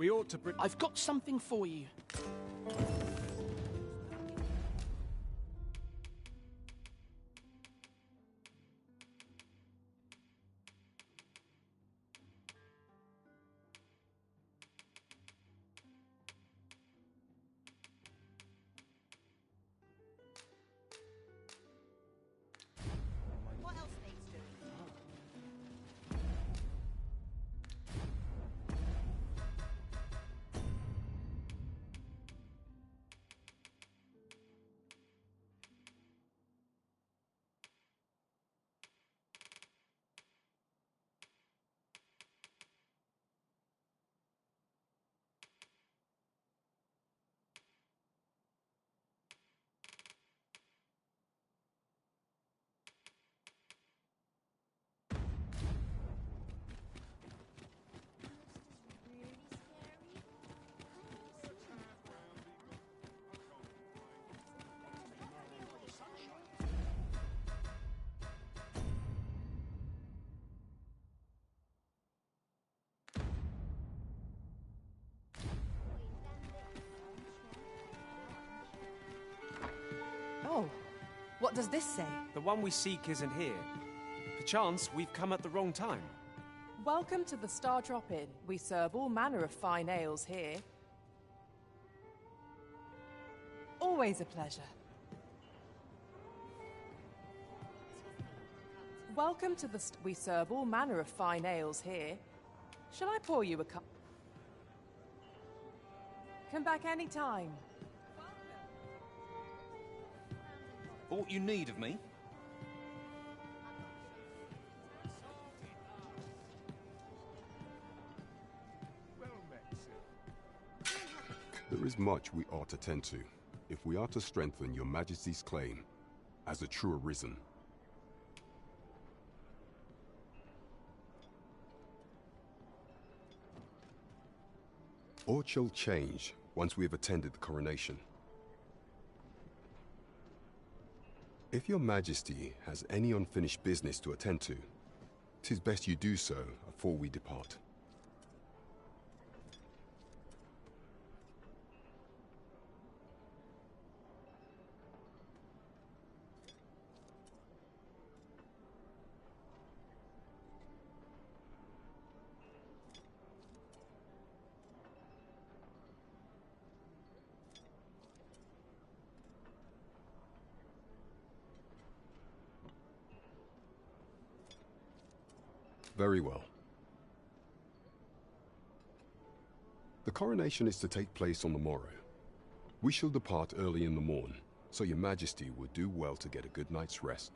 We ought to bring... I've got something for you. What else needs doing? Oh, what does this say? The one we seek isn't here. Perchance we've come at the wrong time. Welcome to the Star Drop Inn. We serve all manner of fine ales here. Always a pleasure. Welcome to the we serve all manner of fine ales here. Shall I pour you a cup? Come back any time. Aught you need of me? There is much we ought to tend to, if we are to strengthen your Majesty's claim as a true Arisen. Aught shall change once we have attended the coronation. If your Majesty has any unfinished business to attend to, 'tis best you do so afore we depart. Very well. The coronation is to take place on the morrow. We shall depart early in the morn, so your Majesty would do well to get a good night's rest.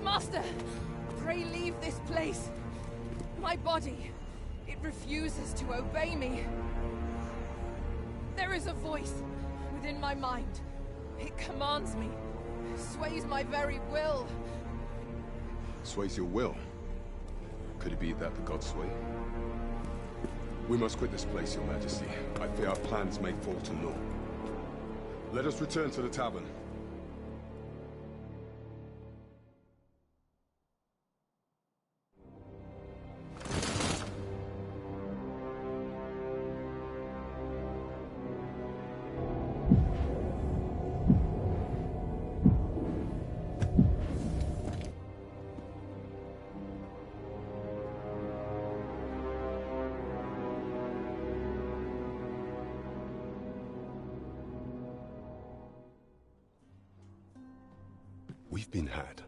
Master! Pray leave this place. My body, it refuses to obey me. There is a voice within my mind. It commands me, sways my very will. Sways your will? Could it be that the gods sway? We must quit this place, your Majesty. I fear our plans may fall to naught. Let us return to the tavern. We've been had.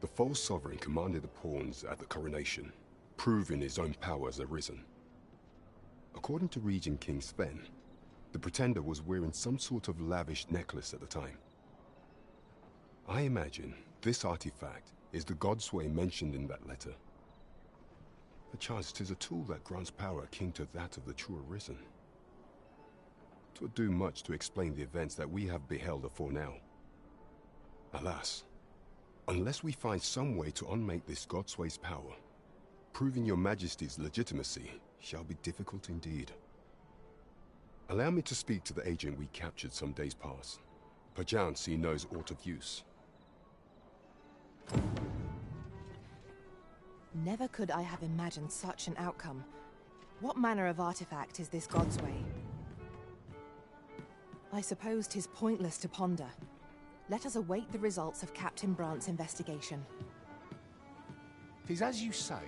The false sovereign commanded the pawns at the coronation, proving his own power as Arisen. According to Regent King Sven, the pretender was wearing some sort of lavish necklace at the time. I imagine this artifact is the Godsway mentioned in that letter. Perchance 'tis a tool that grants power akin to that of the true Arisen. 'Twould do much to explain the events that we have beheld afore now. Alas, Unless we find some way to unmake this Godsway's power, proving your Majesty's legitimacy shall be difficult indeed. Allow me to speak to the agent we captured some days past. Perchance he knows aught of use. Never could I have imagined such an outcome. What manner of artifact is this Godsway? I suppose 'tis pointless to ponder. Let us await the results of Captain Brant's investigation. 'Tis as you say.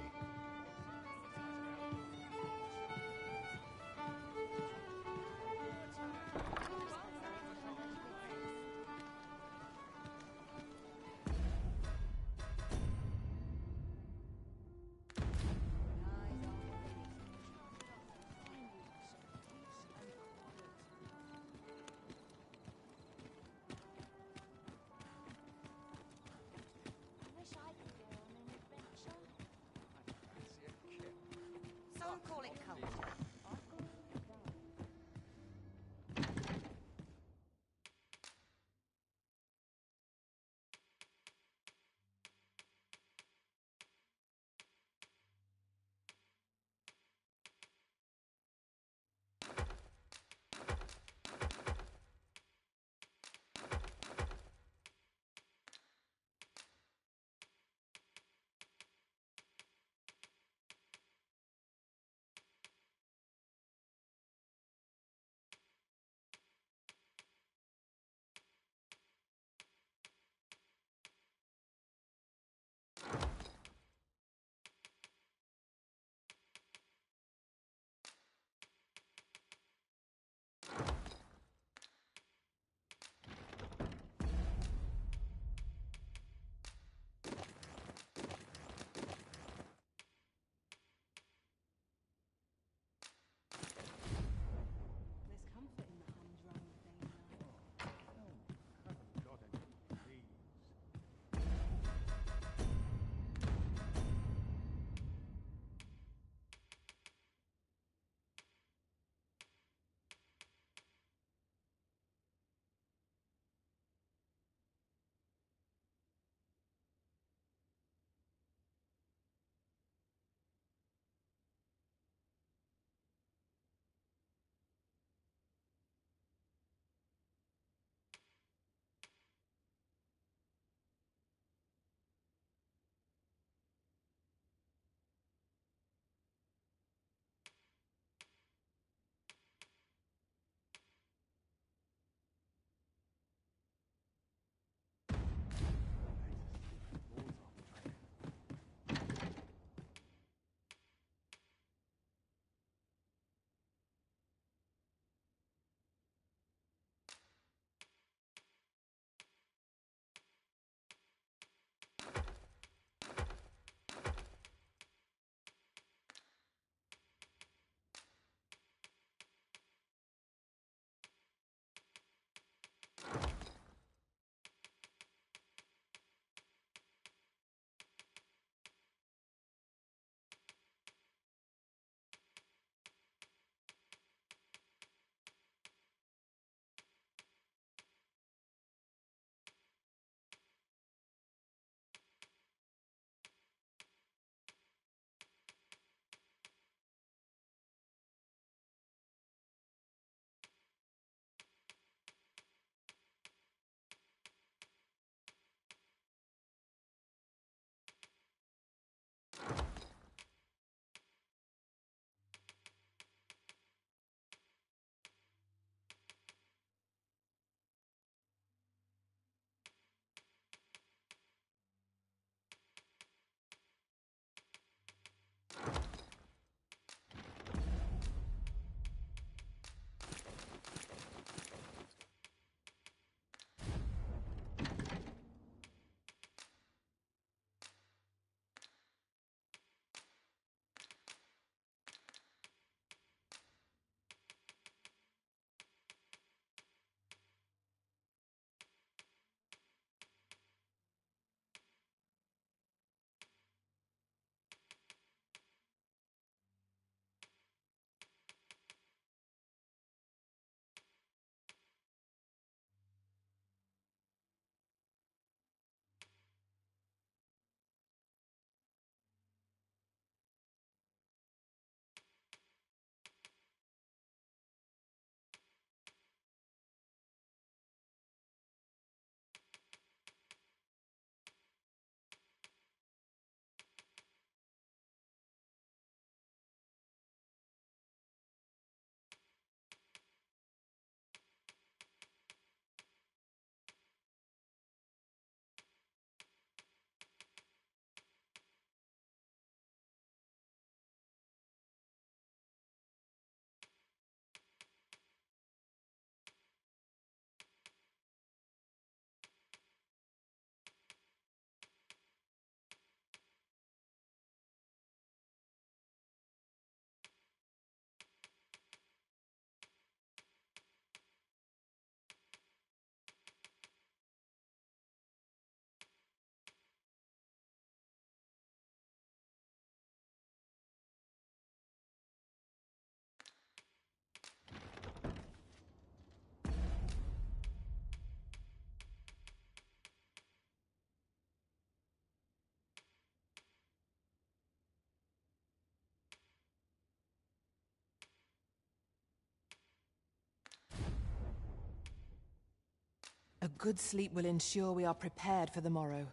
good sleep will ensure we are prepared for the morrow.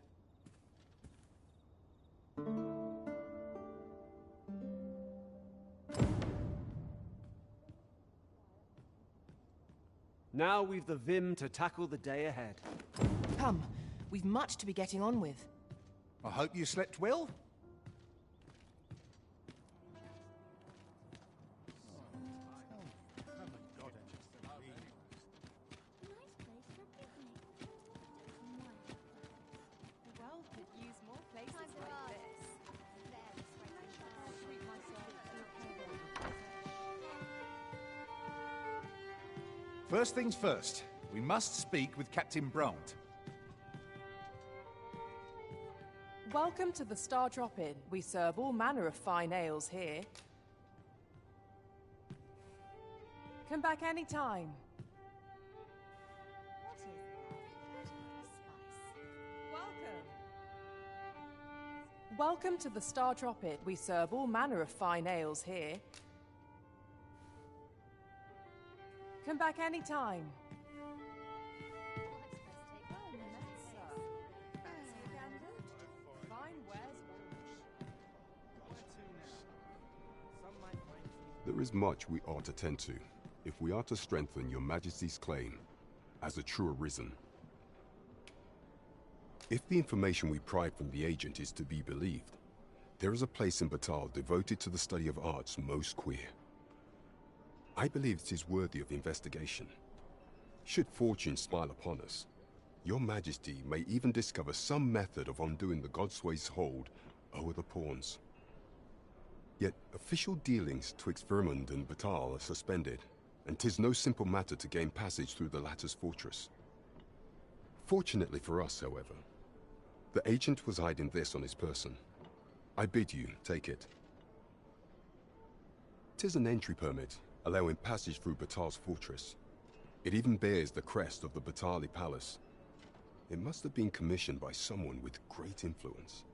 Now we've the vim to tackle the day ahead. Come, we've much to be getting on with. I hope you slept well. The world could use more places like this. Treat myself to a First things first, we must speak with Captain Brandt. Welcome to the Star Drop-In. We serve all manner of fine ales here. Come back any time. What is spice? Welcome to the Star Drop-In. We serve all manner of fine ales here. Come back any time. There is much we ought to tend to, if we are to strengthen your Majesty's claim as a true Arisen. If the information we pry from the agent is to be believed, there is a place in Batal devoted to the study of arts most queer. I believe it is worthy of investigation. Should fortune smile upon us, your Majesty may even discover some method of undoing the Godsway's hold over the pawns. Yet official dealings twixt Vermund and Batal are suspended, and 'tis no simple matter to gain passage through the latter's fortress. Fortunately for us, however, the agent was hiding this on his person. I bid you take it. 'Tis an entry permit, allowing passage through Batal's fortress. It even bears the crest of the Batali Palace. It must have been commissioned by someone with great influence.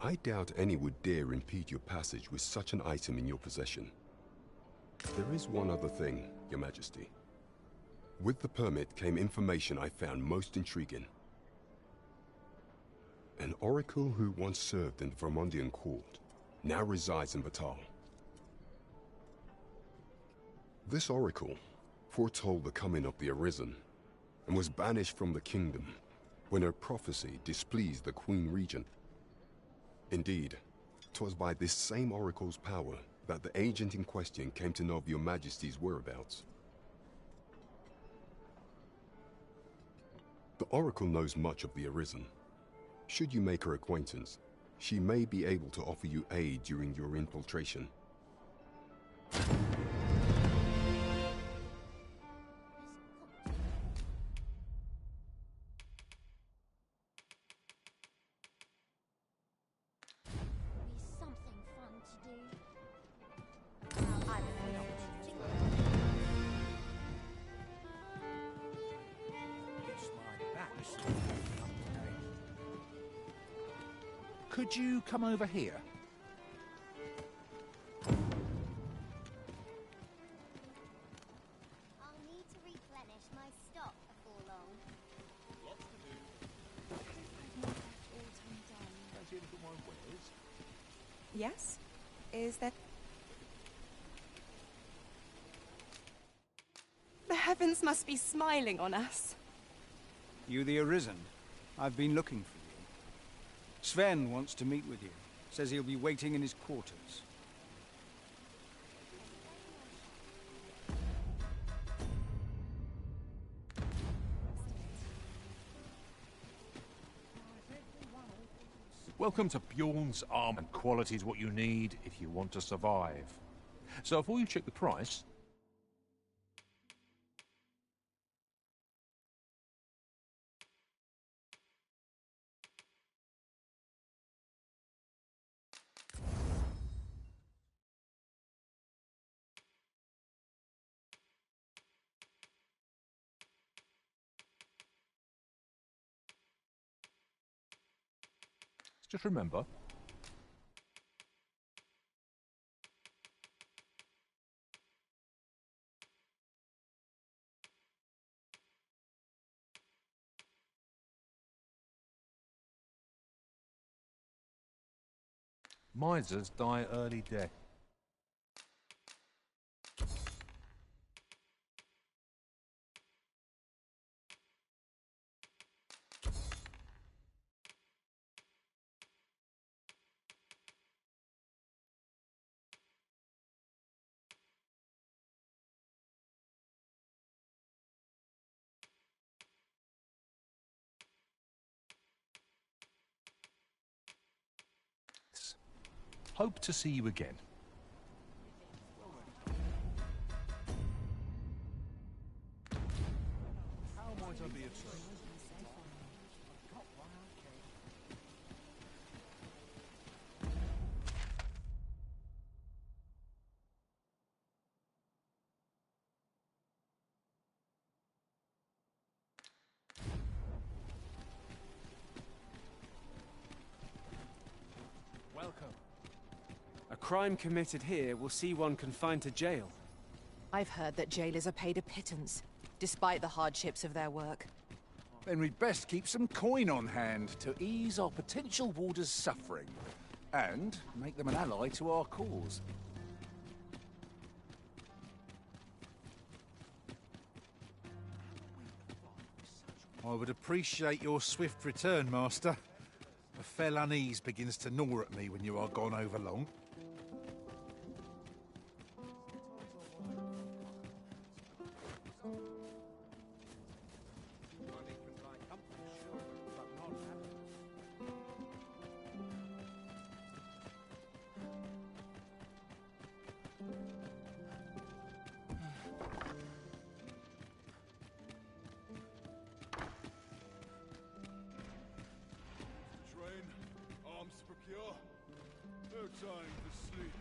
I doubt any would dare impede your passage with such an item in your possession. There is one other thing, Your Majesty. With the permit came information I found most intriguing. An oracle who once served in the Vermundian court now resides in Batal. This oracle foretold the coming of the Arisen and was banished from the kingdom when her prophecy displeased the Queen Regent. Indeed, 'twas by this same oracle's power that the agent in question came to know of your Majesty's whereabouts. The oracle knows much of the Arisen. Should you make her acquaintance, she may be able to offer you aid during your infiltration. Be something fun to do. I don't know. Could you come over here? I'll need to replenish my stock before long. Yes? Is that... The heavens must be smiling on us. You the Arisen? I've been looking for you. Sven wants to meet with you. Says he'll be waiting in his quarters. Welcome to Bjorn's Arm, and quality is what you need if you want to survive. So before you check the price, just remember, Misers die early death. Hope to see you again. How might I be of service? Welcome. A crime committed here will see one confined to jail. I've heard that jailers are paid a pittance, despite the hardships of their work. Then we'd best keep some coin on hand to ease our potential warders' suffering, and make them an ally to our cause. I would appreciate your swift return, Master. A fell unease begins to gnaw at me when you are gone over long. No time to sleep.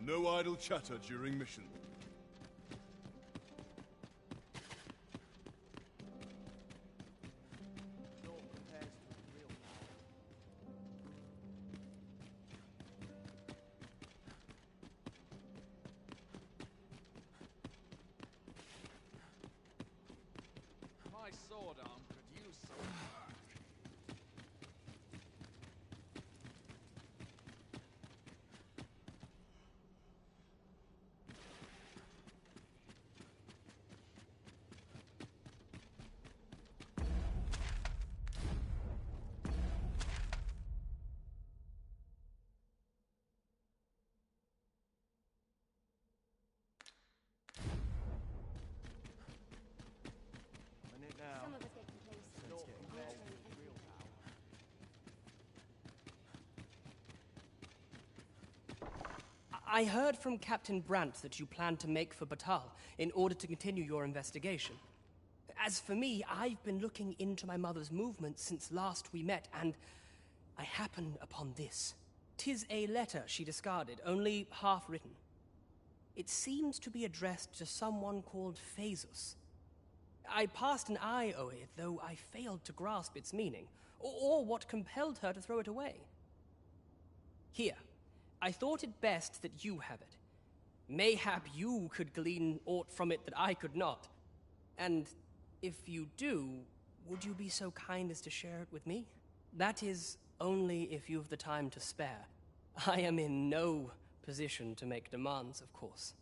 No idle chatter during mission. My sword arm could use some work. Some of us get complacent. I heard from Captain Brandt that you plan to make for Batal in order to continue your investigation. As for me, I've been looking into my mother's movements since last we met, and I happened upon this. 'Tis a letter she discarded, only half written. It seems to be addressed to someone called Phaesus. I passed an eye over it, though I failed to grasp its meaning, or what compelled her to throw it away. Here, I thought it best that you have it. Mayhap you could glean aught from it that I could not. And if you do, would you be so kind as to share it with me? That is, only if you've the time to spare. I am in no position to make demands, of course.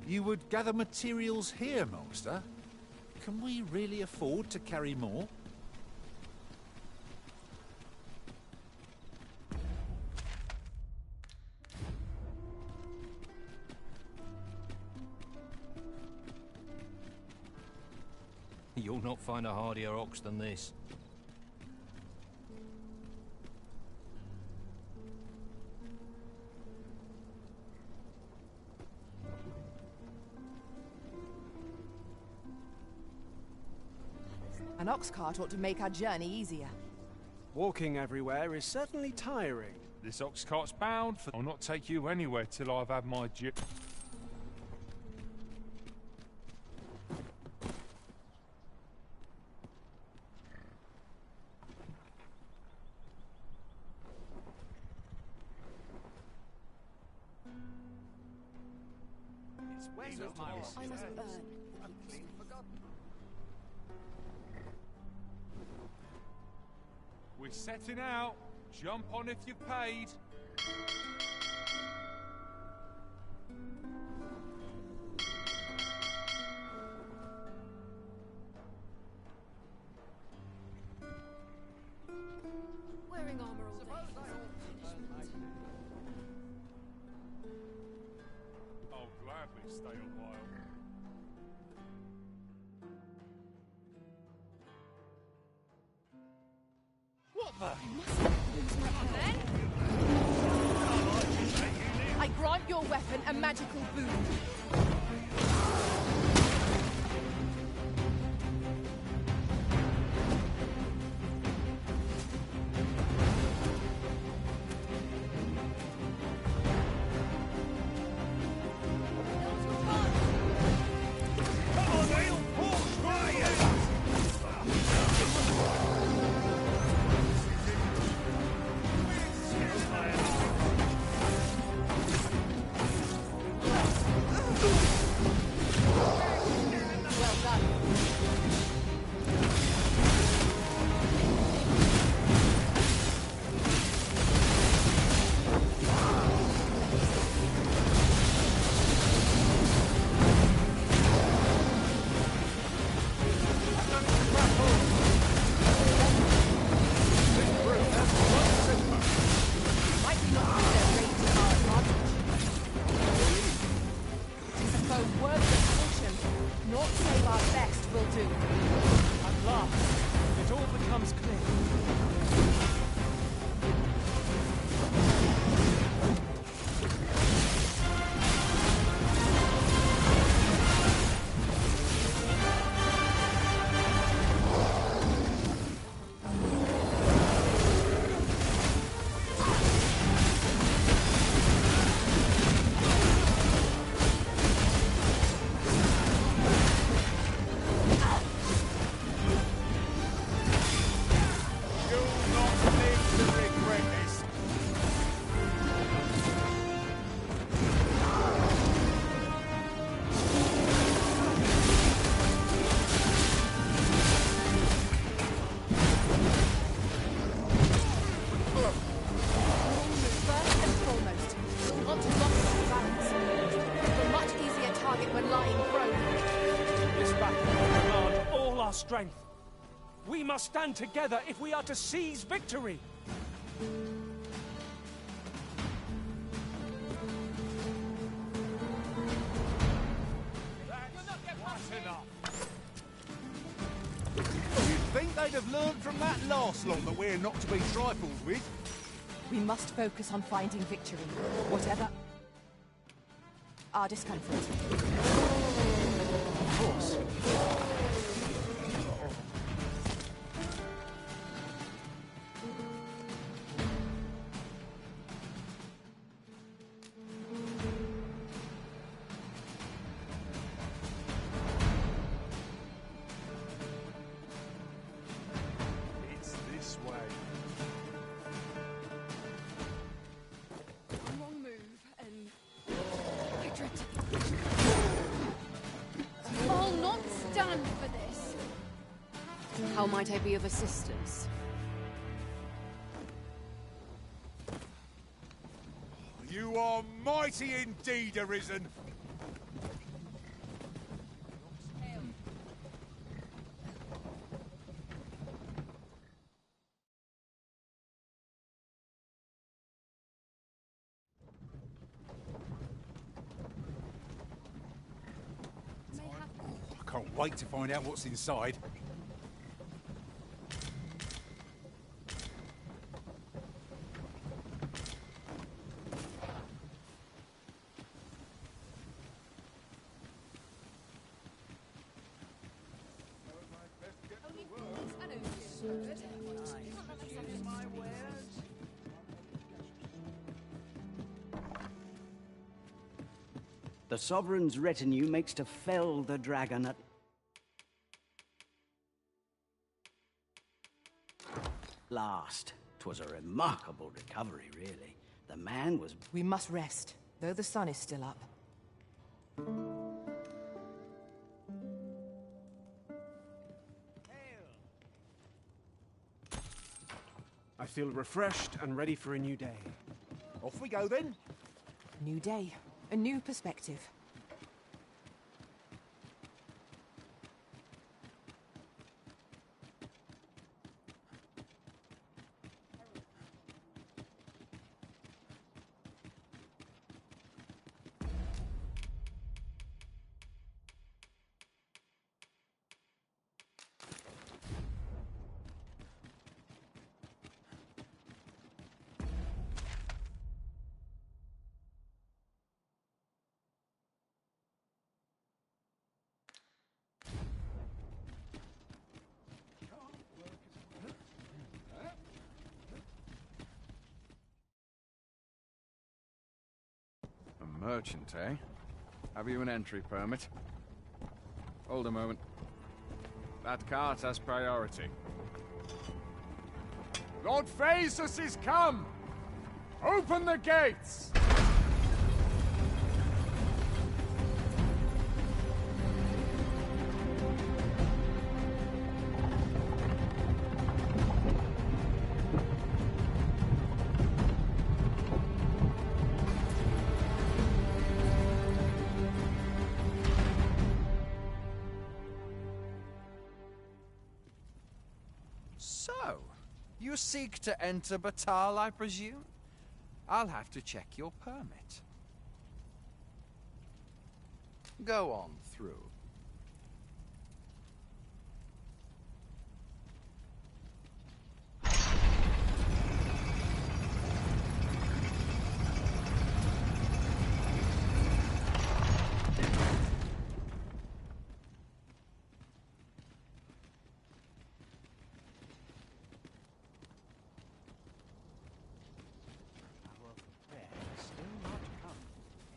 You would gather materials here, Master? Can we really afford to carry more? You'll not find a hardier ox than this. An ox cart ought to make our journey easier. Walking everywhere is certainly tiring. This ox cart's bound for... I'll not take you anywhere till I've had my I must burn. We're setting out. Jump on if you've paid. Wearing armor all day. I'll gladly stay a while. What the? I grant your weapon a magical boon. Strength. We must stand together if we are to seize victory. You'd think they'd have learned from that last lot that we're not to be trifled with. We must focus on finding victory, whatever our discomfort. Of course. How might I be of assistance? You are mighty indeed, Arisen. Wait to find out what's inside. The Sovereign's retinue makes to fell the dragon at... last. 'Twas a remarkable recovery, really. The man was... We must rest, though the sun is still up. I feel refreshed and ready for a new day. Off we go then. New day, a new perspective. A merchant, eh? Have you an entry permit? Hold a moment. That cart has priority. Lord Phaesus is come! Open the gates! So, you seek to enter Batal, I presume? I'll have to check your permit. Go on through.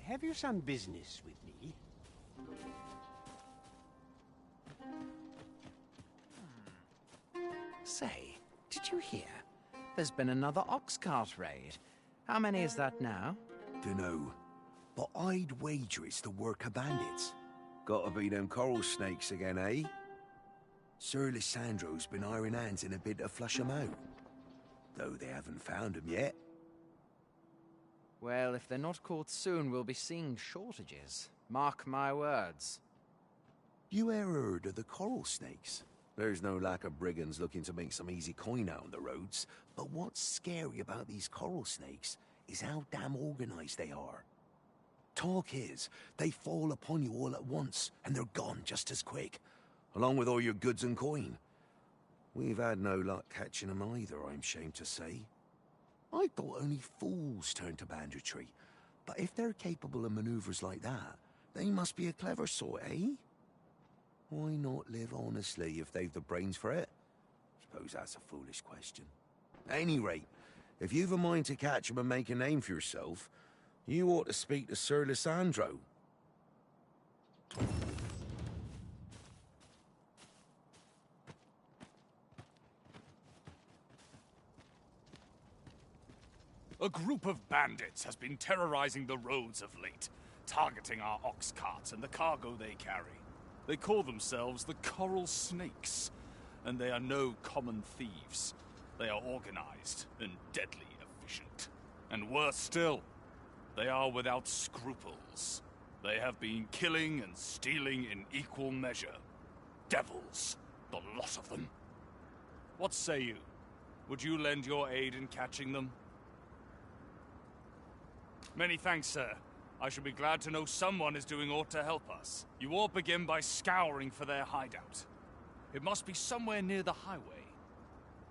Have you some business with me? Say, did you hear? There's been another ox cart raid. How many is that now? Dunno, but I'd wager it's the work of bandits. Gotta be them coral snakes again, eh? Sir Lysandro's been iron hands in a bid to flush 'em out. Though they haven't found 'em yet. Well, if they're not caught soon, we'll be seeing shortages. Mark my words. You ever heard of the coral snakes? There's no lack of brigands looking to make some easy coin out on the roads, but what's scary about these coral snakes is how damn organized they are. Talk is, they fall upon you all at once, and they're gone just as quick, along with all your goods and coin. We've had no luck catching them either, I'm ashamed to say. I thought only fools turned to banditry, but if they're capable of maneuvers like that, they must be a clever sort, eh? Why not live honestly if they've the brains for it? Suppose that's a foolish question. At any rate, if you've a mind to catch 'em and make a name for yourself, you ought to speak to Sir Lysandro. A group of bandits has been terrorizing the roads of late, targeting our ox carts and the cargo they carry. They call themselves the Coral Snakes, and they are no common thieves. They are organized and deadly efficient. And worse still, they are without scruples. They have been killing and stealing in equal measure. Devils, the lot of them. What say you? Would you lend your aid in catching them? Many thanks, sir. I shall be glad to know someone is doing aught to help us. You all begin by scouring for their hideout. It must be somewhere near the highway,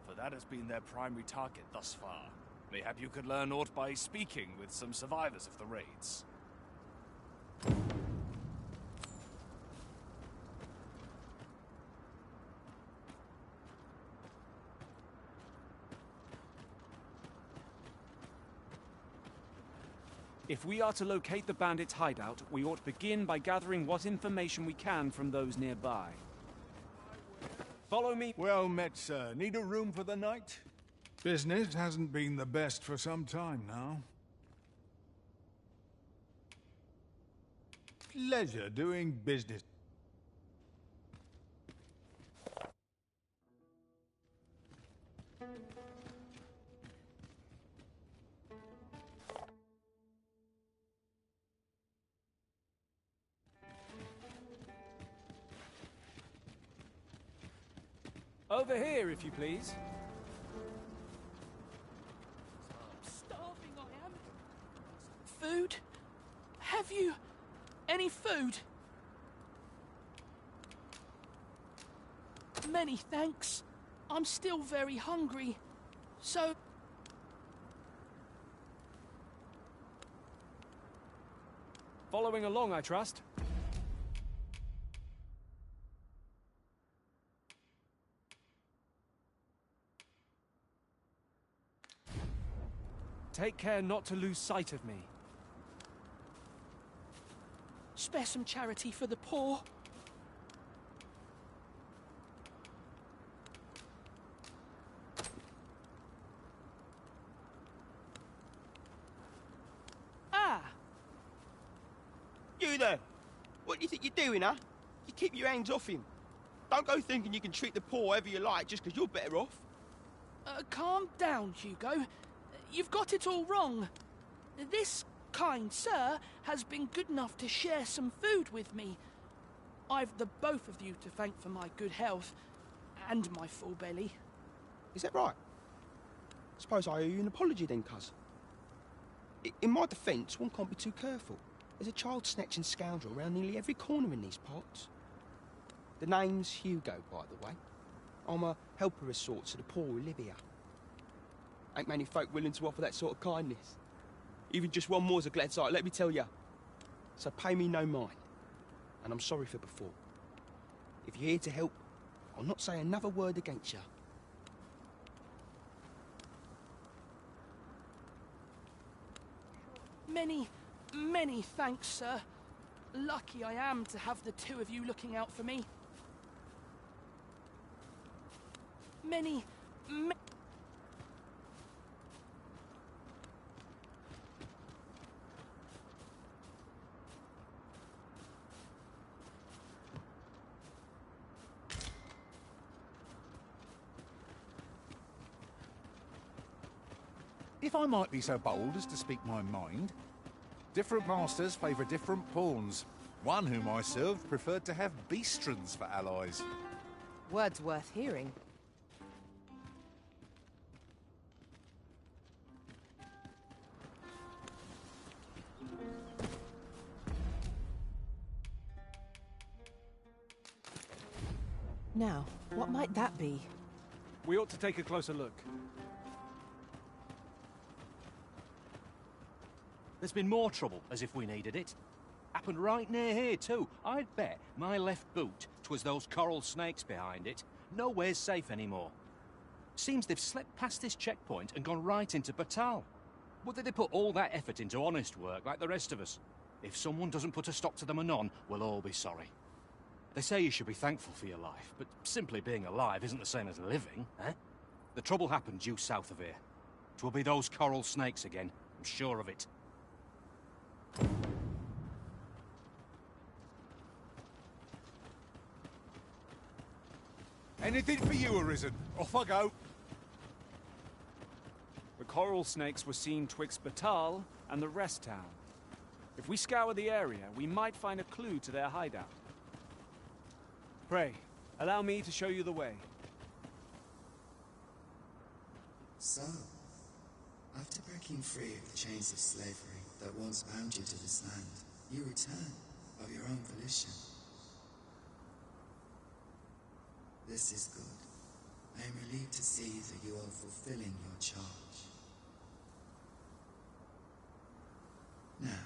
for that has been their primary target thus far. Mayhap you could learn aught by speaking with some survivors of the raids. If we are to locate the bandits' hideout, we ought to begin by gathering what information we can from those nearby. Follow me. Well met, sir. Need a room for the night? Business hasn't been the best for some time now. Pleasure doing business. Over here, if you please. Starving I am. Food? Have you any food? Many thanks. I'm still very hungry. So... Following along, I trust. Take care not to lose sight of me. Spare some charity for the poor. Ah! You there! What do you think you're doing, huh? You keep your hands off him. Don't go thinking you can treat the poor however you like just because you're better off. Calm down, Hugo. You've got it all wrong. This kind sir has been good enough to share some food with me. I've the both of you to thank for my good health and my full belly. Is that right? Suppose I owe you an apology then, cuz. In my defence, one can't be too careful. There's a child-snatching scoundrel around nearly every corner in these parts. The name's Hugo, by the way. I'm a helper of sorts to the poor who live here. Ain't many folk willing to offer that sort of kindness. Even just one more's a glad sight, let me tell ya. So pay me no mind. And I'm sorry for before. If you're here to help, I'll not say another word against ya. Many thanks, sir. Lucky I am to have the two of you looking out for me. Many... If I might be so bold as to speak my mind, different masters favour different pawns. One whom I served preferred to have beastrons for allies. Words worth hearing. Now, what might that be? We ought to take a closer look. There's been more trouble, as if we needed it. Happened right near here, too. I'd bet my left boot 'twas those coral snakes behind it. Nowhere's safe anymore. Seems they've slipped past this checkpoint and gone right into Batal. Would they put all that effort into honest work like the rest of us? If someone doesn't put a stop to them anon, we'll all be sorry. They say you should be thankful for your life, but simply being alive isn't the same as living, eh? The trouble happened due south of here. 'Twill be those coral snakes again, I'm sure of it. Anything for you, Arisen. Off I go. The coral snakes were seen twixt Batal and the rest town. If we scour the area, we might find a clue to their hideout. Pray, allow me to show you the way. So, After breaking free of the chains of slavery that once bound you to this land, you return of your own volition. This is good. I am relieved to see that you are fulfilling your charge. Now,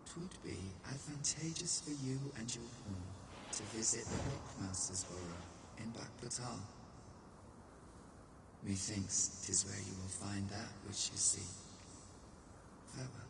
'twould be advantageous for you and your pawn to visit the Rockmaster's burrow in Baal. Methinks 'tis where you will find that which you seek. Farewell.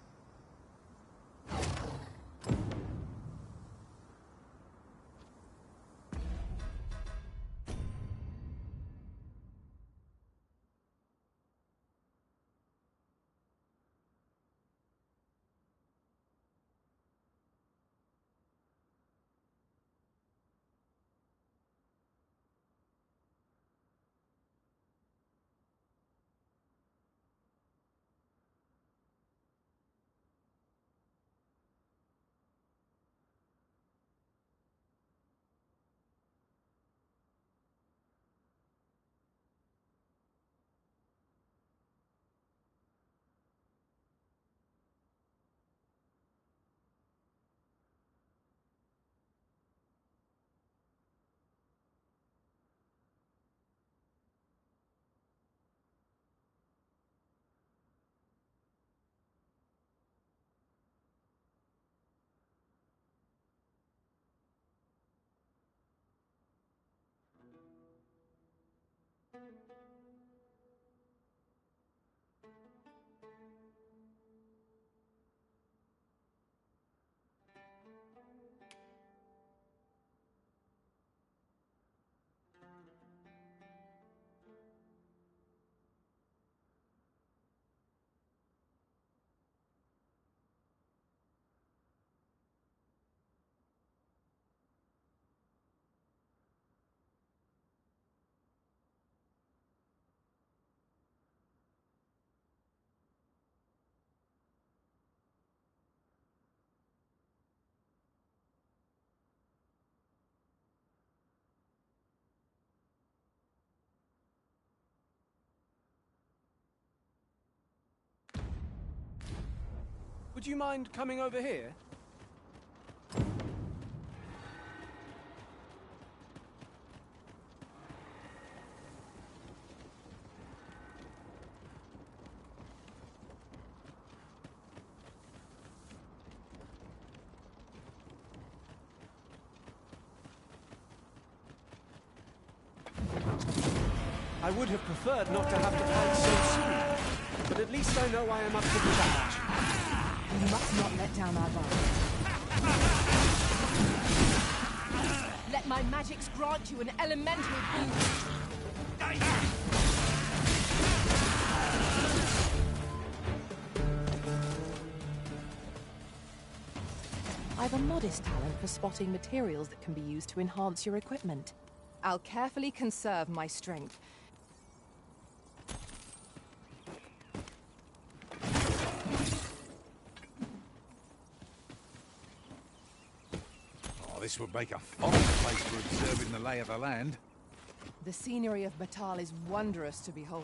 Would you mind coming over here? I would have preferred not to have to fight so soon, but at least I know I am up to the challenge. You must not let down our guard. Let my magics grant you an elemental boost. I've a modest talent for spotting materials that can be used to enhance your equipment. I'll carefully conserve my strength. This would make a fine place for observing the lay of the land. The scenery of Baal is wondrous to behold.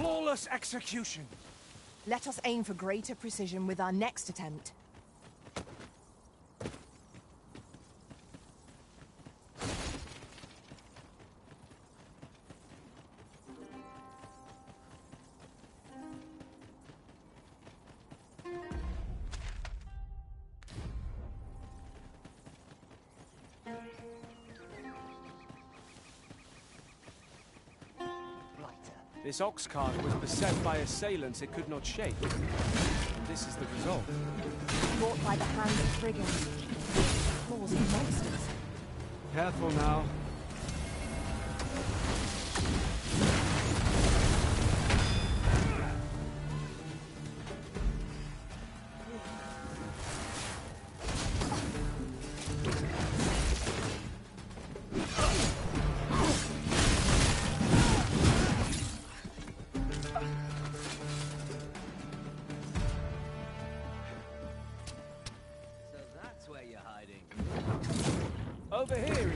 flawless execution. Let us aim for greater precision with our next attempt. This ox cart was beset by assailants it could not shake. And this is the result. Brought by the hand of brigands. Claws of monsters. Careful now. Over here.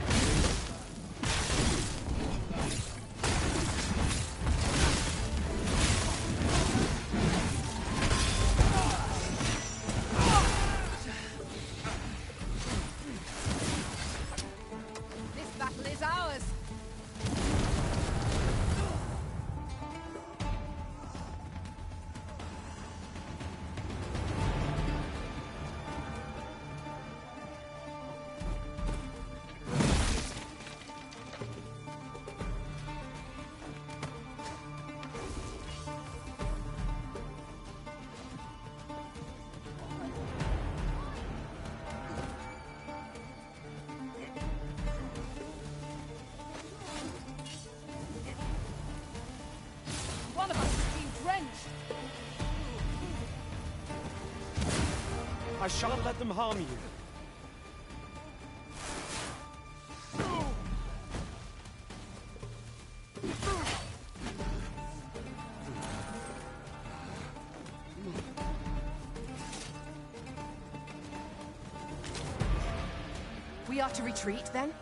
This battle is ours. One of us is being drenched. I shan't let them harm you. We are to retreat, then?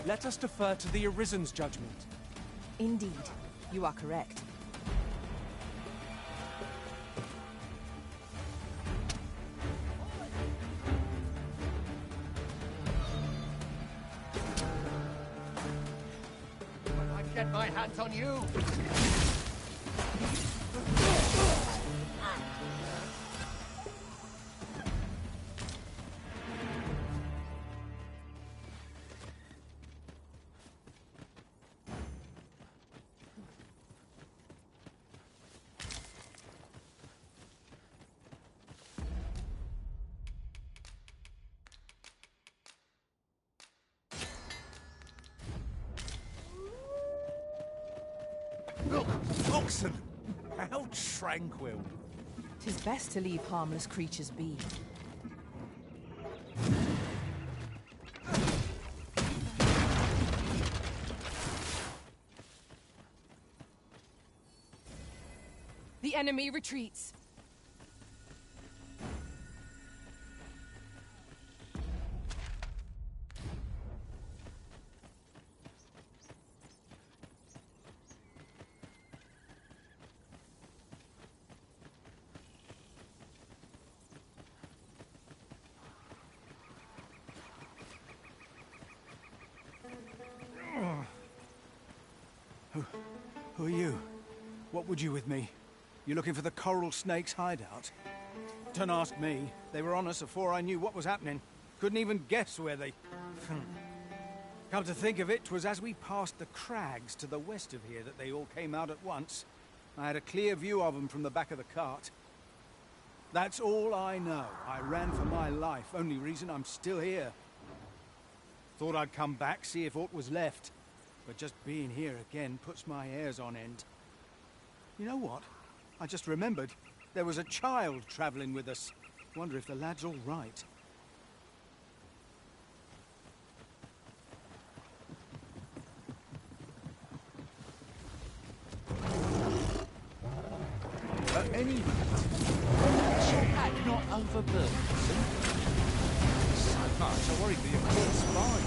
Let us defer to the Arisen's judgment. Indeed. You are correct. When I get my hands on you! Look, oxen! How tranquil. 'Tis best to leave harmless creatures be. The enemy retreats. Who are you? What would you with me? You looking for the coral snake's hideout? Don't ask me. They were on us before I knew what was happening. Couldn't even guess where they... Come to think of it, 'twas as we passed the crags to the west of here that they all came out at once. I had a clear view of them from the back of the cart. That's all I know. I ran for my life. Only reason I'm still here. Thought I'd come back, see if aught was left. But just being here again puts my hairs on end. You know what? I just remembered. There was a child traveling with us. Wonder if the lad's all right. At any rate, is your pack not overburdened? So much, I worried for your poor spine.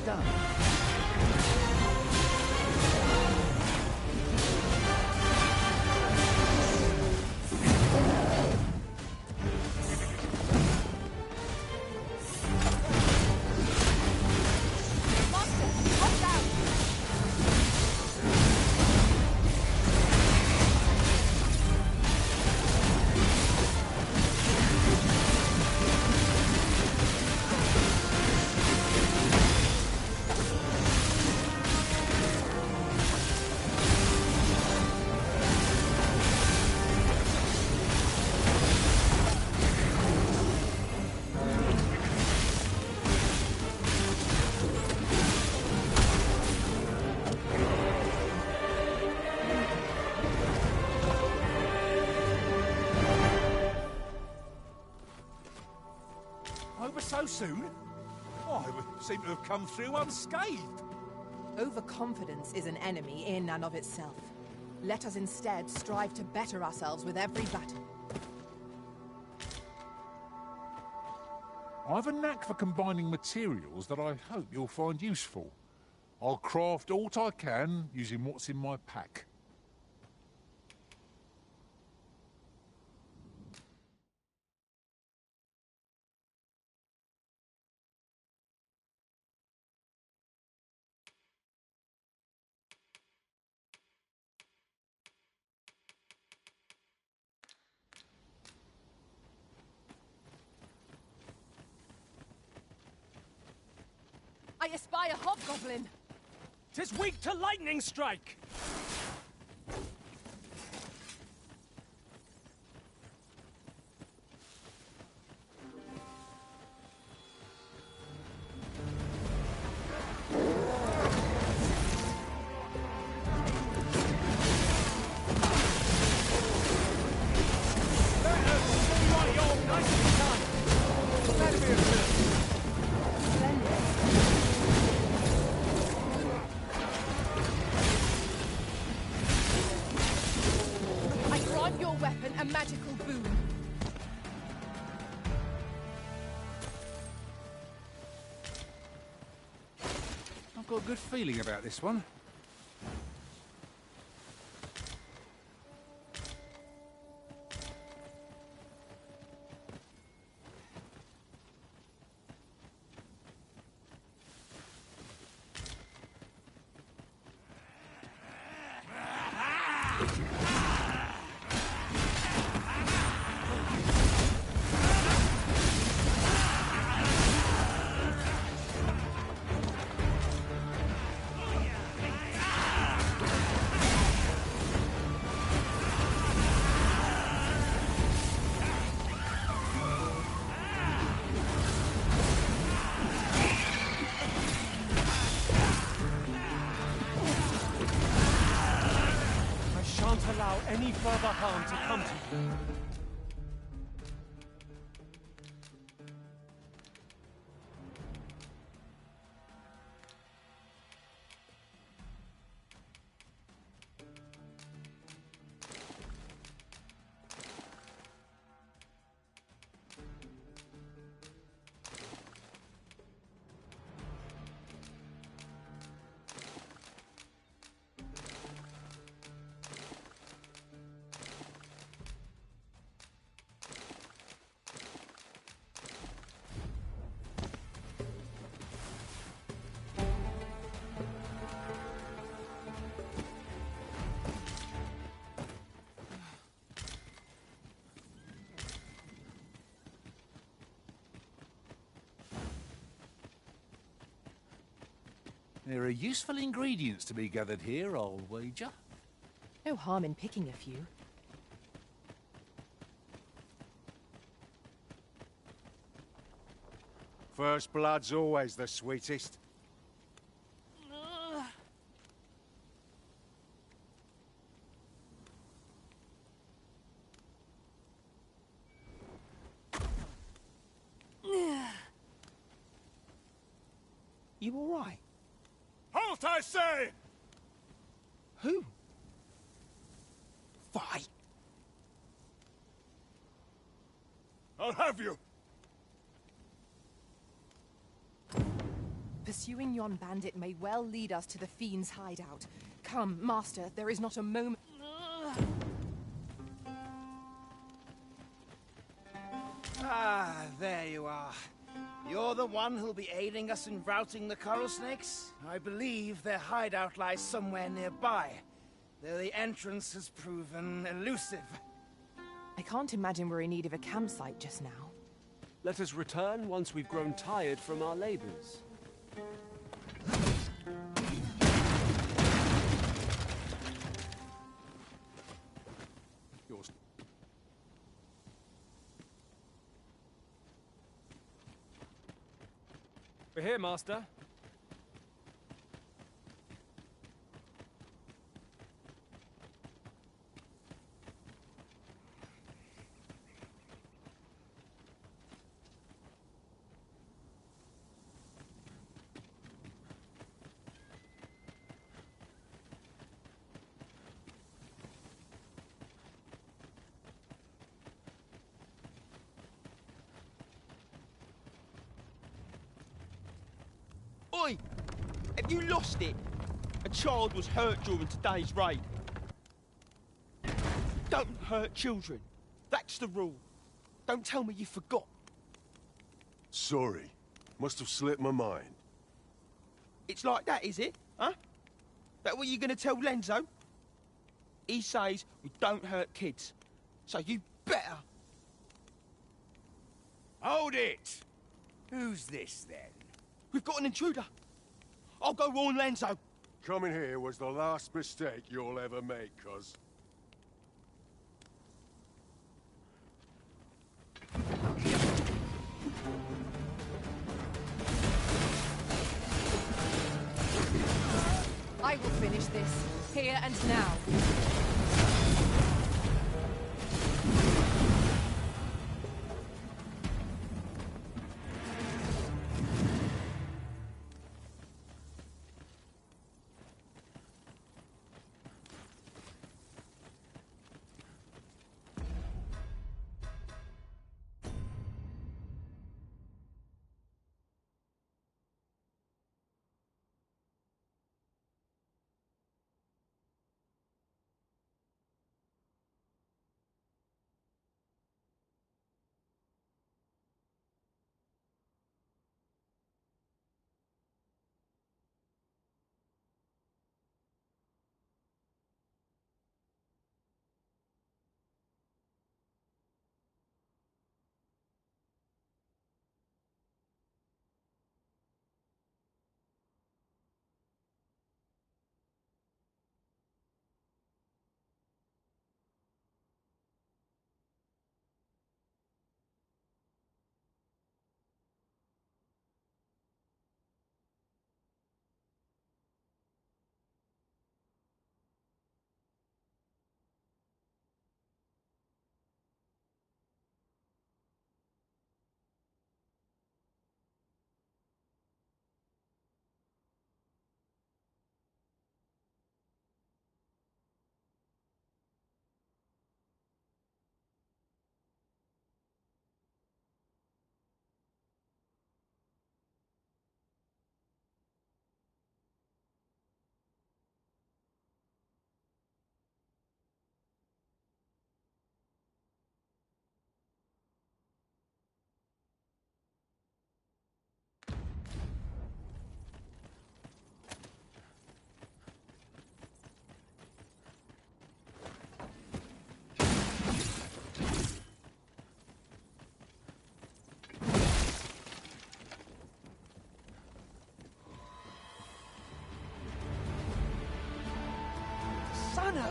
done. Over so soon? I would seem to have come through unscathed. Overconfidence is an enemy in and of itself. Let us instead strive to better ourselves with every battle. I've a knack for combining materials that I hope you'll find useful. I'll craft aught I can using what's in my pack. I espy a hobgoblin! 'Tis weak to lightning strike! I grant your weapon a magical boon. I've got a good feeling about this one. I shan't allow any further harm to come to you. There are useful ingredients to be gathered here, I'll wager. No harm in picking a few. First blood's always the sweetest. You all right? Halt, I say! Who? Fight! I'll have you! Pursuing yon bandit may well lead us to the fiend's hideout. Come, Master, there is not a moment... Ah, there you are. You're the one who'll be aiding us in routing the coral snakes? I believe their hideout lies somewhere nearby, though the entrance has proven elusive. I can't imagine we're in need of a campsite just now. Let us return once we've grown tired from our labors. Yours. We're here, Master. Oi! Have you lost it? A child was hurt during today's raid. Don't hurt children. That's the rule. Don't tell me you forgot. Sorry. Must have slipped my mind. It's like that, is it? Huh? That what you're gonna tell Lenzo? He says we don't hurt kids. So you better... Hold it! Who's this, then? We've got an intruder. I'll go warn Lenzo. Coming here was the last mistake you'll ever make, cuz. I will finish this, here and now. Son of a...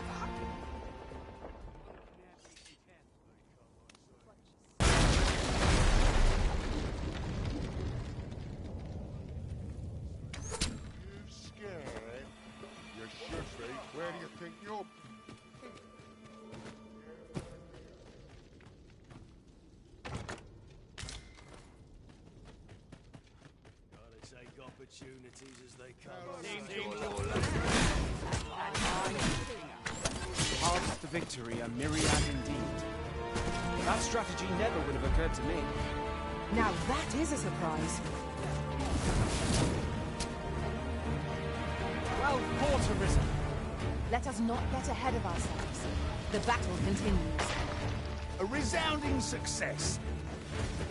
You scared? You should be. Where do you think you're... Gotta take opportunities as they come. Paths to victory are myriad indeed. That strategy never would have occurred to me. Now that is a surprise. arisen. Let us not get ahead of ourselves. The battle continues. A resounding success.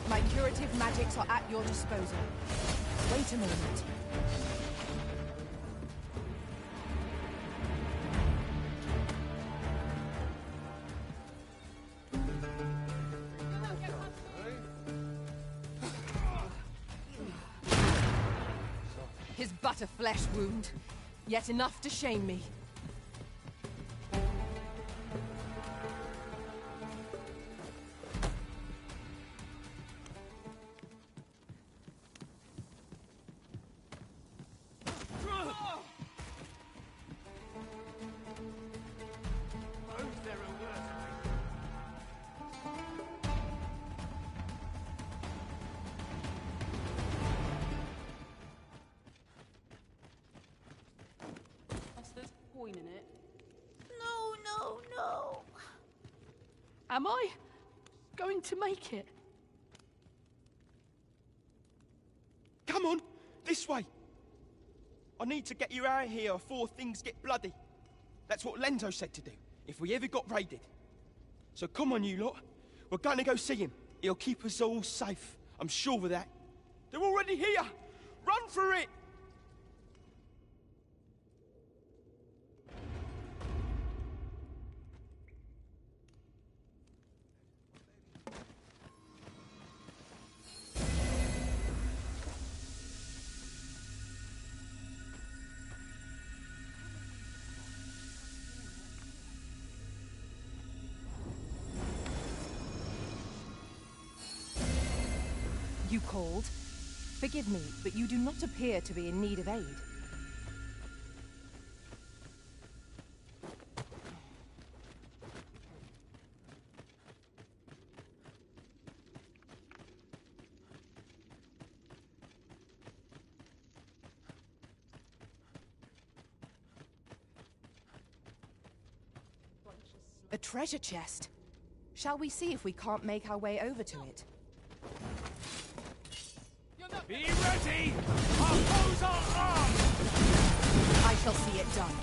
My curative magics are at your disposal. Wait a moment. His but a flesh wound, yet enough to shame me. In it. No. Am I going to make it? Come on, this way. I need to get you out of here before things get bloody. That's what Lenzo said to do, if we ever got raided. So come on, you lot. We're going to go see him. He'll keep us all safe. I'm sure of that. They're already here. Run for it! You called? Forgive me, but you do not appear to be in need of aid. A treasure chest. Shall we see if we can't make our way over to it? Be ready! Our foes are armed! I shall see it done.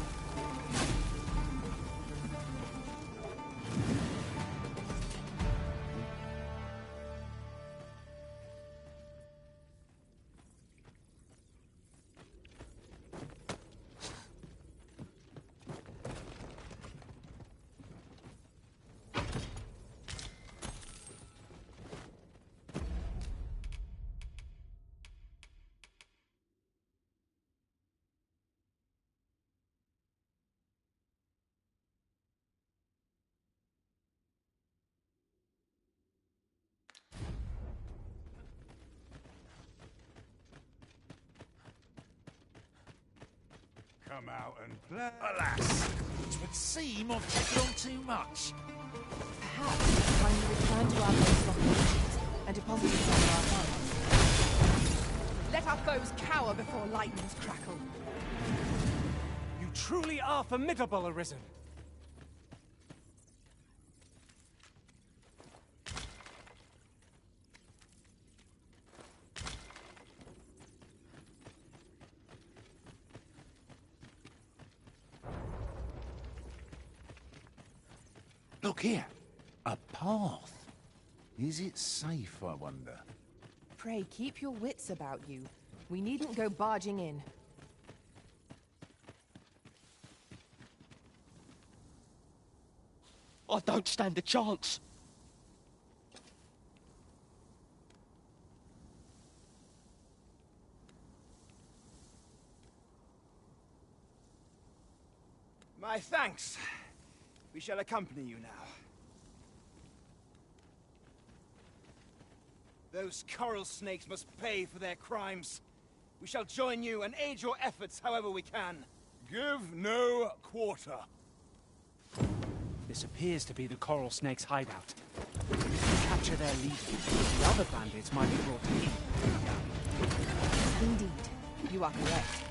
Come out and play. Alas, it would seem I've taken on too much. Perhaps when we return to our base of operations and deposit it under our guns. Let our foes cower before lightnings crackle. You truly are formidable, Arisen. Look here. A path. Is it safe, I wonder? Pray, keep your wits about you. We needn't go barging in. I don't stand a chance. My thanks. We shall accompany you now. Those coral snakes must pay for their crimes. We shall join you and aid your efforts however we can. Give no quarter. This appears to be the coral snake's hideout. If we capture their leader, the other bandits might be brought to heel. Indeed, you are correct.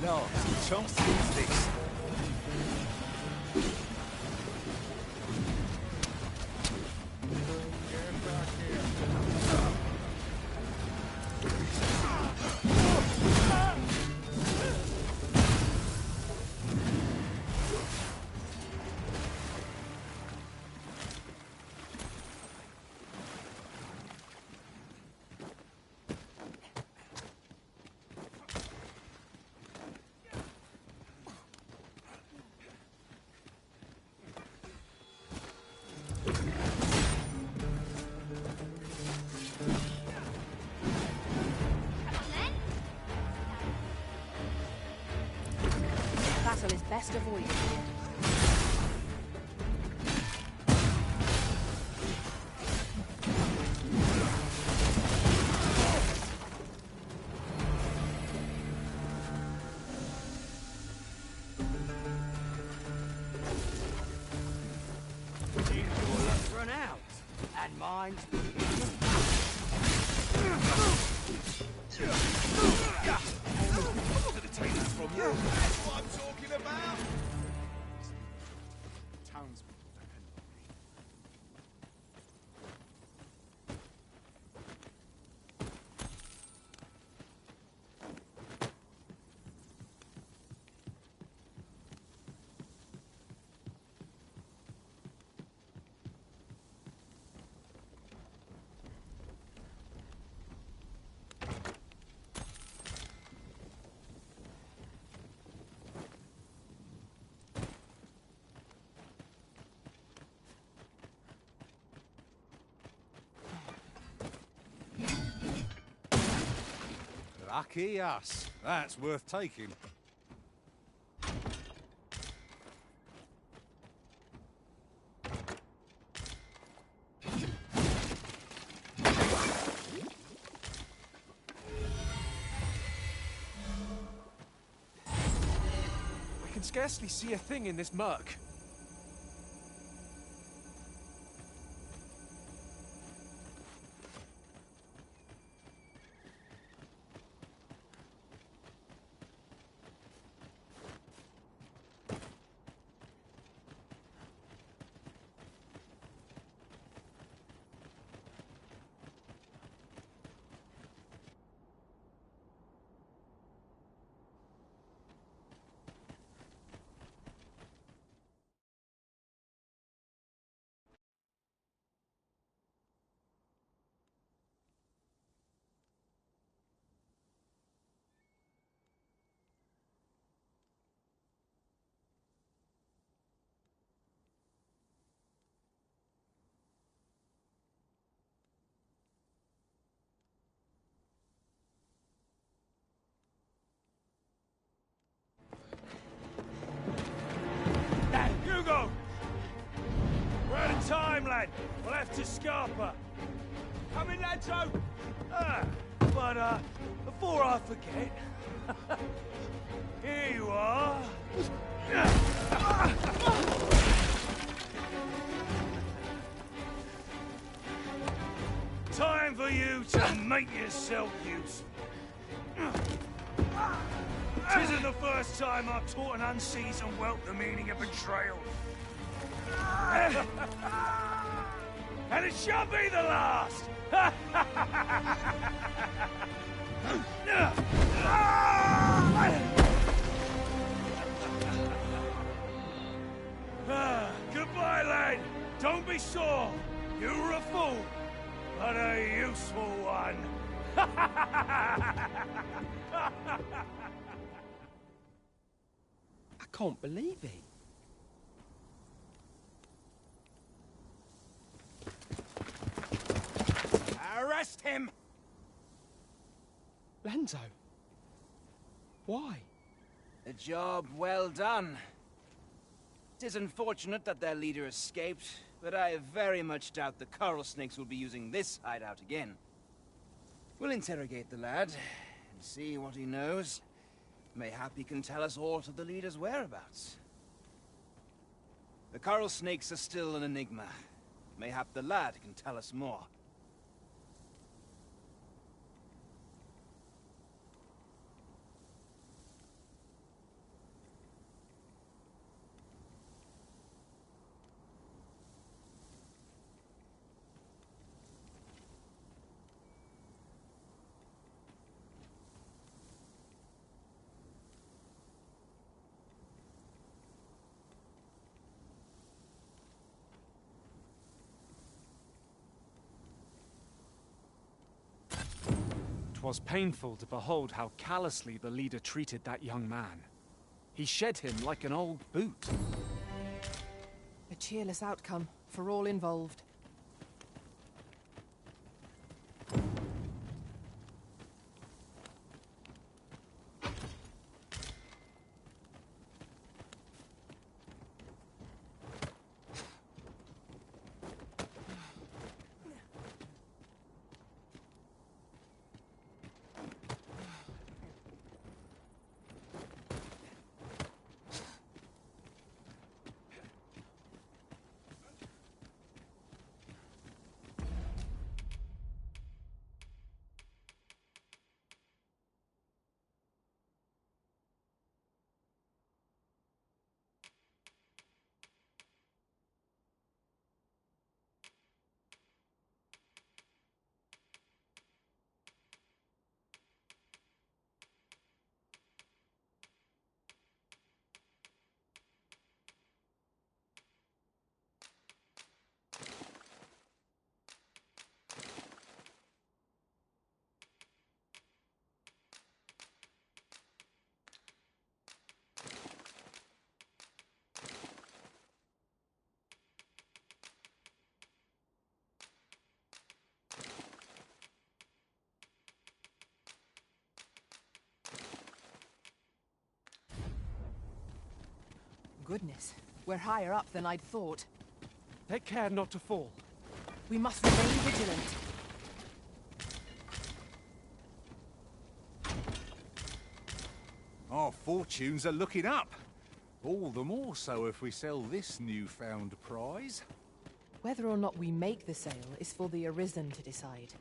last chance to use this. Battle is best avoided. Your luck's run out, and mine's... I'm gonna take that from you. That's what I'm talking about. Townspeople depend on me. Lucky us. That's worth taking. I can scarcely see a thing in this murk. Hugo! We're out of time, lad. We'll have to scarper. Come in, ladso. But before I forget, here you are. Time for you to make yourself useful. Tisn't the first time I've taught an unseasoned whelp the meaning of betrayal. And it shall be the last! Goodbye, lad. Don't be sore. You were a fool, but a useful one. I can't believe it. Arrest him! Lanzo. Why? A job well done. It is unfortunate that their leader escaped, but I very much doubt the coral snakes will be using this hideout again. We'll interrogate the lad and see what he knows. Mayhap he can tell us aught of the leader's whereabouts. The coral snakes are still an enigma. Mayhap the lad can tell us more. 'Twas painful to behold how callously the leader treated that young man. He shed him like an old boot. A cheerless outcome for all involved. Goodness, we're higher up than I'd thought. Take care not to fall. We must remain vigilant. Our fortunes are looking up. All the more so if we sell this newfound prize. Whether or not we make the sale is for the Arisen to decide.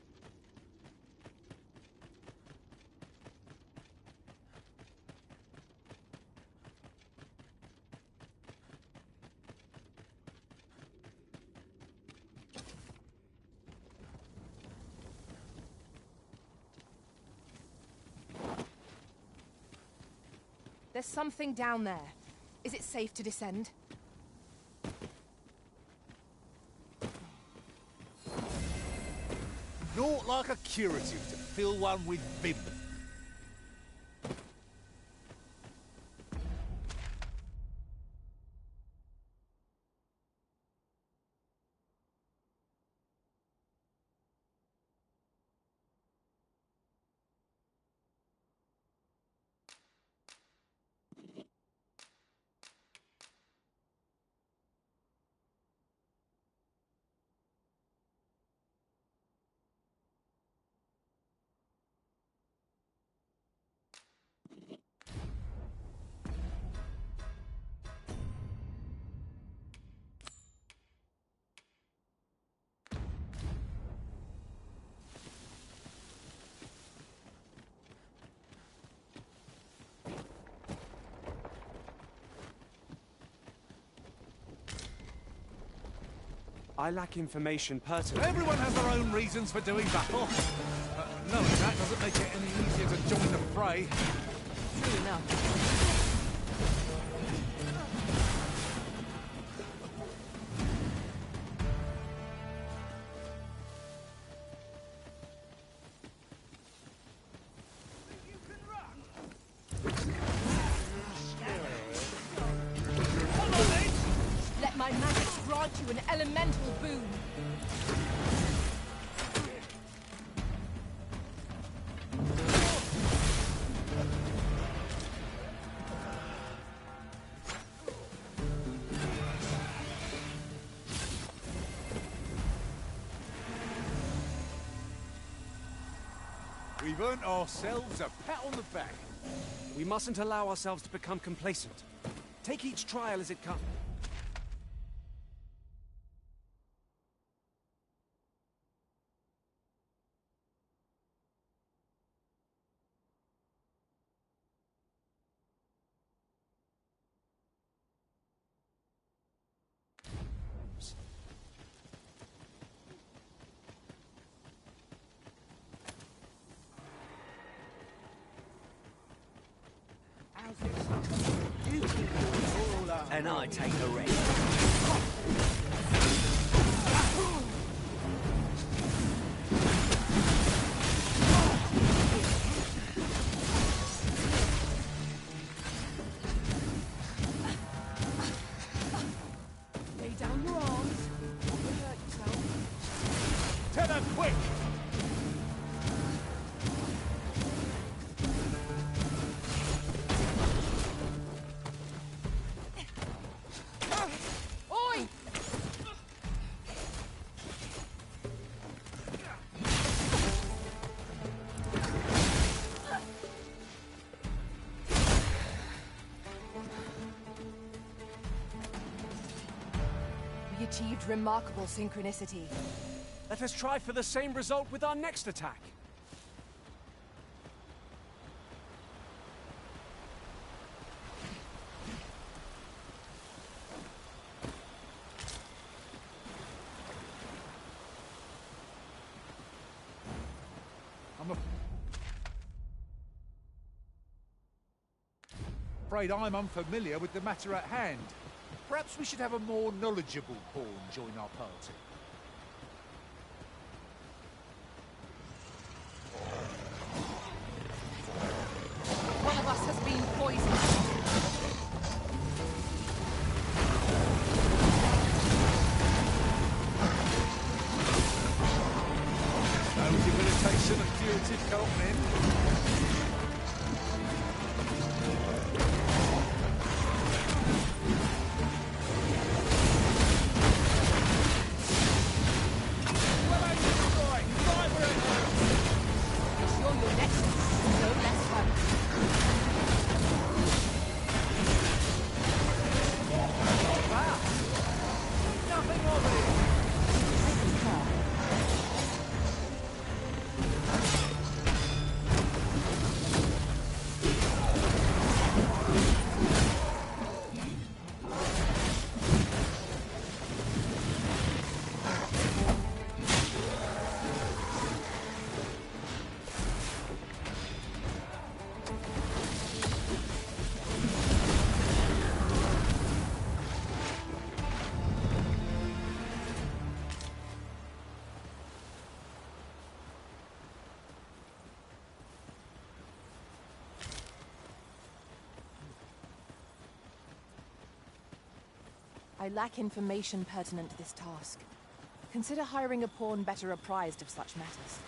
There's something down there. Is it safe to descend? Naught like a curative to fill one with vim. I lack information pertinent. Everyone has their own reasons for doing battle. Knowing that doesn't make it any easier to join the fray. True enough. Let my magic grant you an elemental boon. We've earned ourselves a pat on the back. We mustn't allow ourselves to become complacent. Take each trial as it comes. And I take the rest. achieved remarkable synchronicity. Let us try for the same result with our next attack. Afraid I'm unfamiliar with the matter at hand. Perhaps we should have a more knowledgeable pawn join our party. One of us has been poisoned. No debilitation of curative cult men. I lack information pertinent to this task. Consider hiring a pawn better apprised of such matters.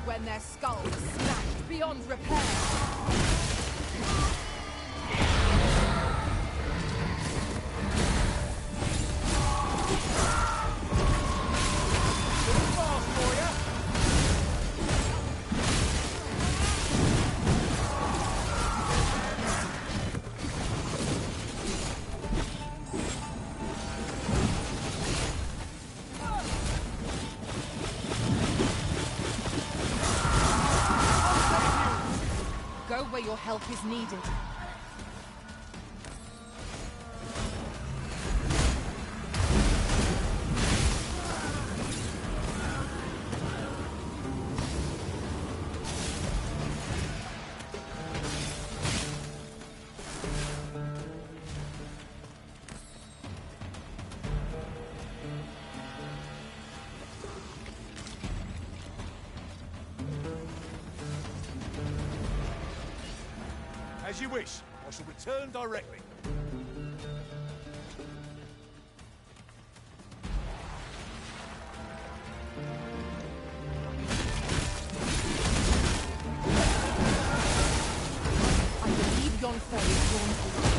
When their skulls are smashed beyond repair. Go where your help is needed. As you wish. I shall return directly. I believe yon foe is drawn forward.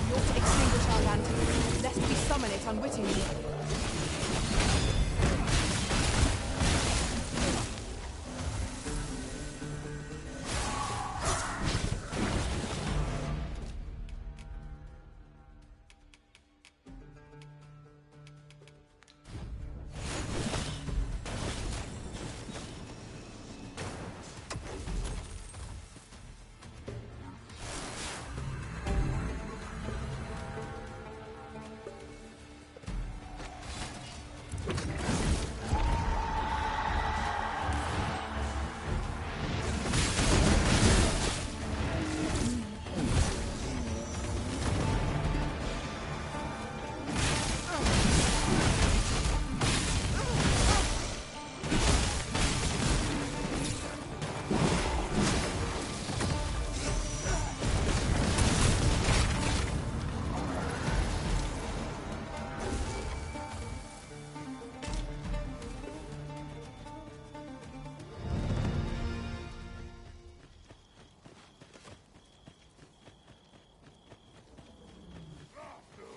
We ought to extinguish our lantern, lest we summon it unwittingly.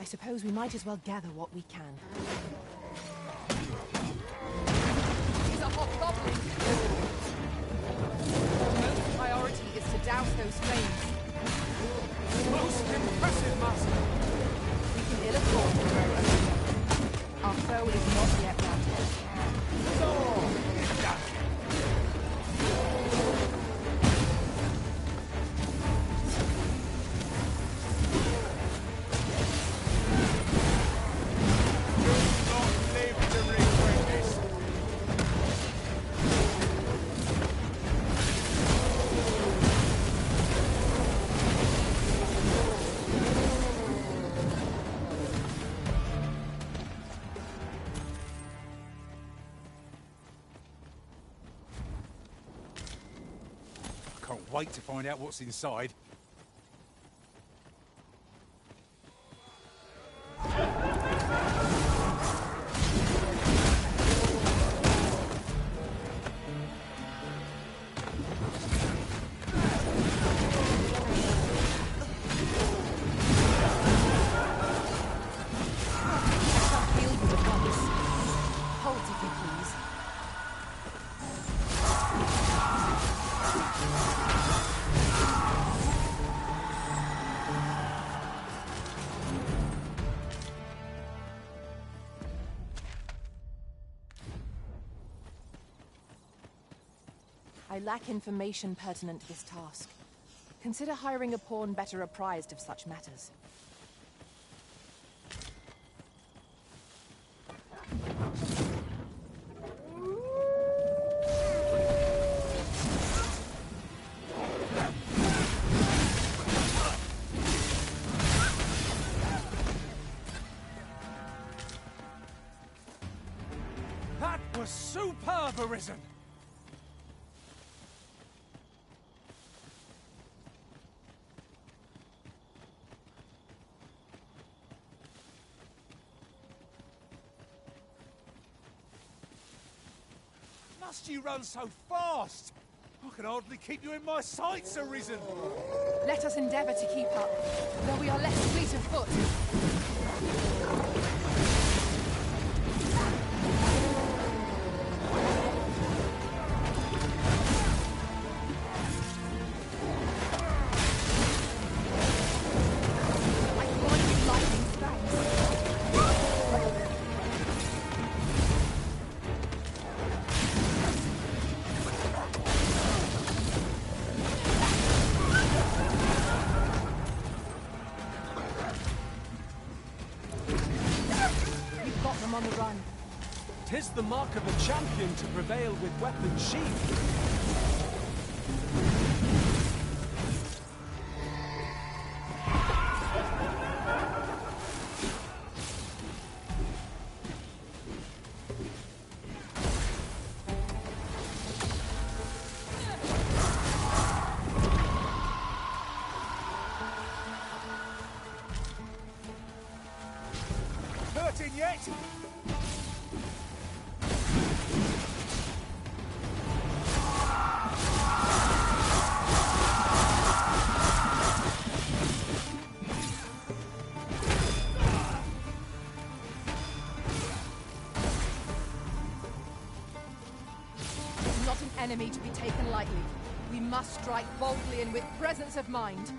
suppose we might as well gather what we can. He's a hobgoblin. Most priority is to douse those flames. Most impressive, Master. We can ill afford to grow over. Our foe is not yet routed. Can't wait to find out what's inside. I lack information pertinent to this task. Consider hiring a pawn better apprised of such matters. That was superb, Arisen! Must you run so fast? I can hardly keep you in my sights, Arisen. Let us endeavour to keep up, though we are less fleet of foot. On the run. 'Tis the mark of a champion to prevail with weapons sheathed. Hurting yet? Not an enemy to be taken lightly. We must strike boldly and with presence of mind.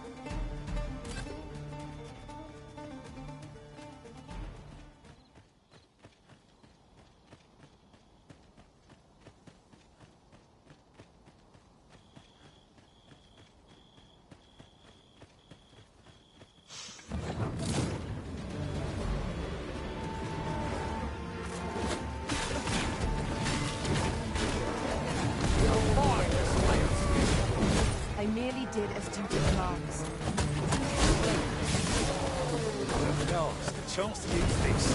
I merely did as duty demands. No, it's the chance to use this.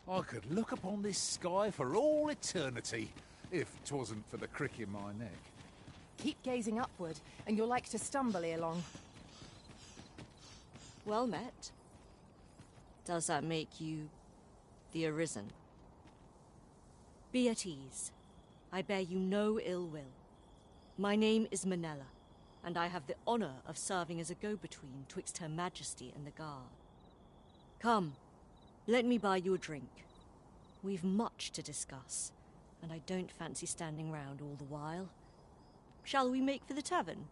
I could look upon this sky for all eternity, if 'twasn't for the crick in my neck. Keep gazing upward, and you're like to stumble ere long. Well met. Does that make you the Arisen? Be at ease. I bear you no ill will. My name is Manella, and I have the honor of serving as a go-between twixt Her Majesty and the Guard. Come, let me buy you a drink. We've much to discuss, and I don't fancy standing round all the while. Shall we make for the tavern?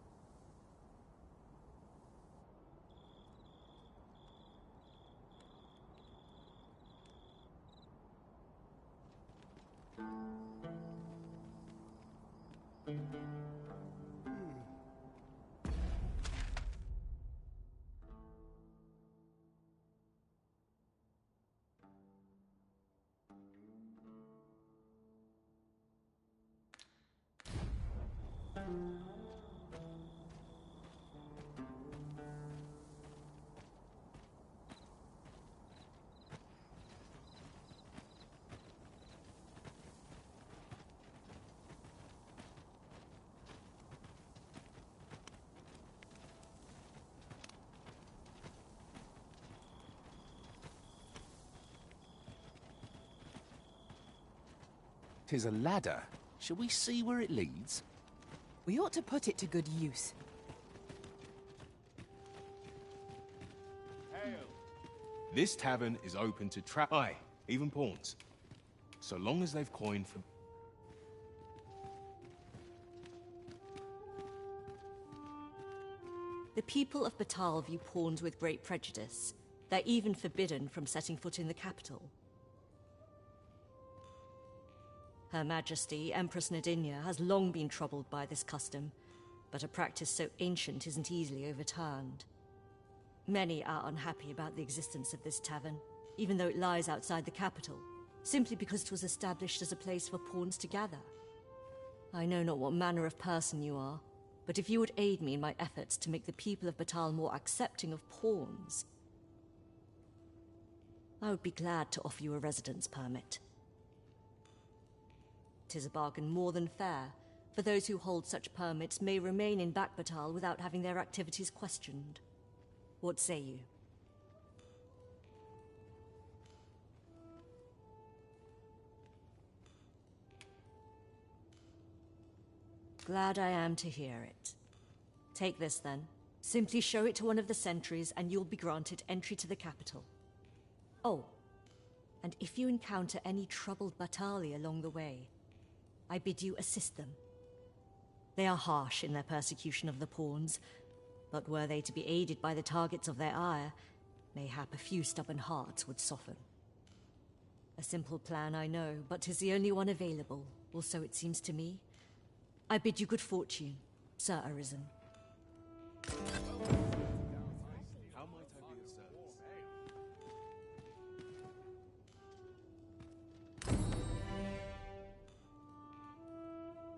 Tis a ladder. Shall we see where it leads? We ought to put it to good use. This tavern is open to aye, even pawns. So long as they've coined for... The people of Batal view pawns with great prejudice. They're even forbidden from setting foot in the capital. Her Majesty, Empress Nadinia, has long been troubled by this custom, but a practice so ancient isn't easily overturned. Many are unhappy about the existence of this tavern, even though it lies outside the capital, simply because it was established as a place for pawns to gather. I know not what manner of person you are, but if you would aid me in my efforts to make the people of Batal more accepting of pawns, I would be glad to offer you a residence permit. 'Tis a bargain more than fair, for those who hold such permits may remain in Batal without having their activities questioned. What say you? Glad I am to hear it. Take this then. Simply show it to one of the sentries and you'll be granted entry to the capital. Oh, and if you encounter any troubled Batali along the way, I bid you assist them. They are harsh in their persecution of the pawns, but were they to be aided by the targets of their ire, mayhap a few stubborn hearts would soften. A simple plan, I know, but 'tis the only one available, or so it seems to me. I bid you good fortune, Sir Arisen. How might I be of service?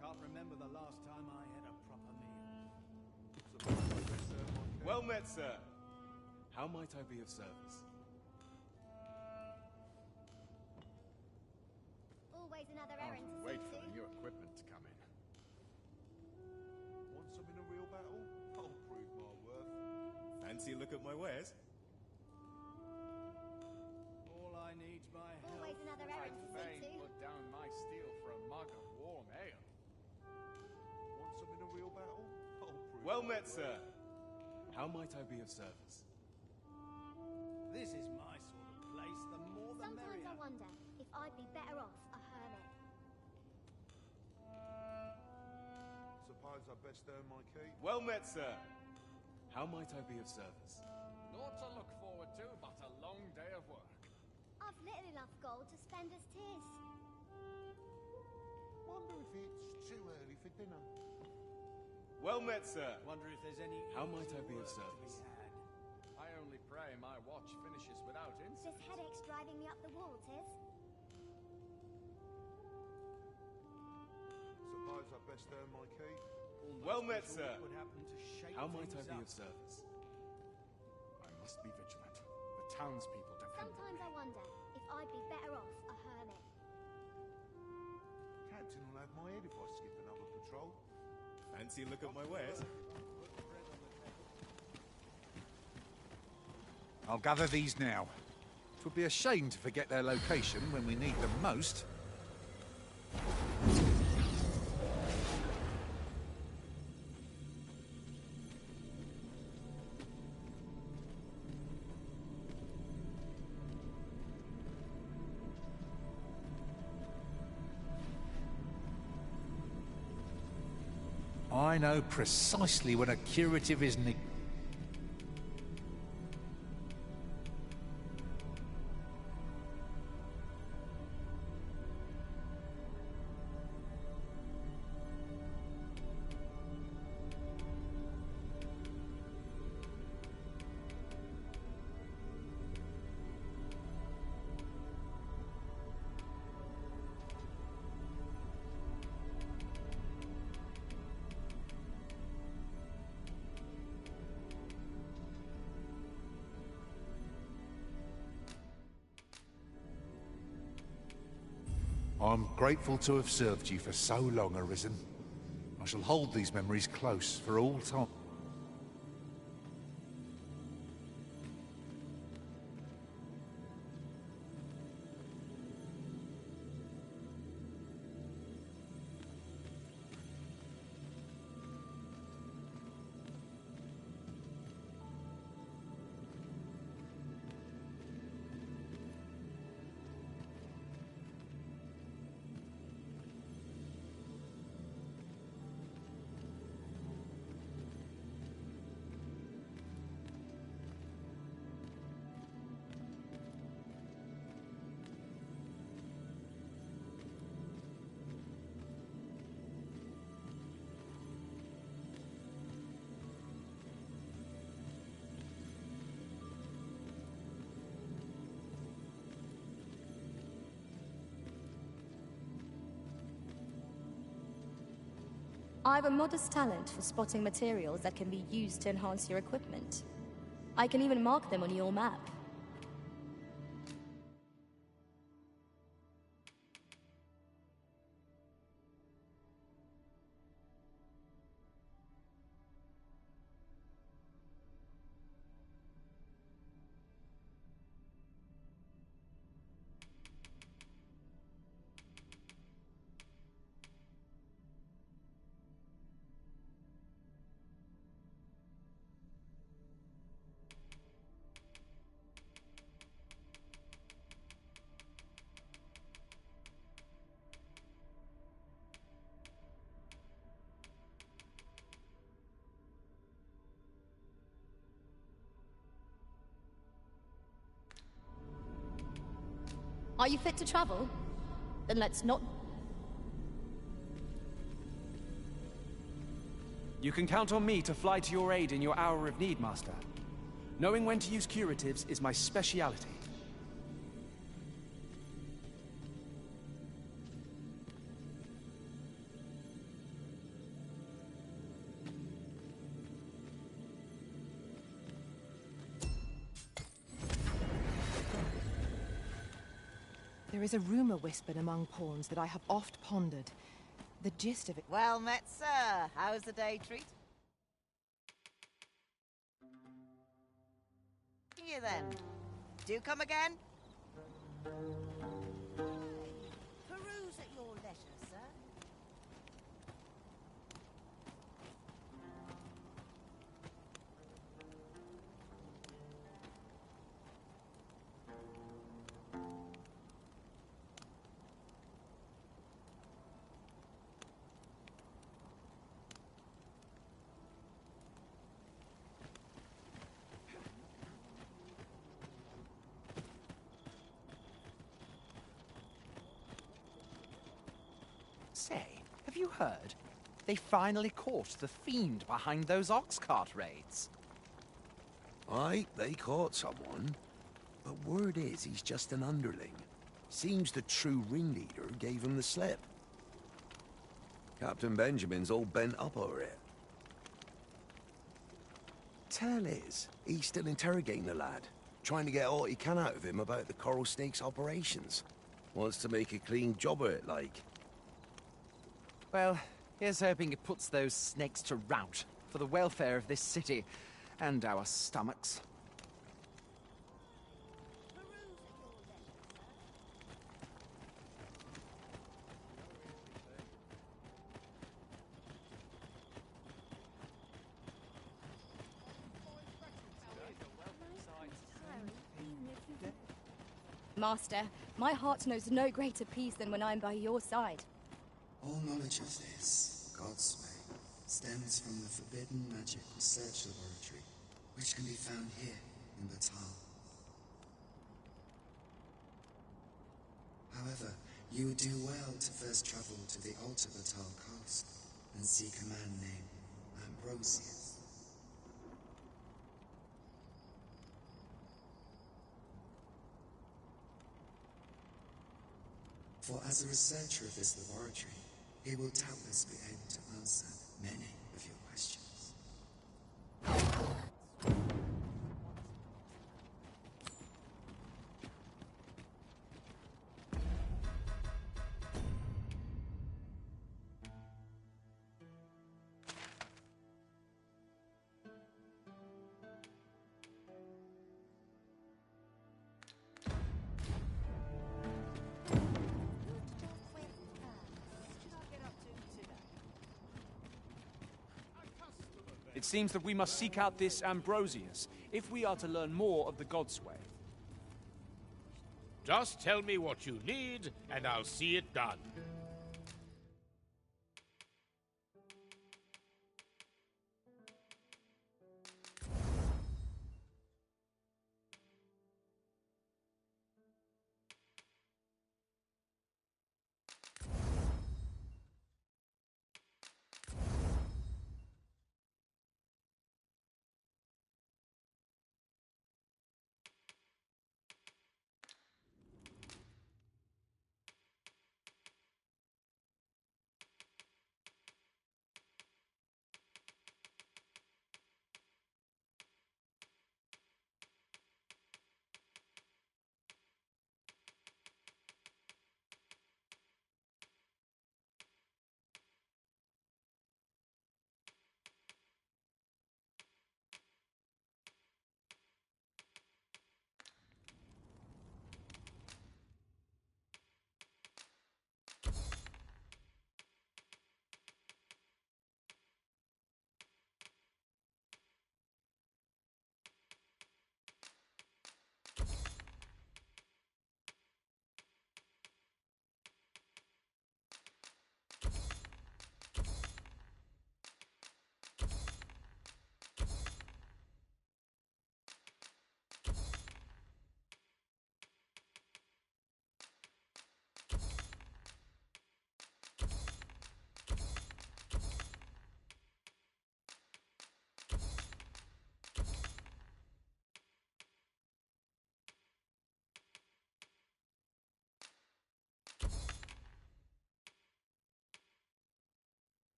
Can't remember the last time I had a proper meal. Well met, sir. How might I be of service? Always another errand to Wait see for to. the new equipment to come in. Want some in a real battle? I'll prove my worth. Fancy a look at my wares? All I need's my help. Always another errand to see to. Put down my steel for a mug of warm ale. Want some in a real battle? I'll prove Well my met, worth. sir. How might I be of service? This is my sort of place. The more the Sometimes merrier. I wonder if I'd be better off a hermit. Suppose I best earn my keep. Well met, sir. How might I be of service? Naught to look forward to, but a long day of work. I've little enough gold to spend as 'tis. Wonder if it's too early for dinner. Well met, sir. Wonder if there's any. How might I be of work to service? had. I only pray my watch finishes without This incident. headache's driving me up the wall, 'tis. Suppose I best earn my keep. Well met, Almost sir. would happen to shake How might I things be up. of service? I must be vigilant. The townspeople depend on Sometimes me. I wonder if I'd be better off a hermit. Captain will have my head if I skip another patrol. Fancy a look at my wares? I'll gather these now. It would be a shame to forget their location when we need them most. I know precisely when a curative is needed. I'm grateful to have served you for so long, Arisen. I shall hold these memories close for all time. I've a modest talent for spotting materials that can be used to enhance your equipment. I can even mark them on your map. Are you fit to travel? Then let's not... You can count on me to fly to your aid in your hour of need, Master. Knowing when to use curatives is my speciality. There is a rumor whispered among pawns that I have oft pondered. The gist of it... Well met, sir. How's the day treat? You then. Do come again? Peruse at your leisure, sir. Say, have you heard? They finally caught the fiend behind those ox cart raids. Aye, they caught someone. But word is he's just an underling. Seems the true ringleader gave him the slip. Captain Benjamin's all bent up over it. Tell is, he's still interrogating the lad. trying to get all he can out of him about the Coral Snake's operations. Wants to make a clean job of it, like. Well, here's hoping it puts those snakes to rout, for the welfare of this city, and our stomachs. Master, my heart knows no greater peace than when I'm by your side. All knowledge of this, God's way, stems from the forbidden magic research laboratory, which can be found here in Batal. However, you would do well to first travel to the Alta Batal coast and seek a man named Ambrosius. For as a researcher of this laboratory, he will doubtless be able to answer many of your questions. It seems that we must seek out this Ambrosius, if we are to learn more of the God's way. Just tell me what you need, and I'll see it done.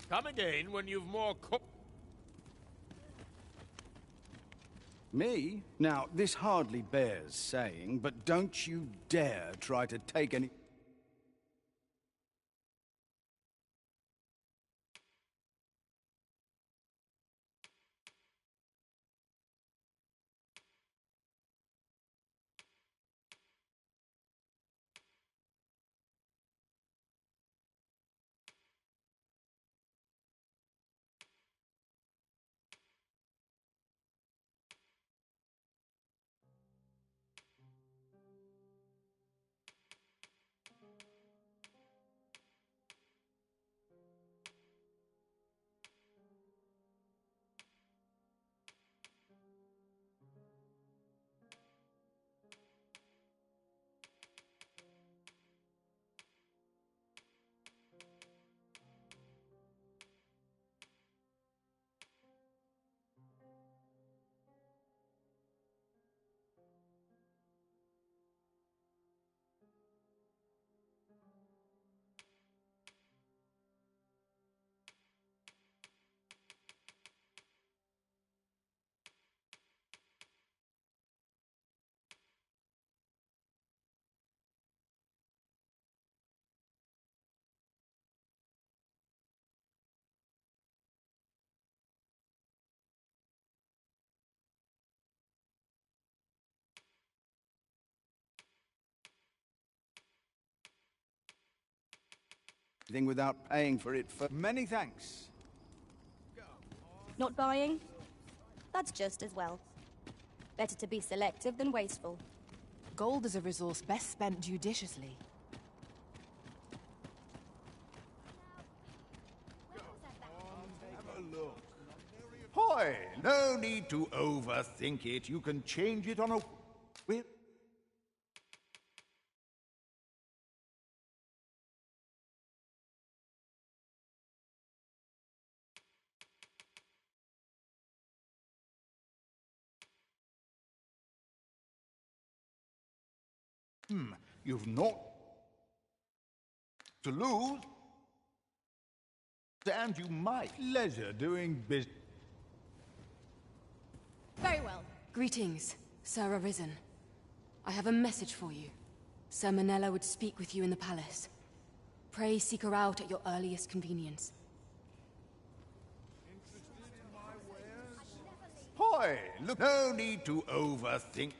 Come again when you've more Me? Now, this hardly bears saying, but don't you dare try to take any... Anything without paying for it for... Many thanks. Not buying? That's just as well. Better to be selective than wasteful. Gold is a resource best spent judiciously. Hoy, no need to overthink it. You can change it on a whim. You've not to lose, and you might. Pleasure doing business. Very well. Greetings, Sir Arisen. I have a message for you. Sir Manella would speak with you in the palace. Pray seek her out at your earliest convenience. Hoy, look, no need to overthink.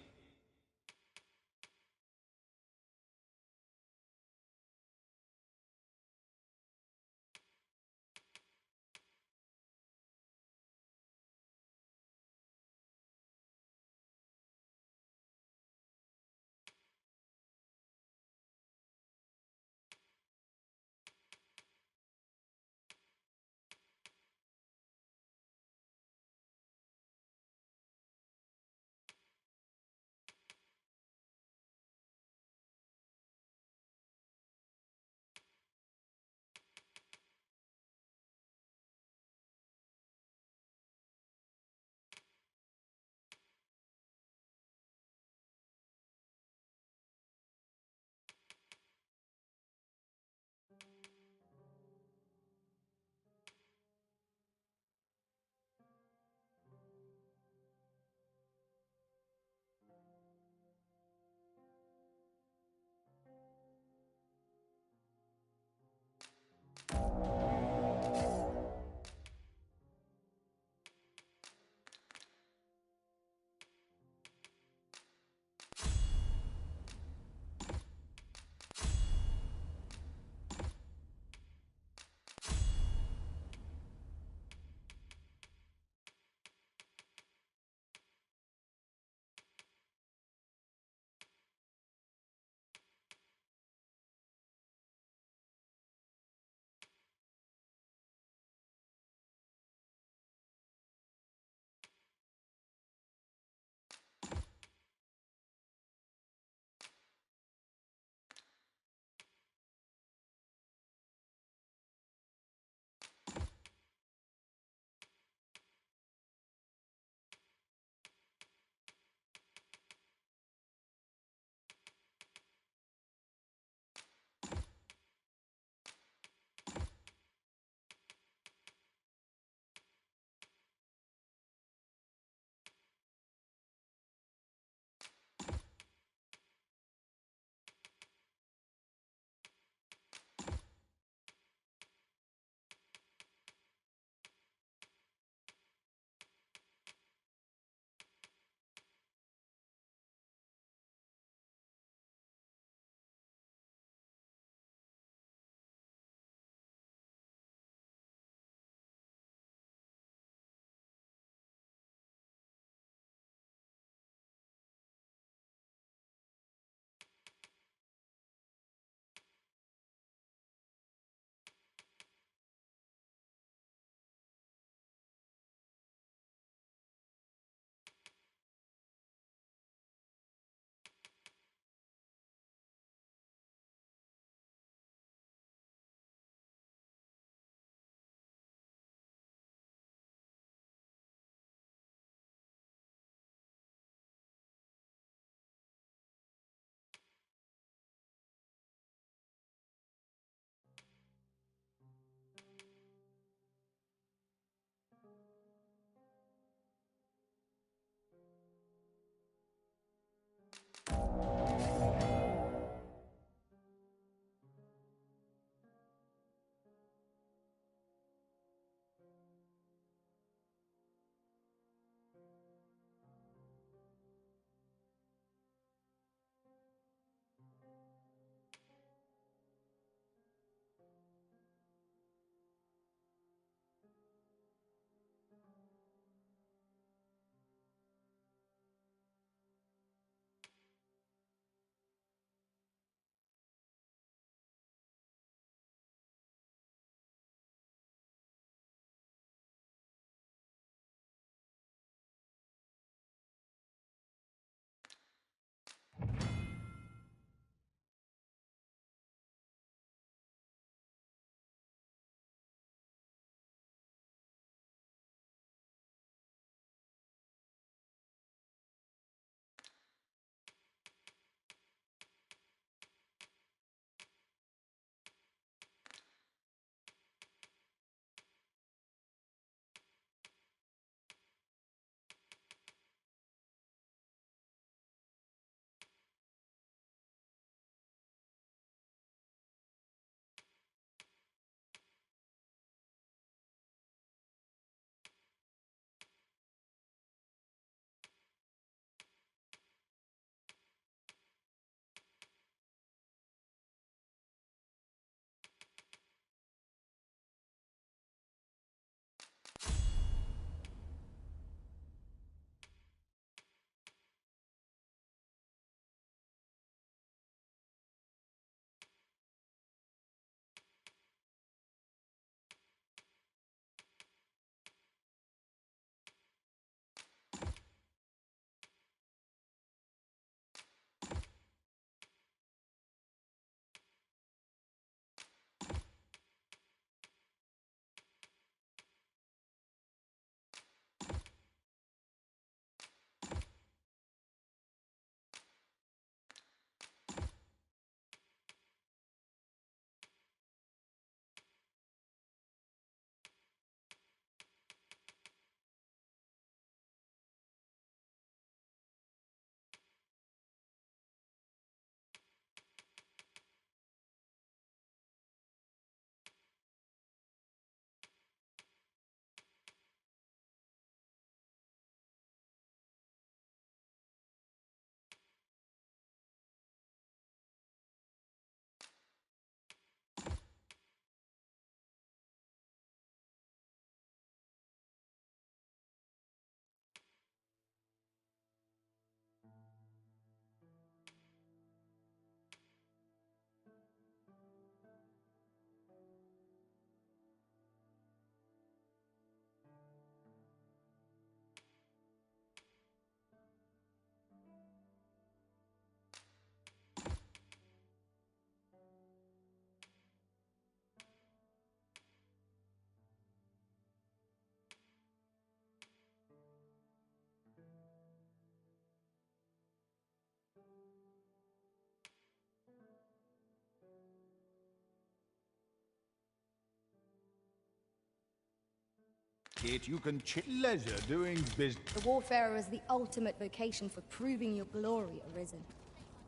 Kit, you can leisure doing business. The Warfarer is the ultimate vocation for proving your glory, Arisen.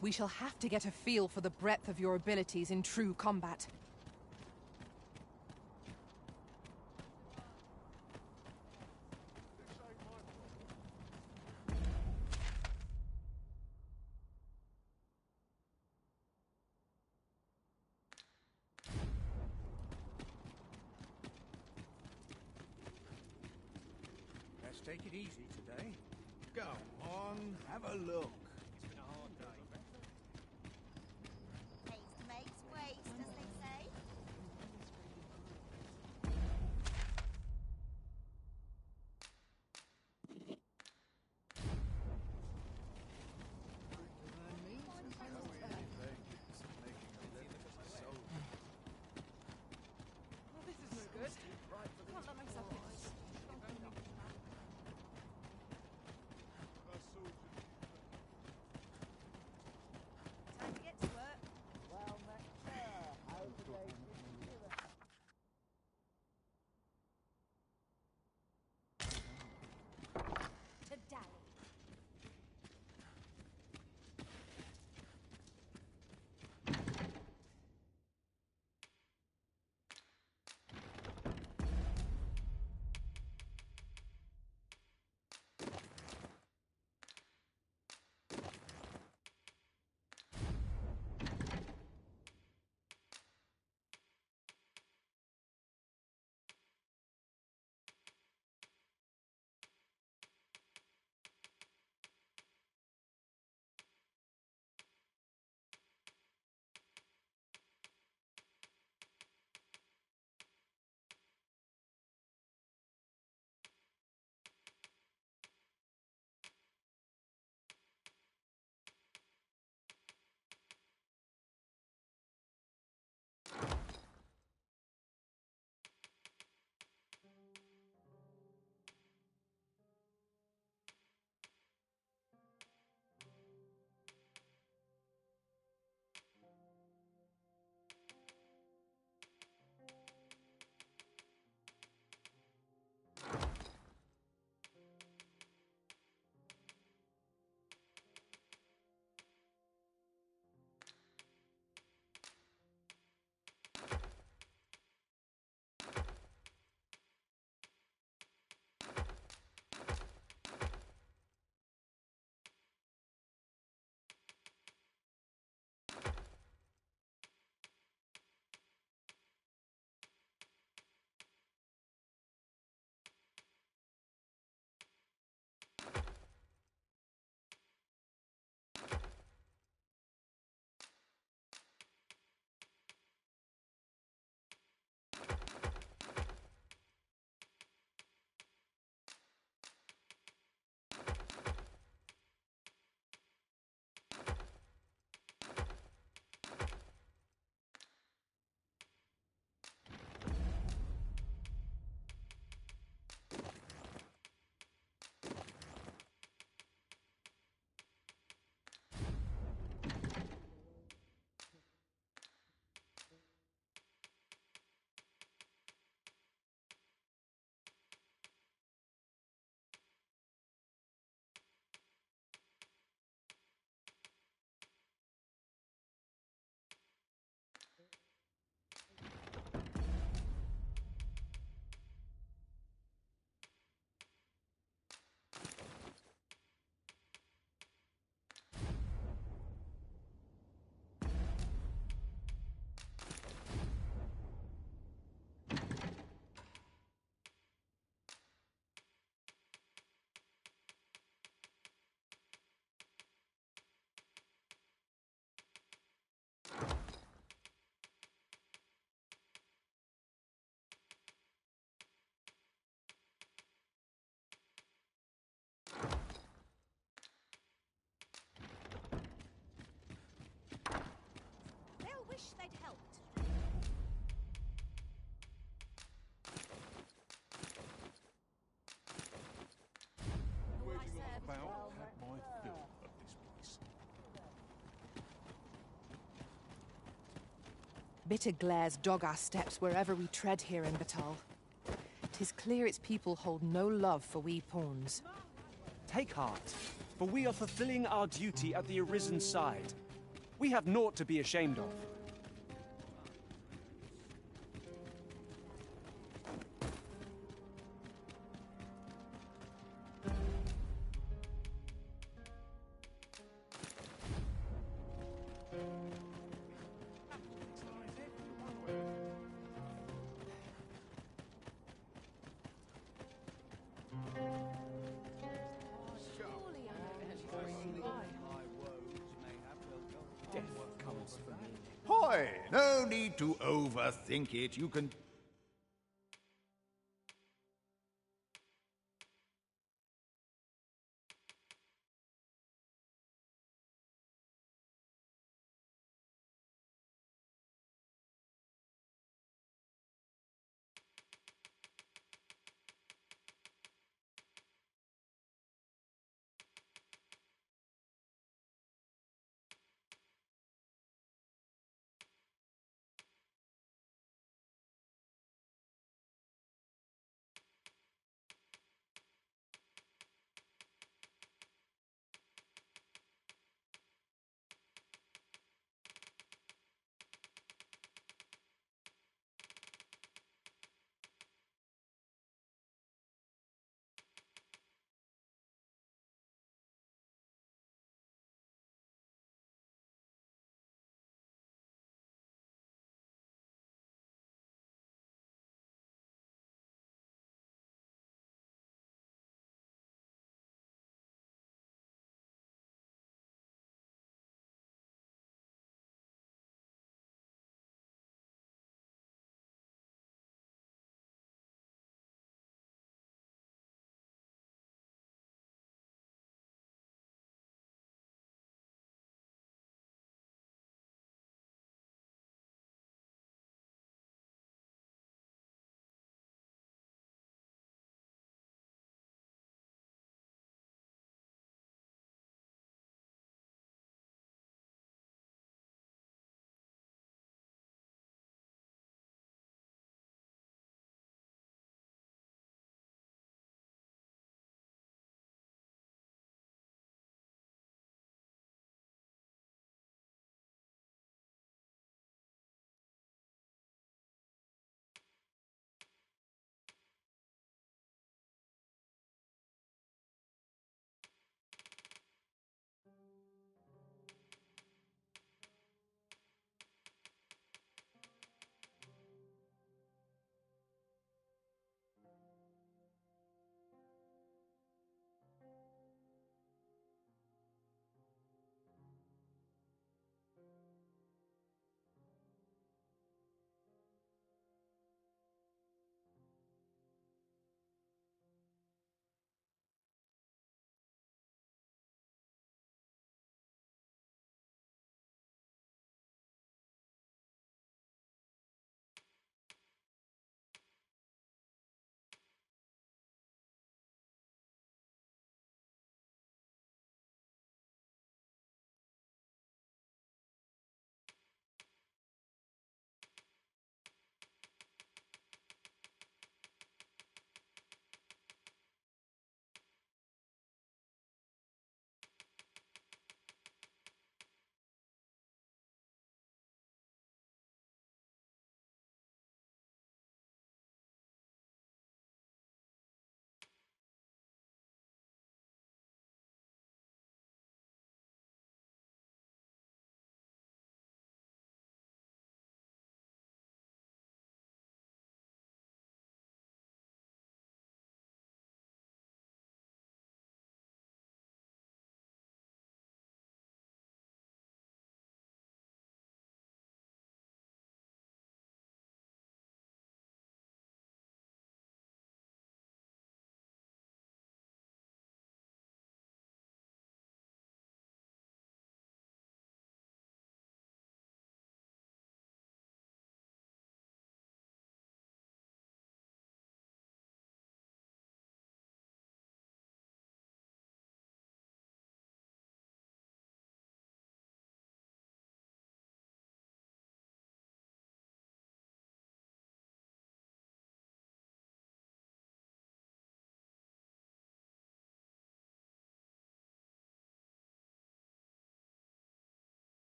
We shall have to get a feel for the breadth of your abilities in true combat. Let's take it easy today. Go on, have a look. It's been a hard day. Haste makes waste, as they say. Well, this is no good. Can't let myself get Time to get to work. Well met, sir. How's the day treating you? To dally. Bitter glares dog our steps wherever we tread here in Batal. 'Tis clear its people hold no love for we pawns. Take heart, for we are fulfilling our duty at the Arisen's side. We have naught to be ashamed of. Death comes for me. Hoy! No need to overthink it. You can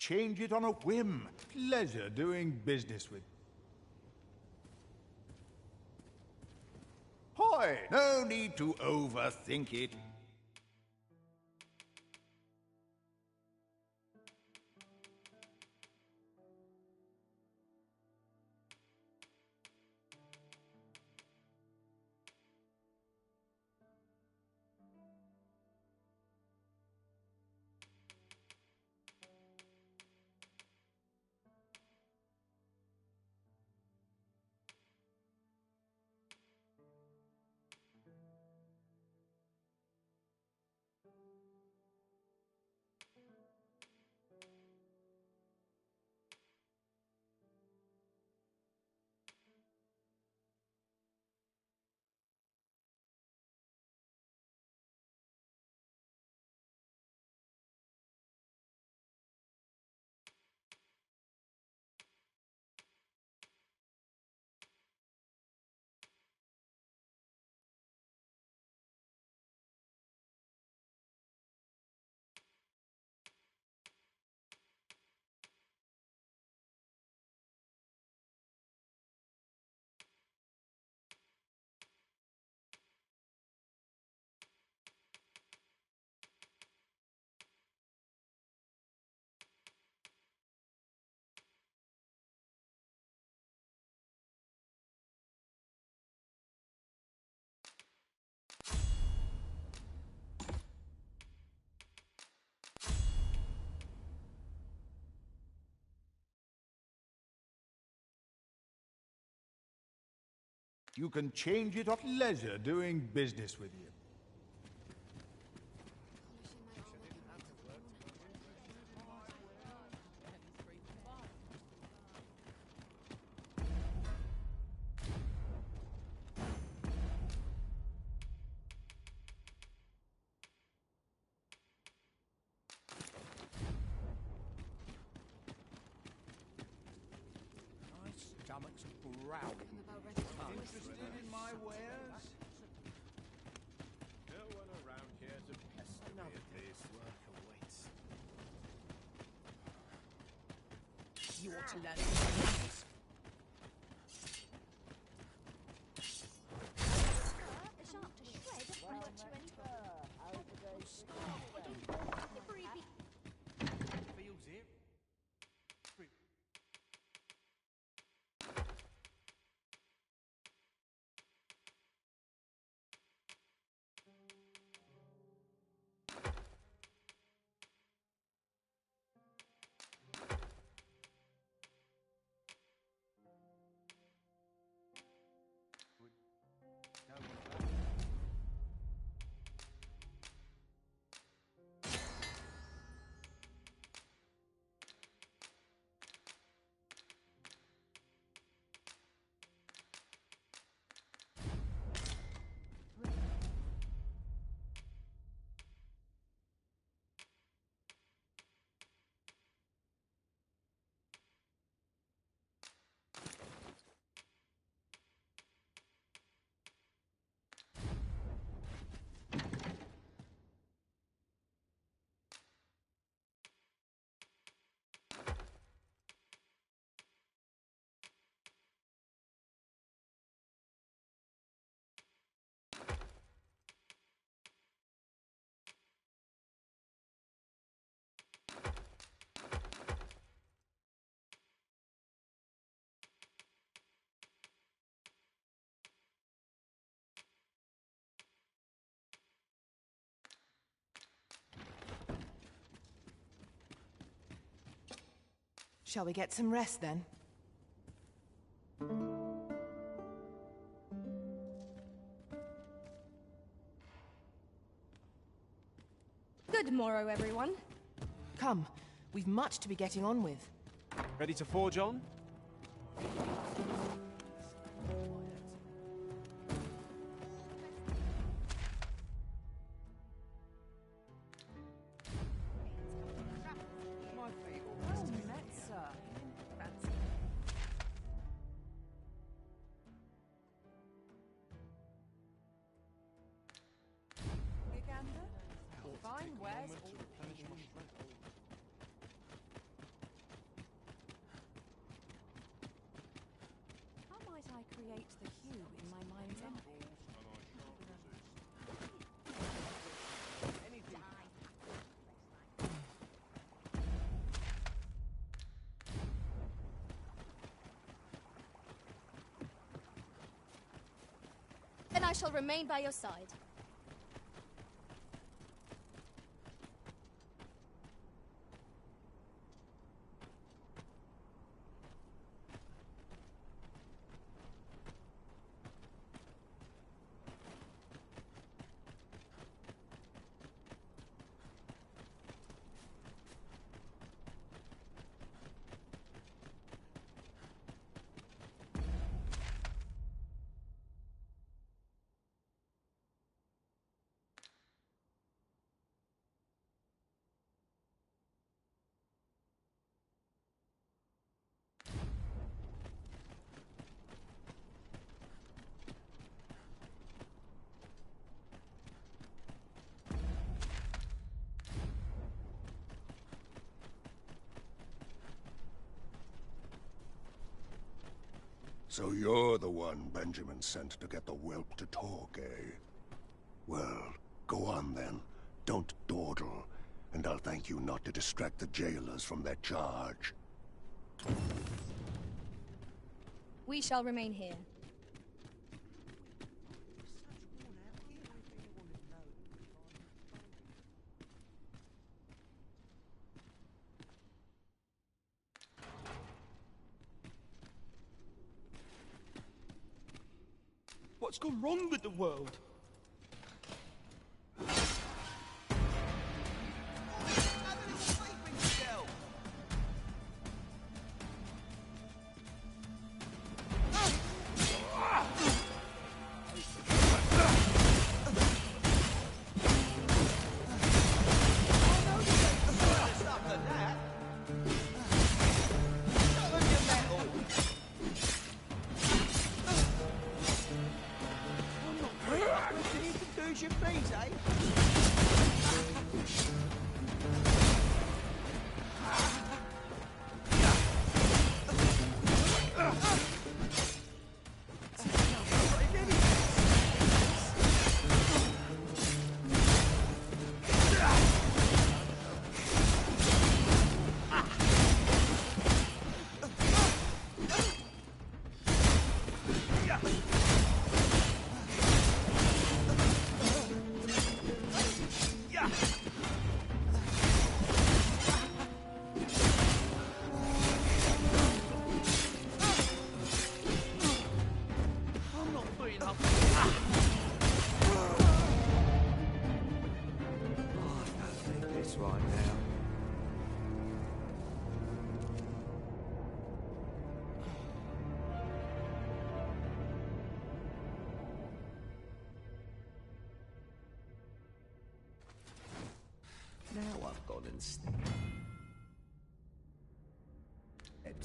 change it on a whim. Pleasure doing business with. Hoy! No need to overthink it. You can change it on Pleasure doing business with you. My stomach's growling. Interested in my wares? No one around here to pester me at this. Work awaits. You ought to learn. A sharp to shred of much you any Feels it. Shall we get some rest then? Good morrow, everyone. Come, we've much to be getting on with. Ready to forge on? I shall remain by your side. So you're the one Benjamin sent to get the whelp to talk, eh? Well, go on then. Don't dawdle, and I'll thank you not to distract the jailers from their charge. We shall remain here. What's gone wrong with the world? Your feet, eh? Now I've gone and stepped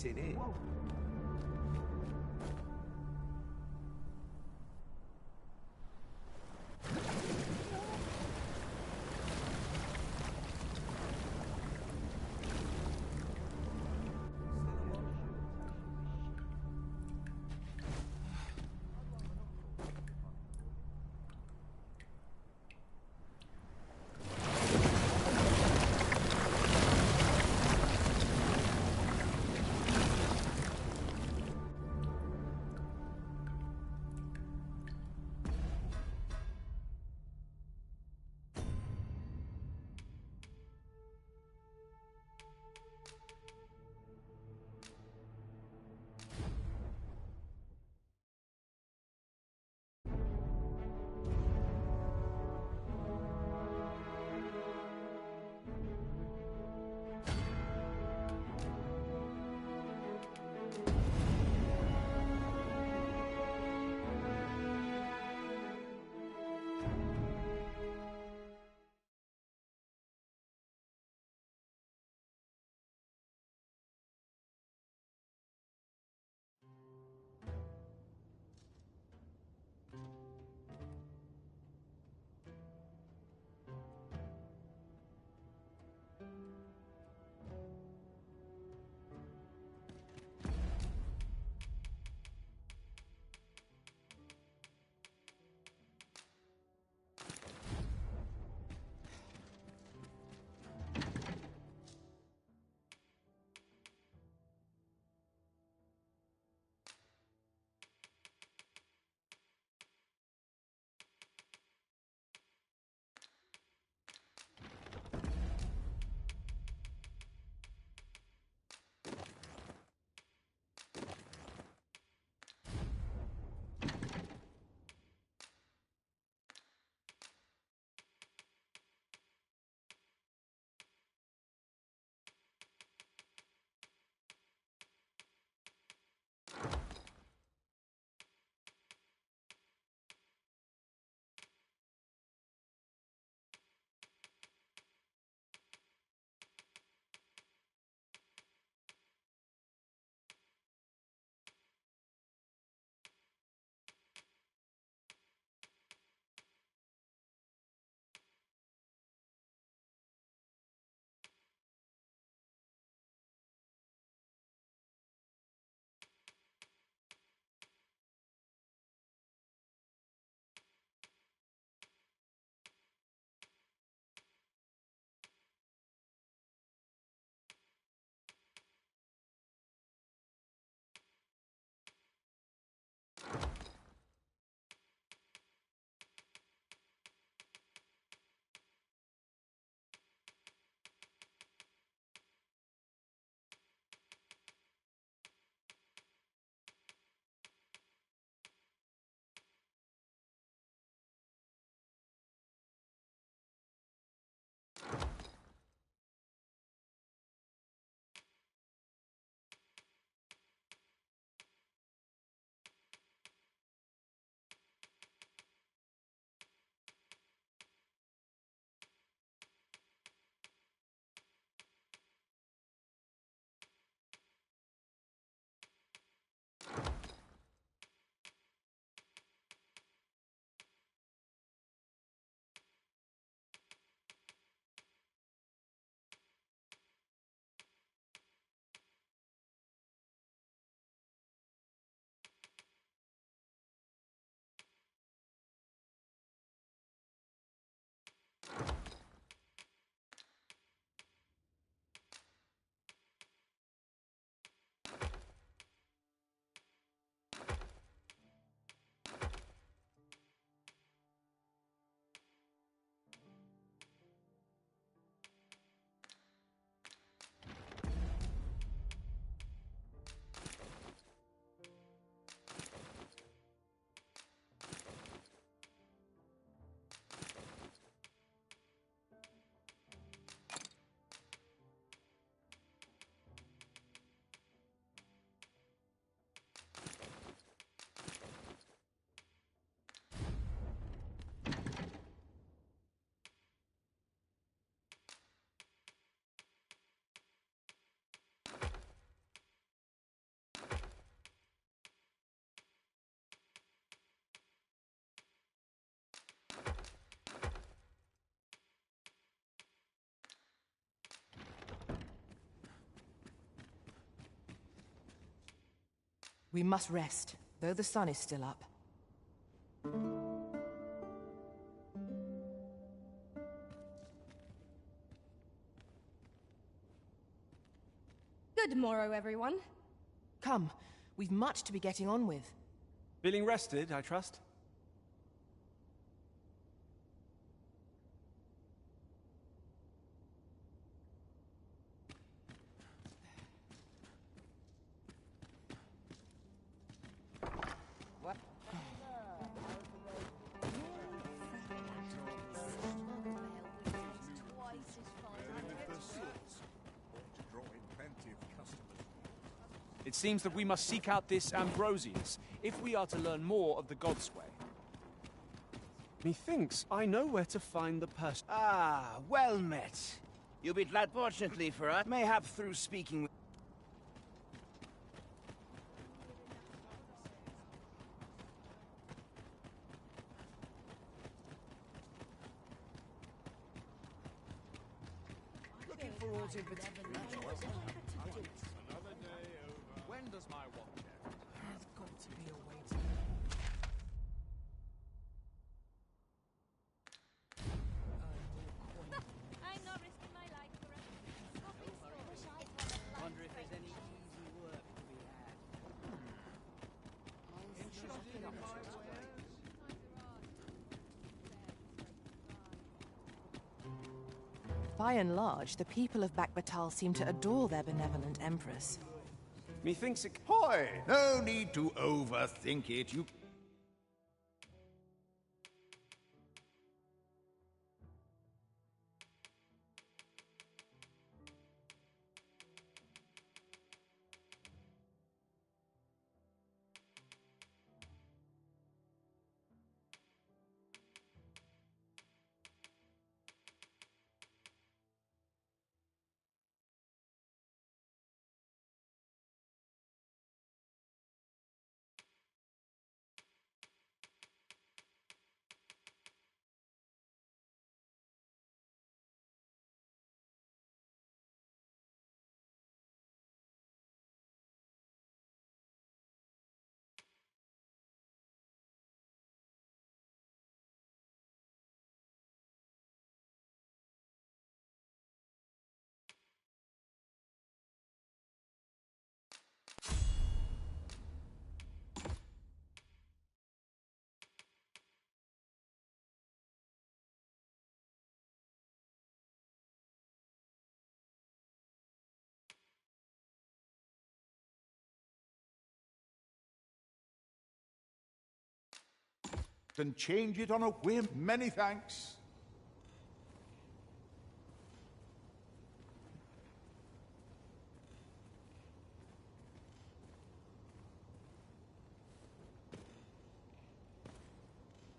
in it. We must rest, though the sun is still up. Good morrow, everyone. Come, we've much to be getting on with. Feeling rested, I trust? It seems that we must seek out this Ambrosius, if we are to learn more of the God's way. Methinks I know where to find the person. Ah, well met. You'll be glad, fortunately for us, mayhap through speaking with... Looking for aught in particular. When does my watch end? There's got to be a way to... I'm not risking my life for a shopping store. Wish I'd had a life Wonder if there's any easy work to be had. By and large, the people of Bakbatal seem to adore their benevolent empress. Methinks it... Hoy! No need to overthink it. You... Then change it on a whim. Many thanks.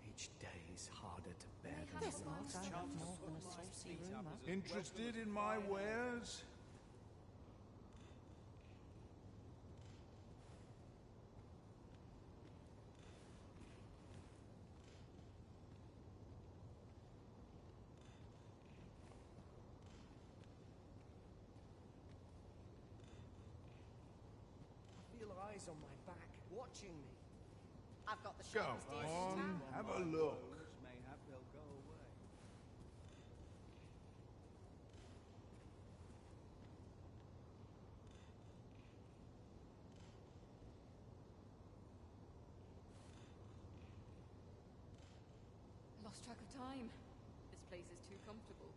Each day is harder to bear than This the last last. I have more than a saucy rumor. Interested in my wares? I feel eyes on my back, watching me. I've got the Go sharpest ears in on, town. have a look. Mayhap they'll go away. Lost track of time. This place is too comfortable.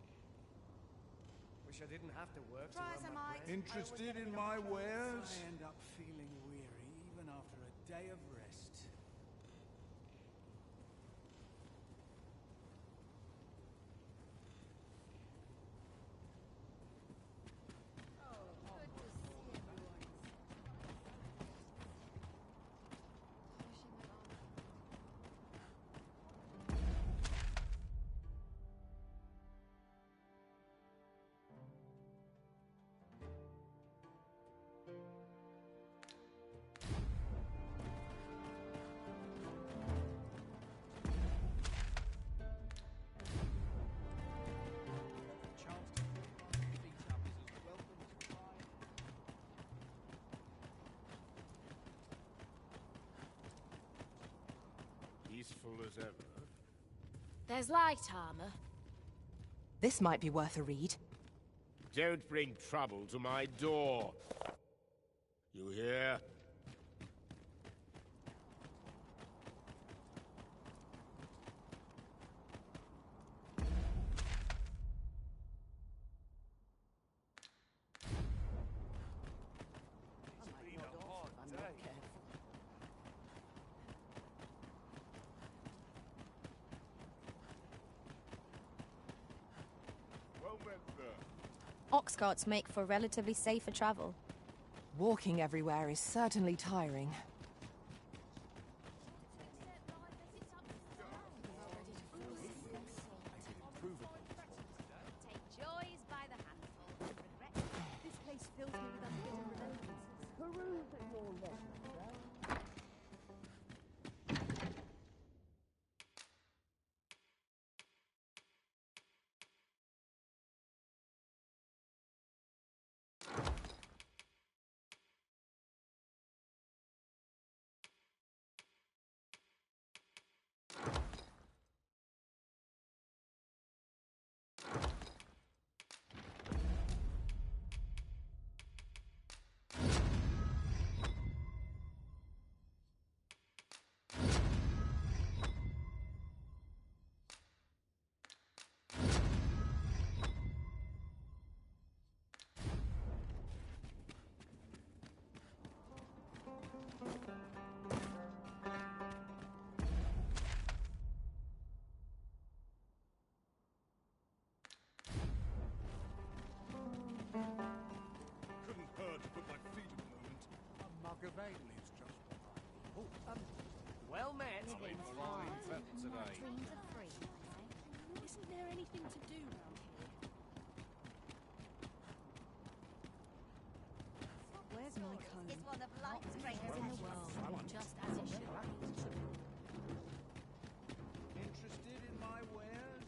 Wish I didn't have to work to Try as earn I my might. bread. Interested in my wares? I end up feeling weary even after a day of rest. useful as ever. There's light armor. This might be worth a read. Don't bring trouble to my door. You hear? Ox carts make for relatively safer travel. Walking everywhere is certainly tiring. Take joys by the handful. Regret this place fills me with unbidden remembrances. Peruse at your leisure, Couldn't hurt to put my feet a moment. A mug of ale is just what I need. Well met. Fine felt today. dreams are free, I say. Isn't there anything to do round here? Where's my comb? It's one of life's great in the world, just as it should be. Interested in my wares?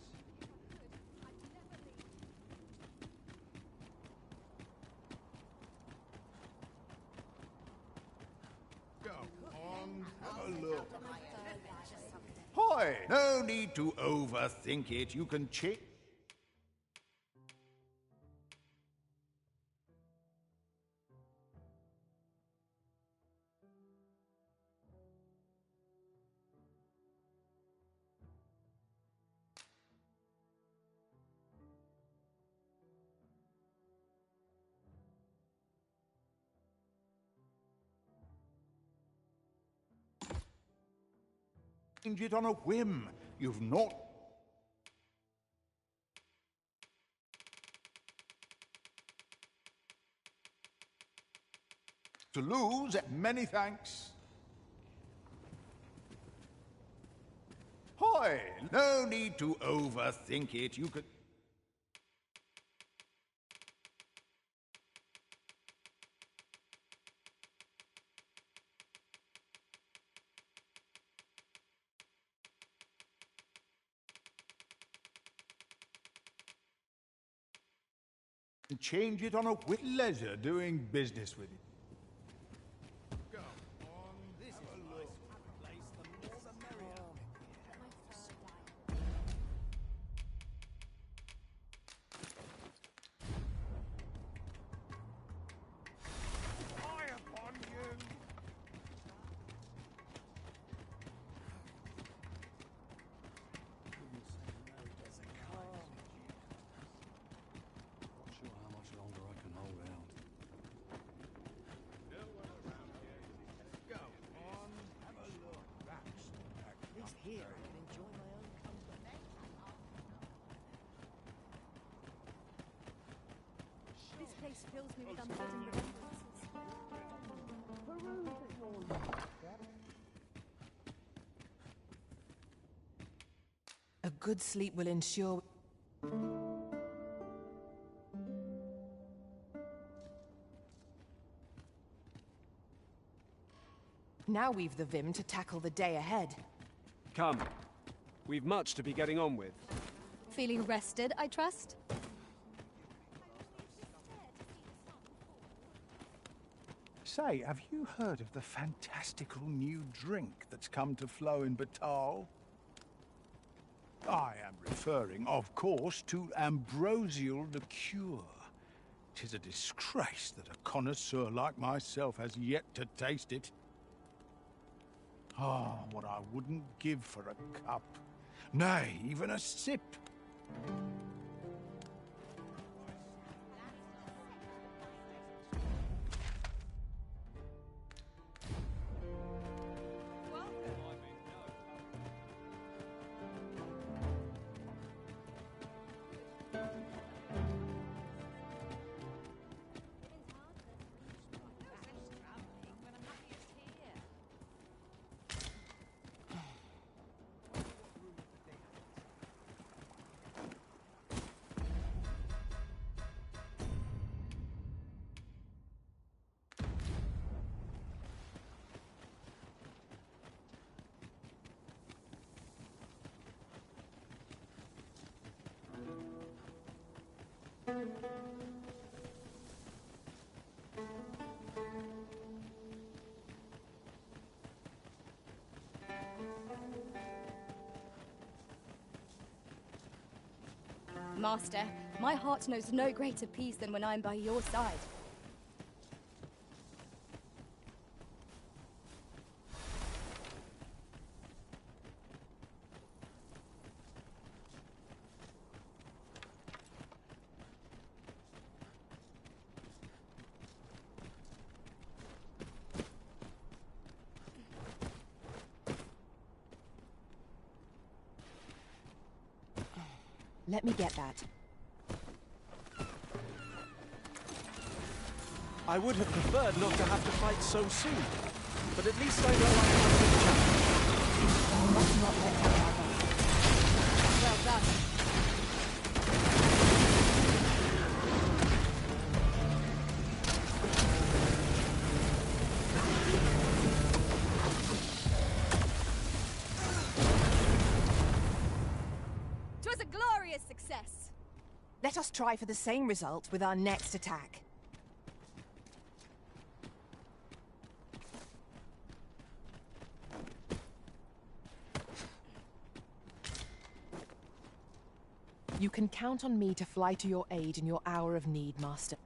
Go on, have a look. Hoy! No need to overthink it. You can check. Change it on a whim. You've not. To lose, many thanks. Hoy! No need to overthink it. You could. Change it on a pleasure doing business with it. Go on, this is a nice place. The more the merrier. Eye upon you! Not sure how much longer I can hold out. No one around here. Go on, have a look. That's At least here I can enjoy my own company. This place fills me with unbidden remembrances. Peruse at your leisure. A good sleep will ensure... Now we've the vim to tackle the day ahead. Come. We've much to be getting on with. Feeling rested, I trust? Say, have you heard of the fantastical new drink that's come to flow in Batal? I am referring, of course, to ambrosial liqueur. 'Tis a disgrace that a connoisseur like myself has yet to taste it. Ah, what I wouldn't give for a cup. Nay, even a sip. Master, my heart knows no greater peace than when I am by your side. Let me get that. I would have preferred not to have to fight so soon, but at least I know I have a good chance. I must not let her have us. Well done. Twas a glorious success. Let us try for the same result with our next attack. You can count on me to fly to your aid in your hour of need, Master.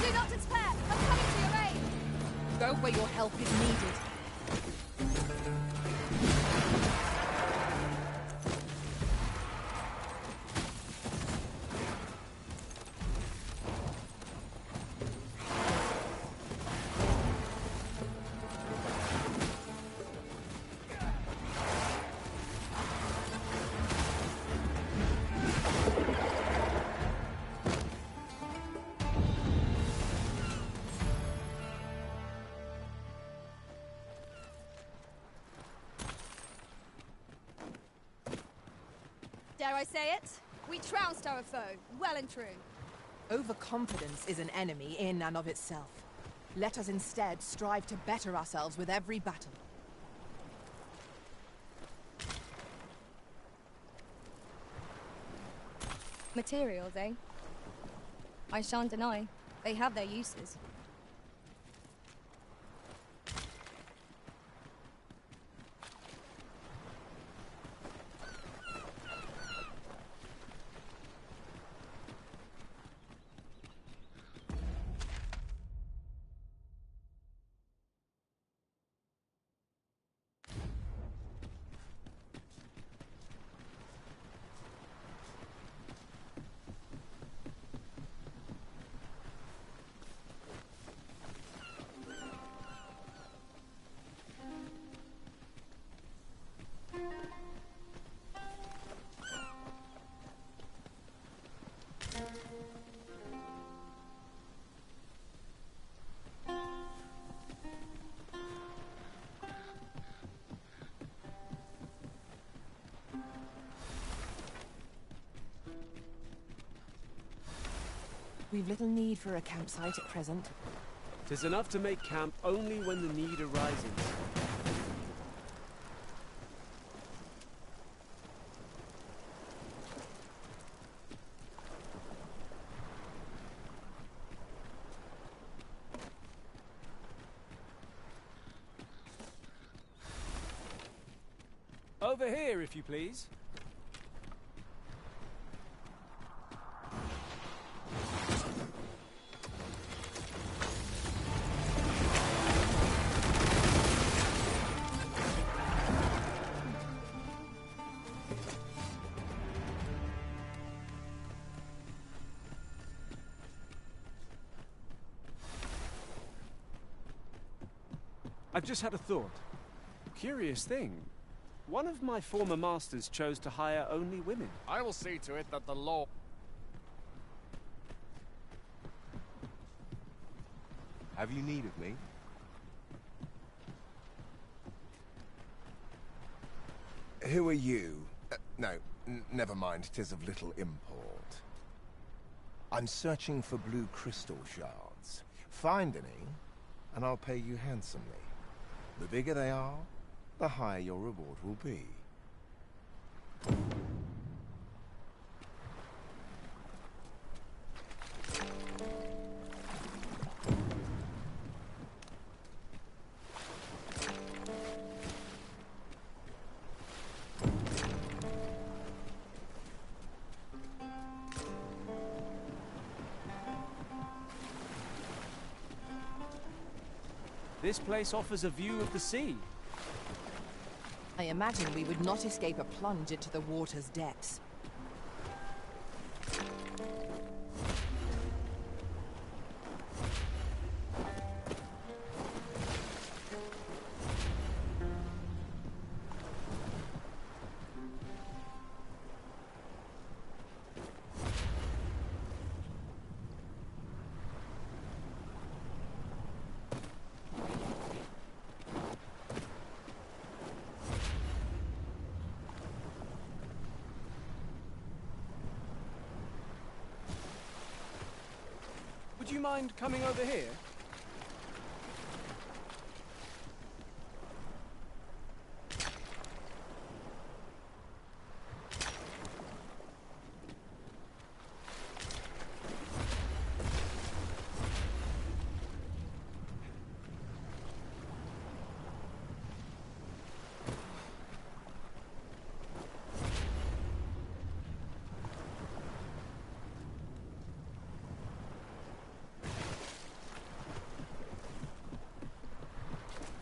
Do not despair! I'm coming to your aid! Go where your help is needed. Dare I say it? We trounced our foe, well and true. Overconfidence is an enemy in and of itself. Let us instead strive to better ourselves with every battle. Materials, eh? I shan't deny. They have their uses. we've little need for a campsite at present. 'Tis enough to make camp only when the need arises. Over here, if you please. I've just had a thought. Curious thing. One of my former masters chose to hire only women. I will see to it that the law... Have you need of me? Who are you? No, never mind, 'tis of little import. I'm searching for blue crystal shards. Find any, and I'll pay you handsomely. The bigger they are, the higher your reward will be. This place offers a view of the sea. I imagine we would not escape a plunge into the water's depths. Would you mind coming over here?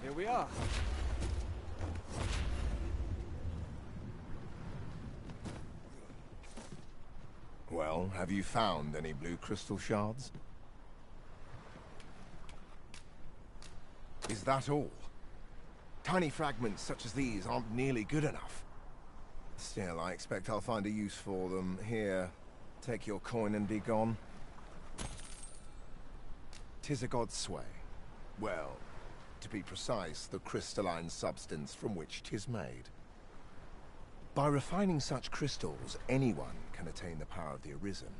Here we are. Well, have you found any blue crystal shards? Is that all? Tiny fragments such as these aren't nearly good enough. Still, I expect I'll find a use for them. Here, take your coin and be gone. 'Tis a god's sway. Well, to be precise, the crystalline substance from which 'tis made. By refining such crystals, anyone can attain the power of the Arisen.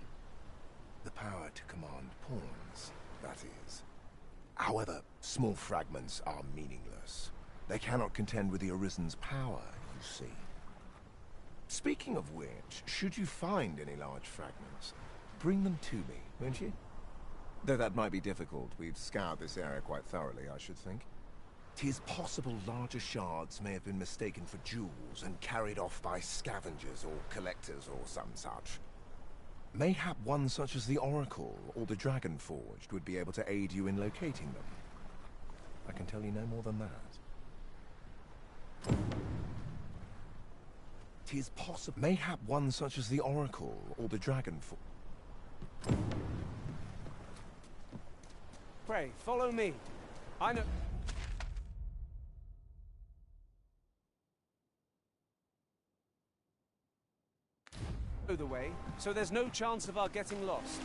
The power to command pawns, that is. However, small fragments are meaningless. They cannot contend with the Arisen's power, you see. Speaking of which, should you find any large fragments, bring them to me, won't you? Though that might be difficult, we've scoured this area quite thoroughly, I should think. 'Tis possible larger shards may have been mistaken for jewels and carried off by scavengers or collectors or some such. Mayhap one such as the Oracle or the Dragon Forged would be able to aid you in locating them. I can tell you no more than that. 'Tis possible. Mayhap one such as the Oracle or the Dragon Forged. Pray, follow me. I know... the way, so there's no chance of our getting lost.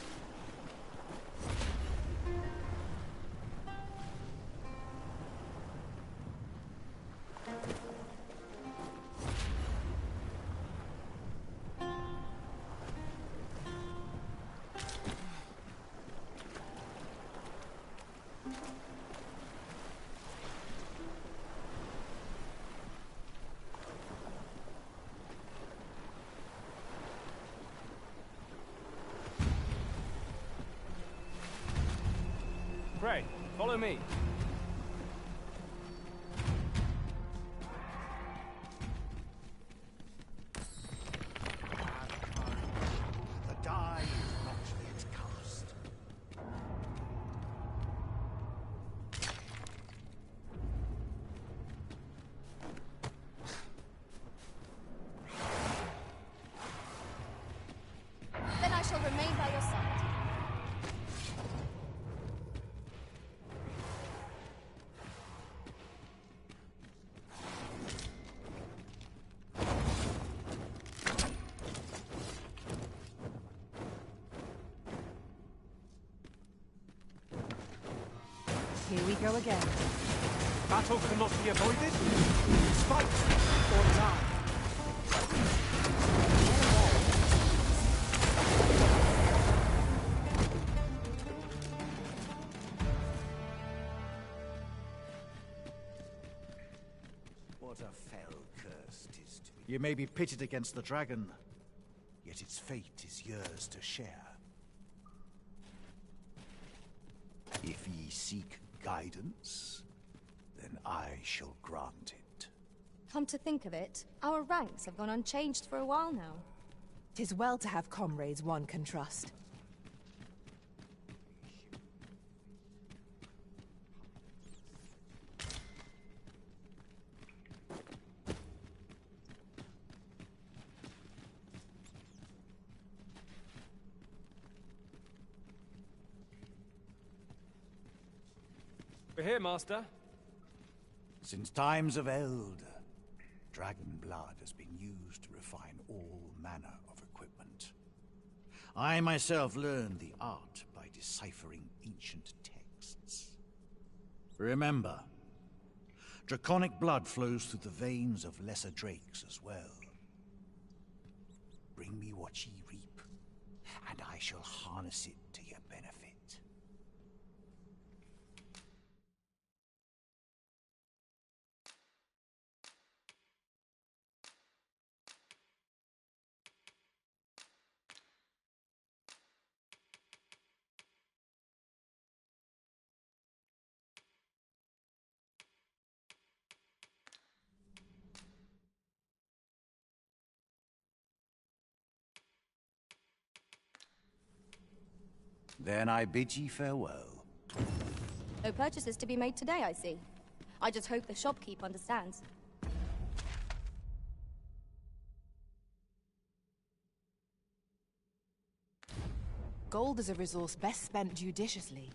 Pray, follow me. The die is not yet cast. Then I shall remain by your side. Here we go again. Battle cannot be avoided. Fight or die. What a fell curse 'tis to be. You may be pitted against the dragon, yet its fate is yours to share. If ye seek guidance, then I shall grant it. Come to think of it, our ranks have gone unchanged for a while now. 'Tis well to have comrades one can trust. We're here, Master. Since times of eld, dragon blood has been used to refine all manner of equipment. I myself learned the art by deciphering ancient texts. Remember, draconic blood flows through the veins of lesser drakes as well. Bring me what ye reap, and I shall harness it to your benefit. Then I bid ye farewell. No purchases to be made today, I see. I just hope the shopkeep understands. Gold is a resource best spent judiciously.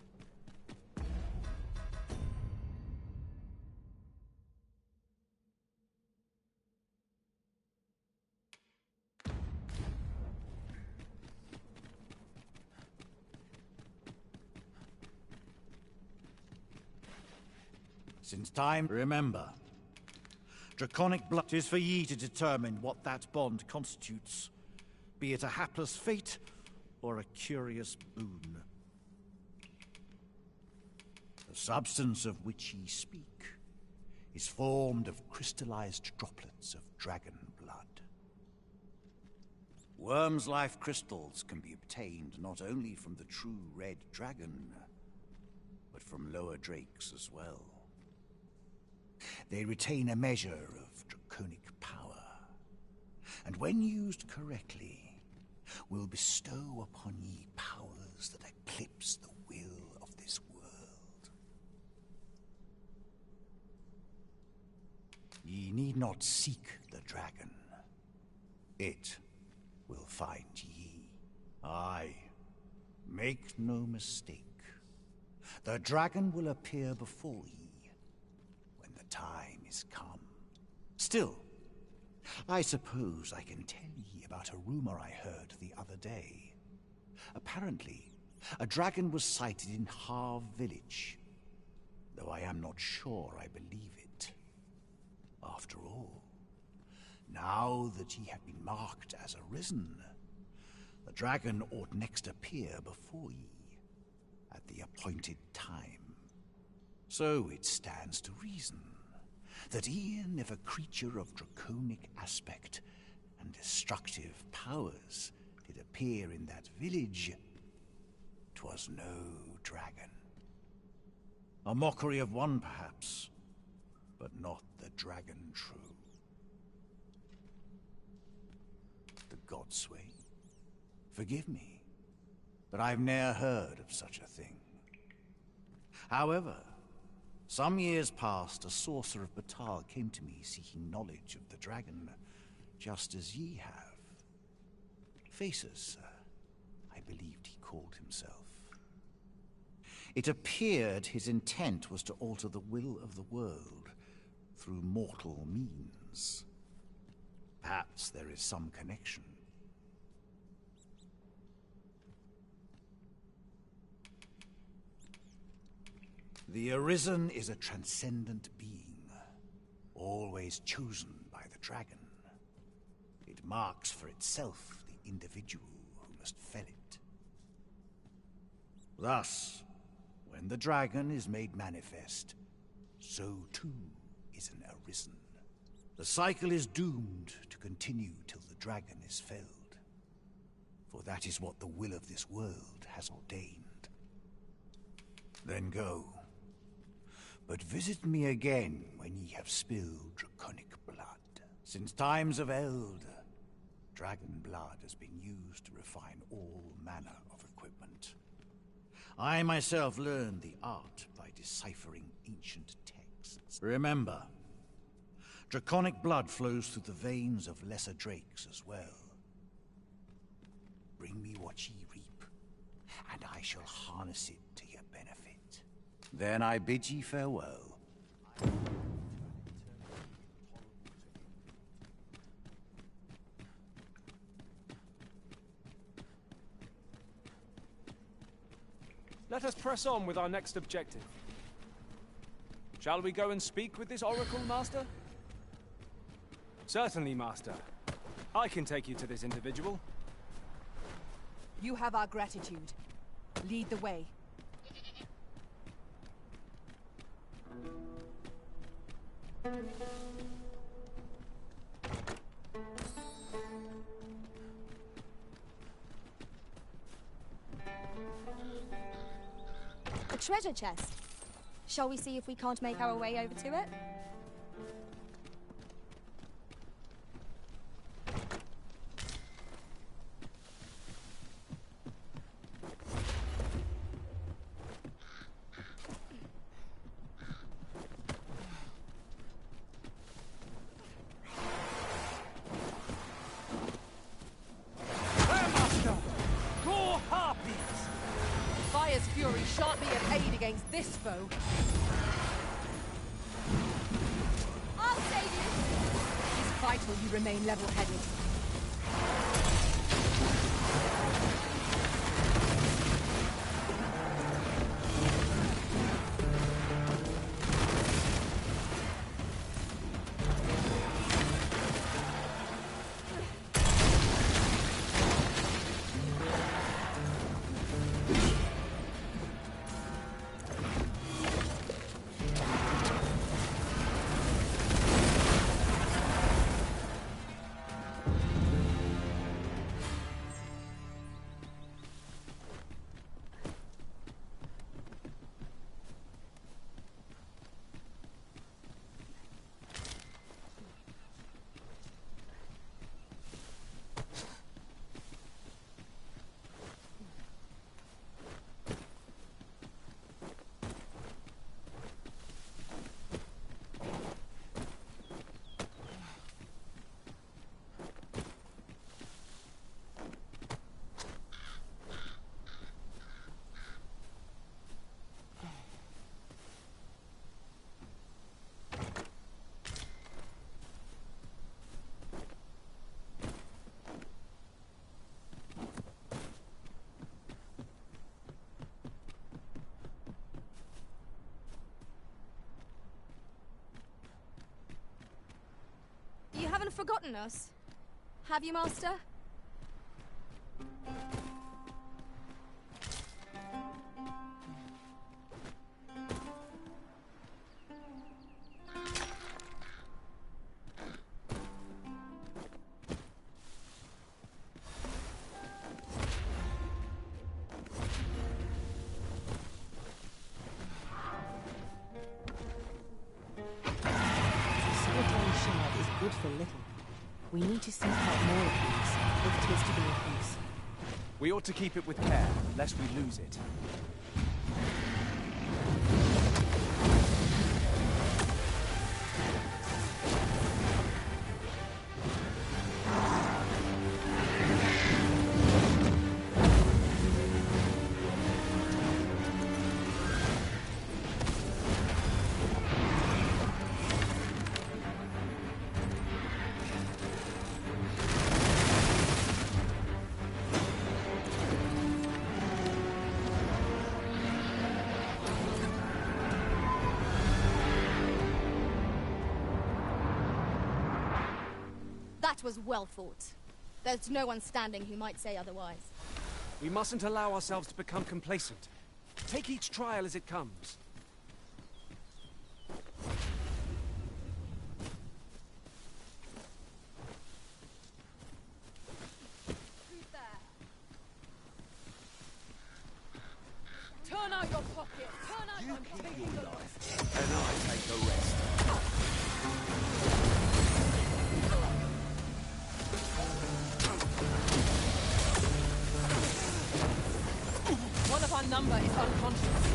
Since time, remember, draconic blood is for ye to determine what that bond constitutes, be it a hapless fate or a curious boon. The substance of which ye speak is formed of crystallized droplets of dragon blood. Worm's life crystals can be obtained not only from the true red dragon, but from lower drakes as well. They retain a measure of draconic power, and when used correctly, will bestow upon ye powers that eclipse the will of this world. Ye need not seek the dragon. It will find ye. Aye, make no mistake. The dragon will appear before ye when the time is come. Still, I suppose I can tell ye about a rumor I heard the other day. Apparently, a dragon was sighted in Harv village, though I am not sure I believe it. After all, now that ye have been marked as arisen, the dragon ought next appear before ye at the appointed time. So it stands to reason that e'en if a creature of draconic aspect and destructive powers did appear in that village, 'twas no dragon. A mockery of one, perhaps, but not the dragon true. The Godsway? Forgive me, but I've ne'er heard of such a thing. However, some years past, a sorcerer of Batal came to me seeking knowledge of the dragon, just as ye have. Faces, sir, I believed he called himself. It appeared his intent was to alter the will of the world through mortal means. Perhaps there is some connection. The Arisen is a transcendent being, always chosen by the dragon. It marks for itself the individual who must fell it. Thus, when the dragon is made manifest, so too is an Arisen. The cycle is doomed to continue till the dragon is felled, for that is what the will of this world has ordained. Then go. But visit me again when ye have spilled draconic blood. Since times of eld, dragon blood has been used to refine all manner of equipment. I myself learned the art by deciphering ancient texts. Remember, draconic blood flows through the veins of lesser drakes as well. Bring me what ye reap, and I shall harness it to your benefit. Then I bid ye farewell. Let us press on with our next objective. Shall we go and speak with this Oracle, Master? Certainly, Master. I can take you to this individual. You have our gratitude. Lead the way. A treasure chest. Shall we see if we can't make our way over to it? Fury shan't be of aid against this foe. I'll save you! It is vital you remain level-headed. You haven't forgotten us, have you, Master? good for little. We need to seek out more of these, if 'tis to be of use. We ought to keep it with care, lest we lose it. That was well fought. There's no one standing who might say otherwise. We mustn't allow ourselves to become complacent. Take each trial as it comes. Turn out your pocket! Turn out your pocket! Your life, and I take the rest. One of our number is unconscious.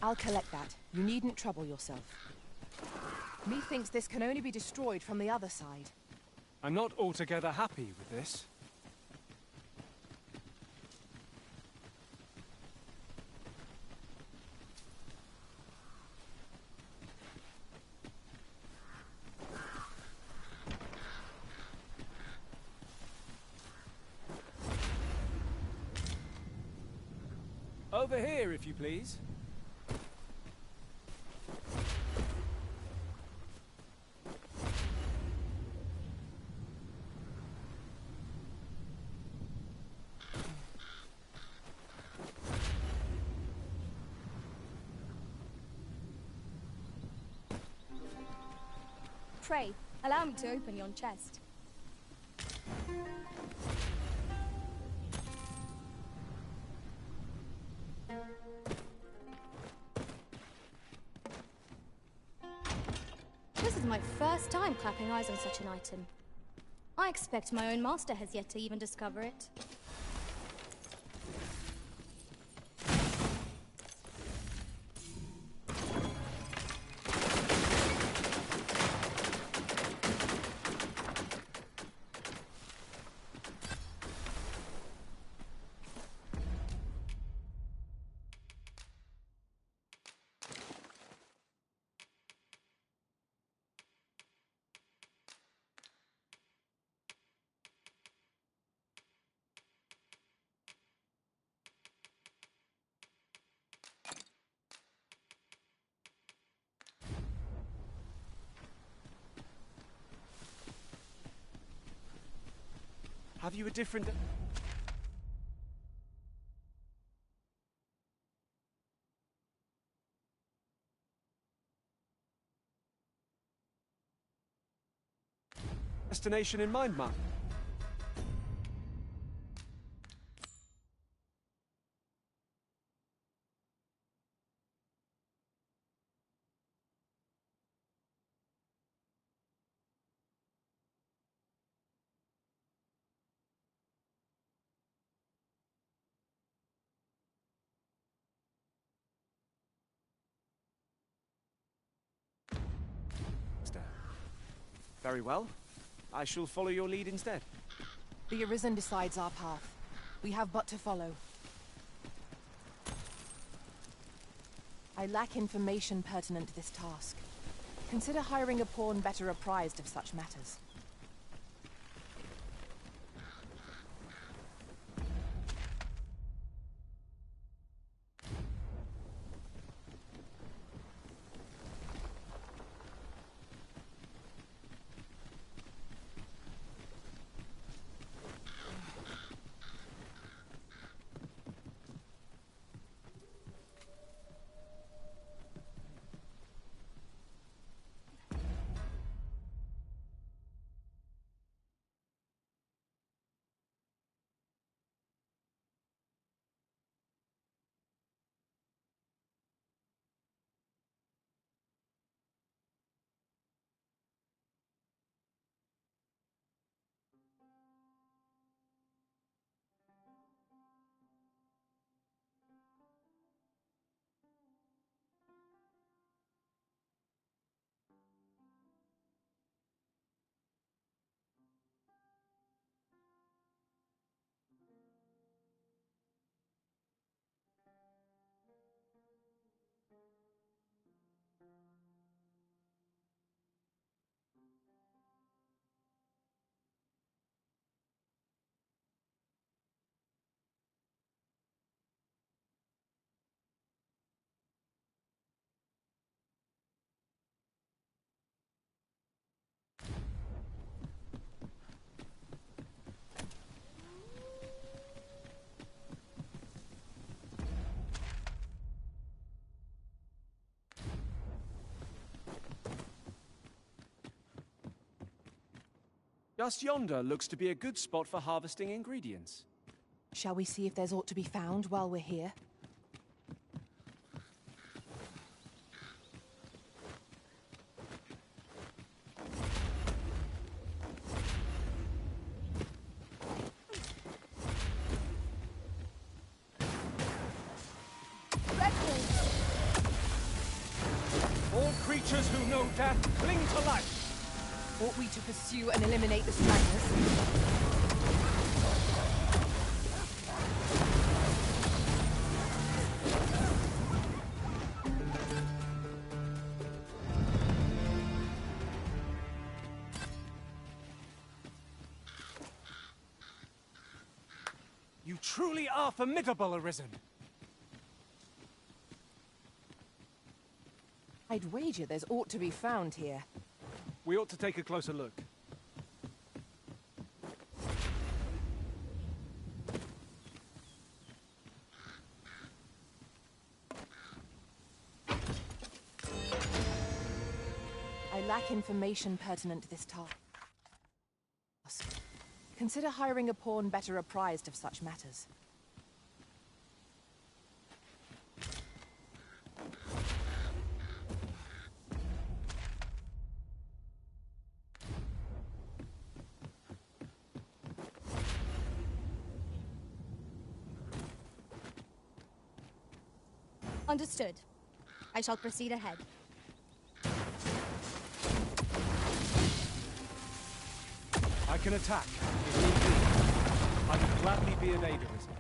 I'll collect that. You needn't trouble yourself. Methinks this can only be destroyed from the other side. I'm not altogether happy with this. Over here, if you please. Pray, allow me to open yon chest. This is my first time clapping eyes on such an item. I expect my own master has yet to even discover it. Have you a different... destination in mind, Mark? Very well. I shall follow your lead instead. The Arisen decides our path. We have but to follow. I lack information pertinent to this task. Consider hiring a pawn better apprised of such matters. Just yonder looks to be a good spot for harvesting ingredients. Shall we see if there's aught to be found while we're here? All creatures who know death cling to life. Ought we to pursue and eliminate the stragglers? You truly are formidable, Arisen. I'd wager there's aught to be found here. We ought to take a closer look. I lack information pertinent to this task. Consider hiring a pawn better apprised of such matters. Understood. I shall proceed ahead. I can attack, if need be. I would gladly be an aid, Arisen.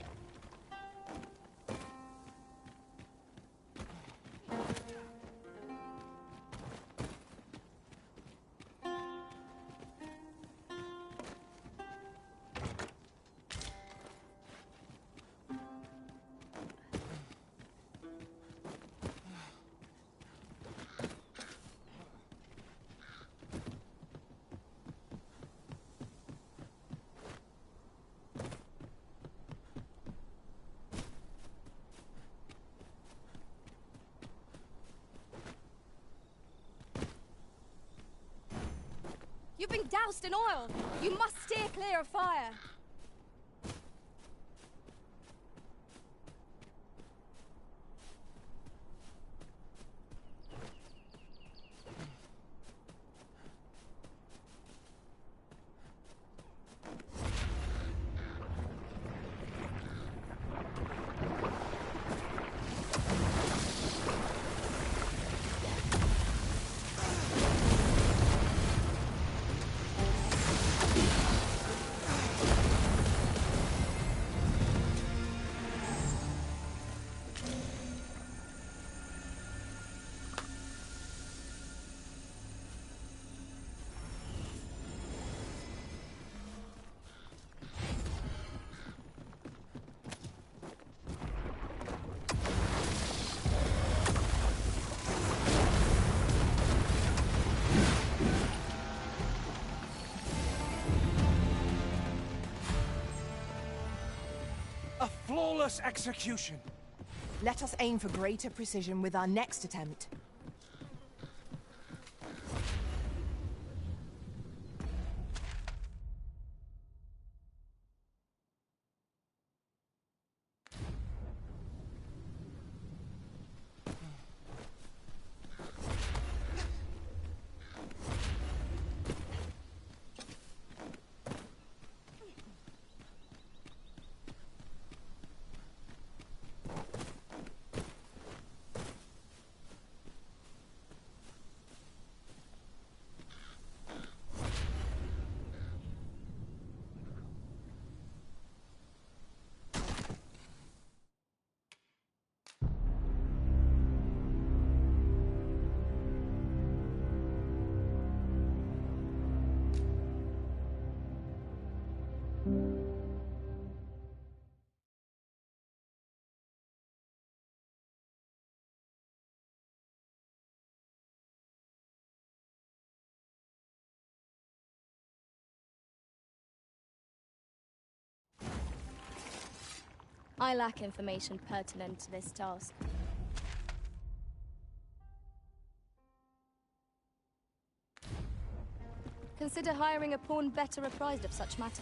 You've been doused in oil! You must steer clear of fire! A flawless execution. Let us aim for greater precision with our next attempt. I lack information pertinent to this task. Consider hiring a pawn better apprised of such matters.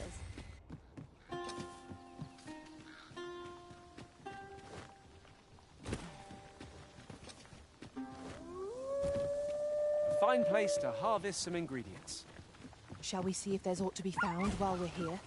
A fine place to harvest some ingredients. Shall we see if there's aught to be found while we're here?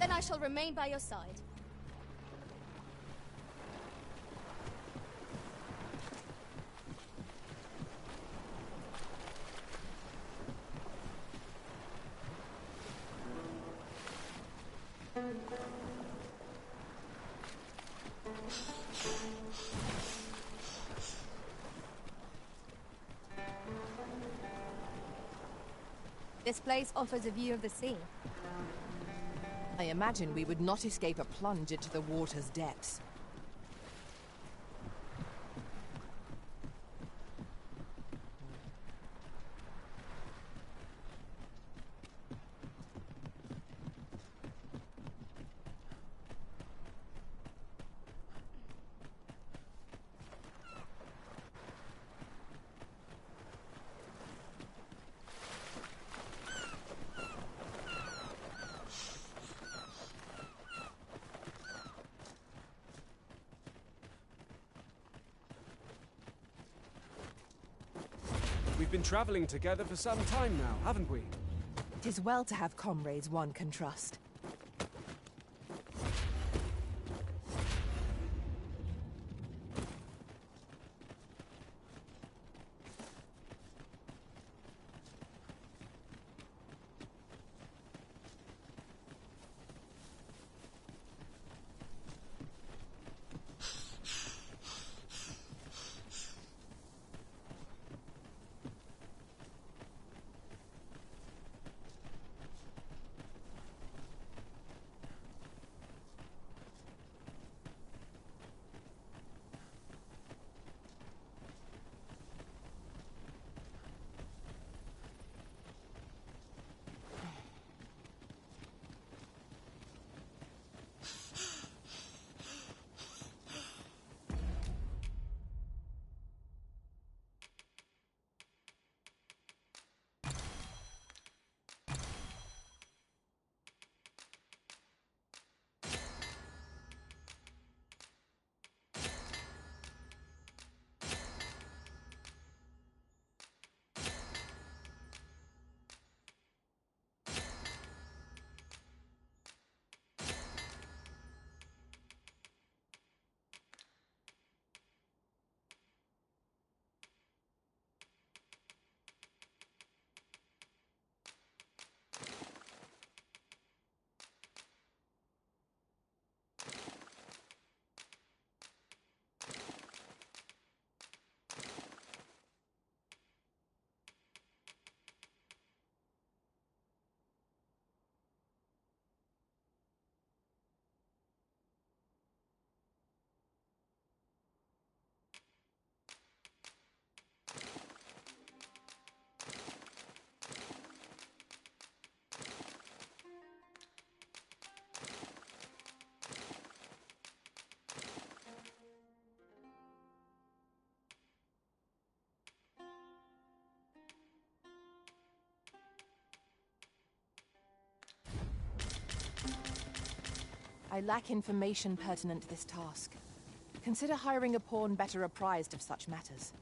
Then I shall remain by your side. This place offers a view of the sea. I imagine we would not escape a plunge into the water's depths. We've been traveling together for some time now, haven't we? 'Tis well to have comrades one can trust. I lack information pertinent to this task. Consider hiring a pawn better apprised of such matters.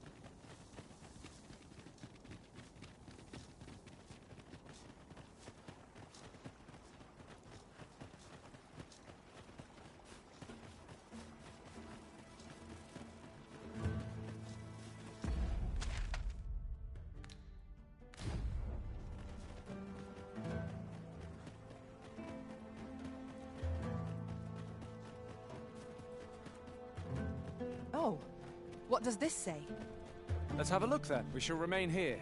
Oh, what does this say? Let's have a look then. We shall remain here.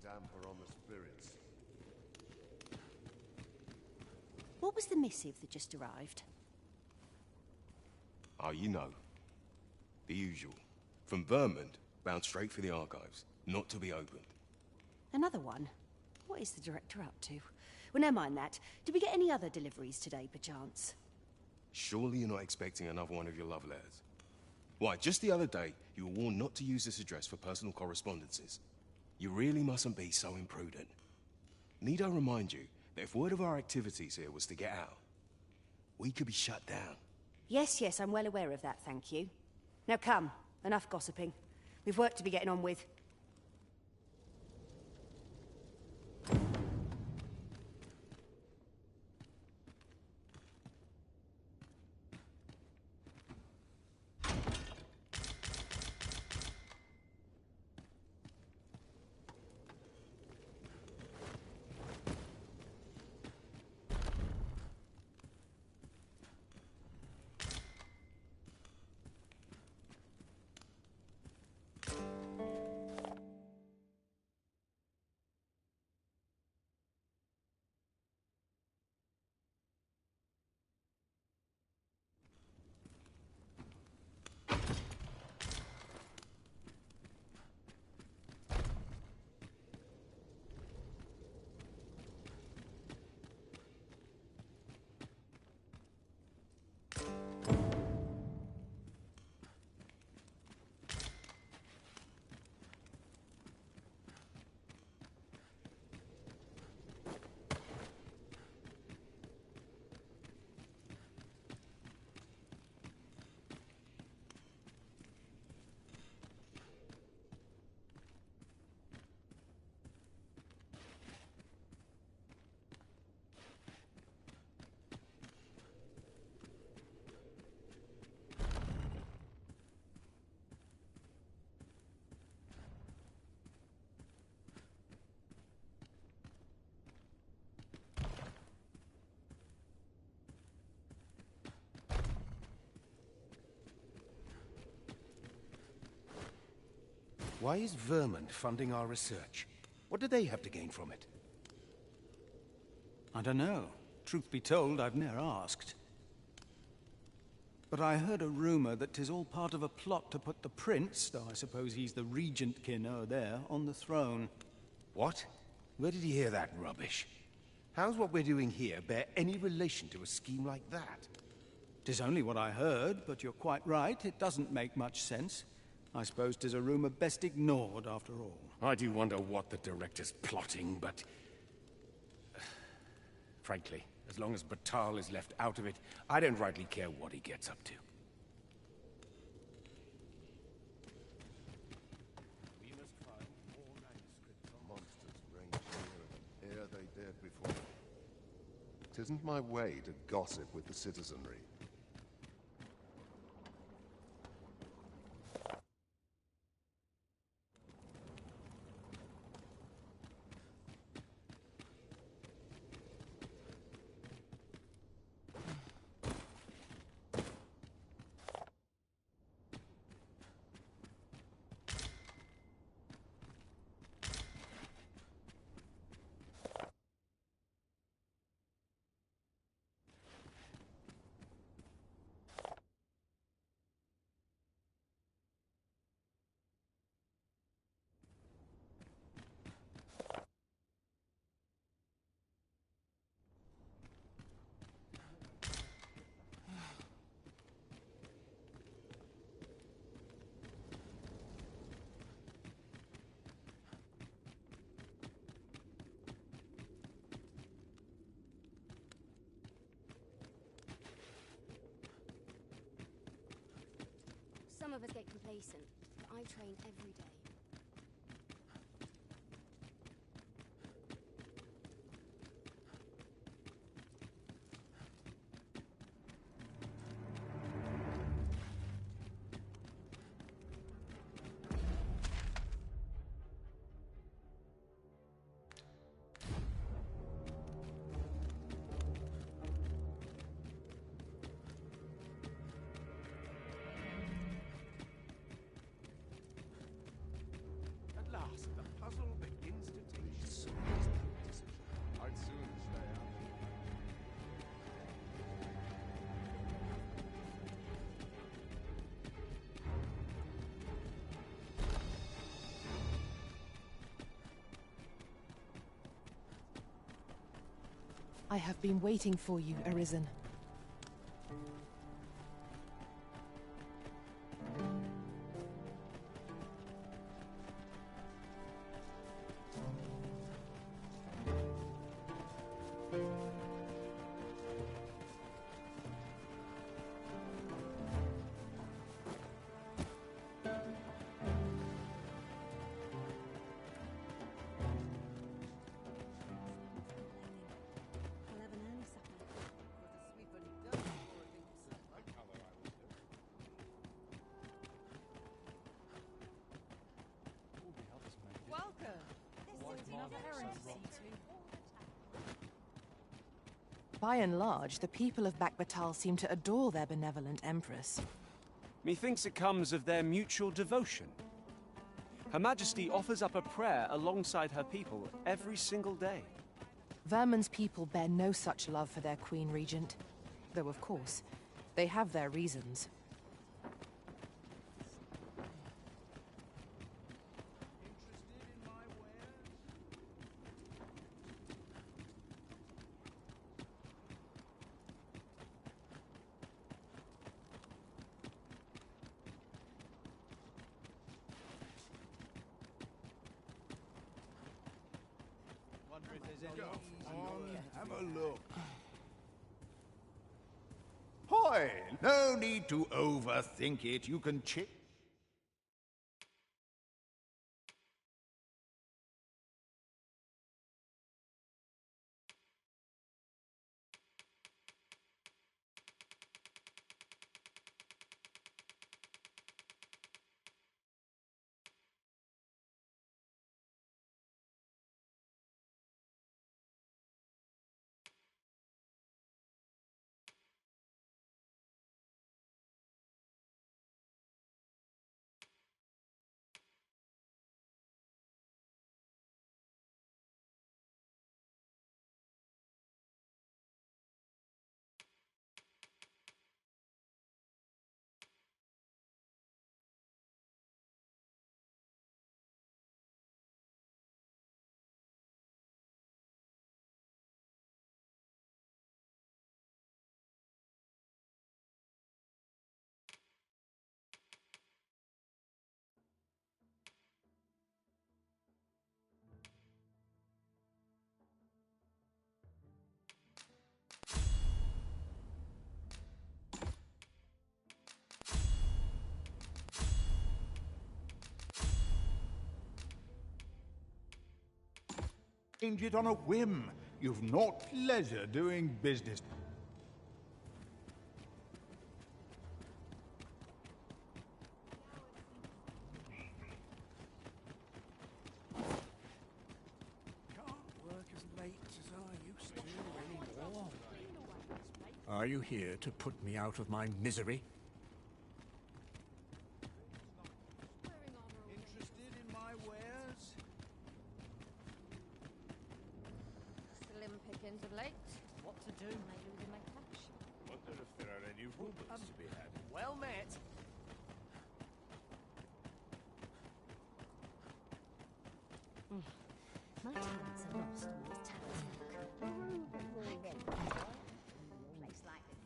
Damper on the spirits. What was the missive that just arrived? Oh, you know. The usual. From Vermont, bound straight for the archives. Not to be opened. Another one? What is the director up to? Well, never mind that. Did we get any other deliveries today, perchance? Surely you're not expecting another one of your love letters. Why, just the other day, you were warned not to use this address for personal correspondences. You really mustn't be so imprudent. Need I remind you that if word of our activities here was to get out, we could be shut down? Yes, yes, I'm well aware of that, thank you. Now come, enough gossiping. We've work to be getting on with. Why is Vermont funding our research? What do they have to gain from it? I don't know. Truth be told, I've ne'er asked. But I heard a rumor that 'tis all part of a plot to put the prince, though I suppose he's the regent kin o'er there, on the throne. What? Where did you hear that rubbish? How's what we're doing here bear any relation to a scheme like that? 'Tis only what I heard, but you're quite right. It doesn't make much sense. I suppose 'tis a rumor best ignored, after all. I do wonder what the director's plotting, but... frankly, as long as Batal is left out of it, I don't rightly care what he gets up to. We must find more manuscripts. Monsters range nearer than e'er they dared before. 'Tisn't my way to gossip with the citizenry. Some of us get complacent, but I train every day. At last, the puzzle begins to take shape. I'd sooner stay out. I have been waiting for you, Arisen. By and large, the people of Bakbatal seem to adore their benevolent empress. Methinks it comes of their mutual devotion. Her Majesty offers up a prayer alongside her people every single day. Vermin's people bear no such love for their Queen Regent. Though, of course, they have their reasons. Have a look. Hoy! No need to overthink it. You can check. Change it on a whim. You've not pleasure doing business. Can't work as late as I used to anymore. Are you here to put me out of my misery? Interested in my wares? Slim pickings of late. What to do? Am I losing my cash? Wonder if there are any rubles to be had. Well met. My talents are lost in this town's Place like this.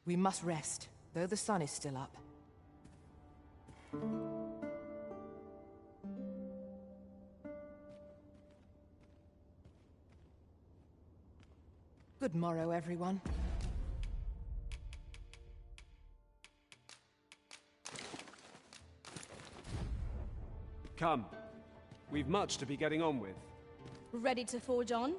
We must rest, though the sun is still up. Good morrow, everyone. Come. We've much to be getting on with. Ready to forge on?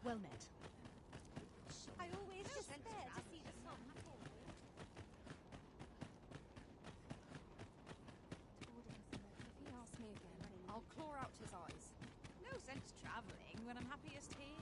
Well met. I always just there to see the sun. If he asks me again, I'll claw out his eyes. No sense traveling when I'm happiest here.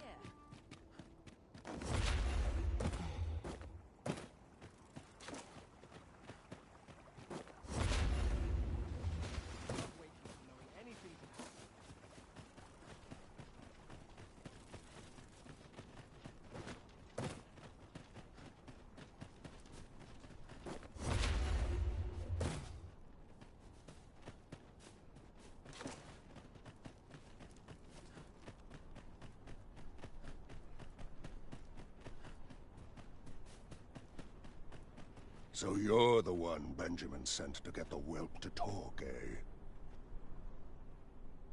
So you're the one Benjamin sent to get the whelp to talk, eh?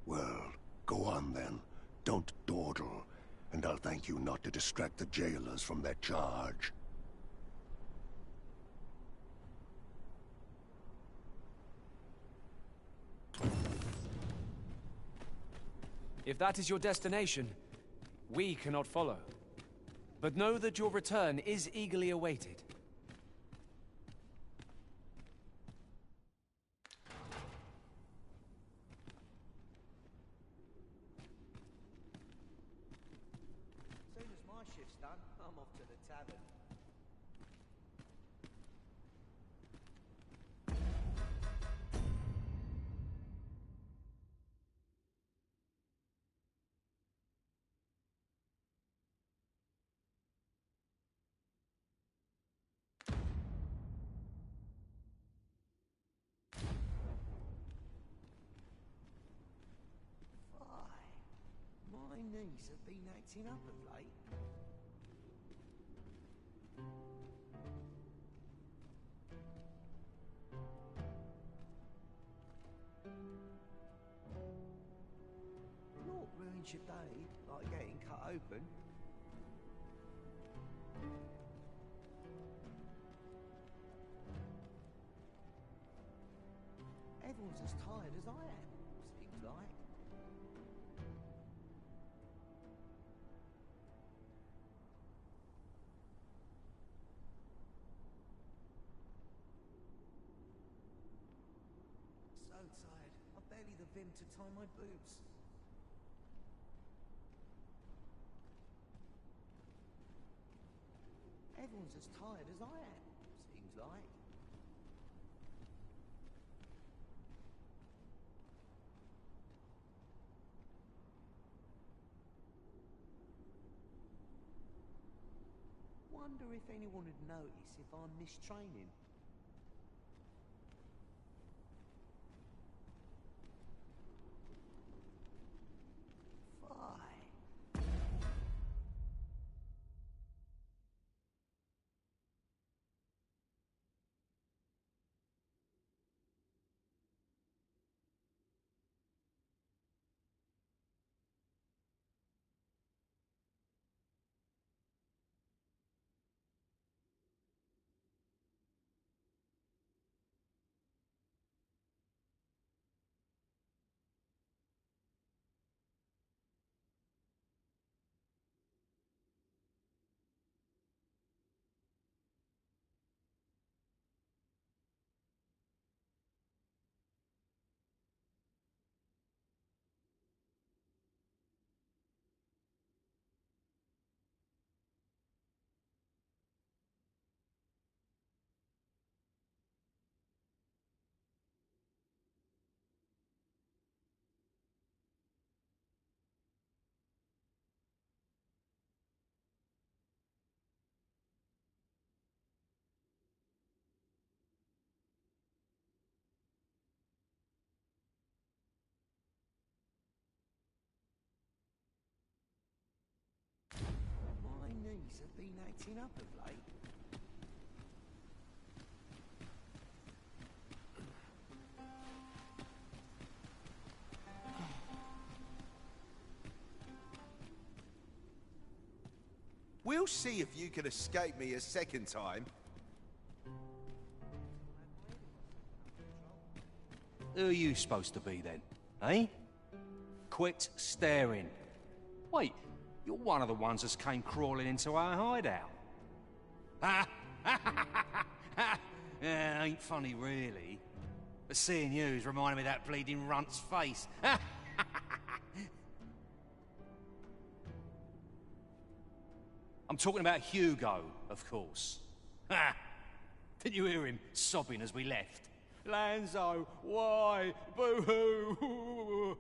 Well, go on then. Don't dawdle, and I'll thank you not to distract the jailers from their charge. If that is your destination, we cannot follow. But know that your return is eagerly awaited. As soon as my shift's done, I'm off to the tavern. My knees have been acting up of late. Naught ruins your day, like getting cut open. Everyone's as tired as I am, seems like. So tired, I've barely the vim to tie my boobs. Everyone's as tired as I am, seems like. Wonder if anyone would notice if I'm mistraining. Fine. have been acting up of late. We'll see if you can escape me a second time. Who are you supposed to be then, eh? Quit staring. Wait, you're one of the ones that came crawling into our hideout. Ha! Yeah, ain't funny really. But seeing you's reminding me of that bleeding runt's face. I'm talking about Hugo, of course. Ha! Didn't you hear him sobbing as we left? Lanzo, why? Boo-hoo!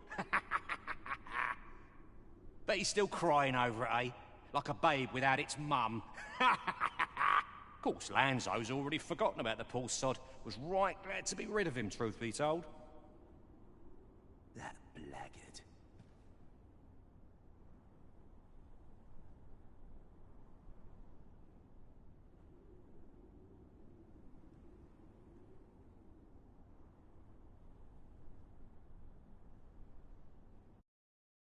Bet he's still crying over it, eh? Like a babe without its mum. Of course, Lanzo's already forgotten about the poor sod. Was right glad to be rid of him, truth be told. That blackguard.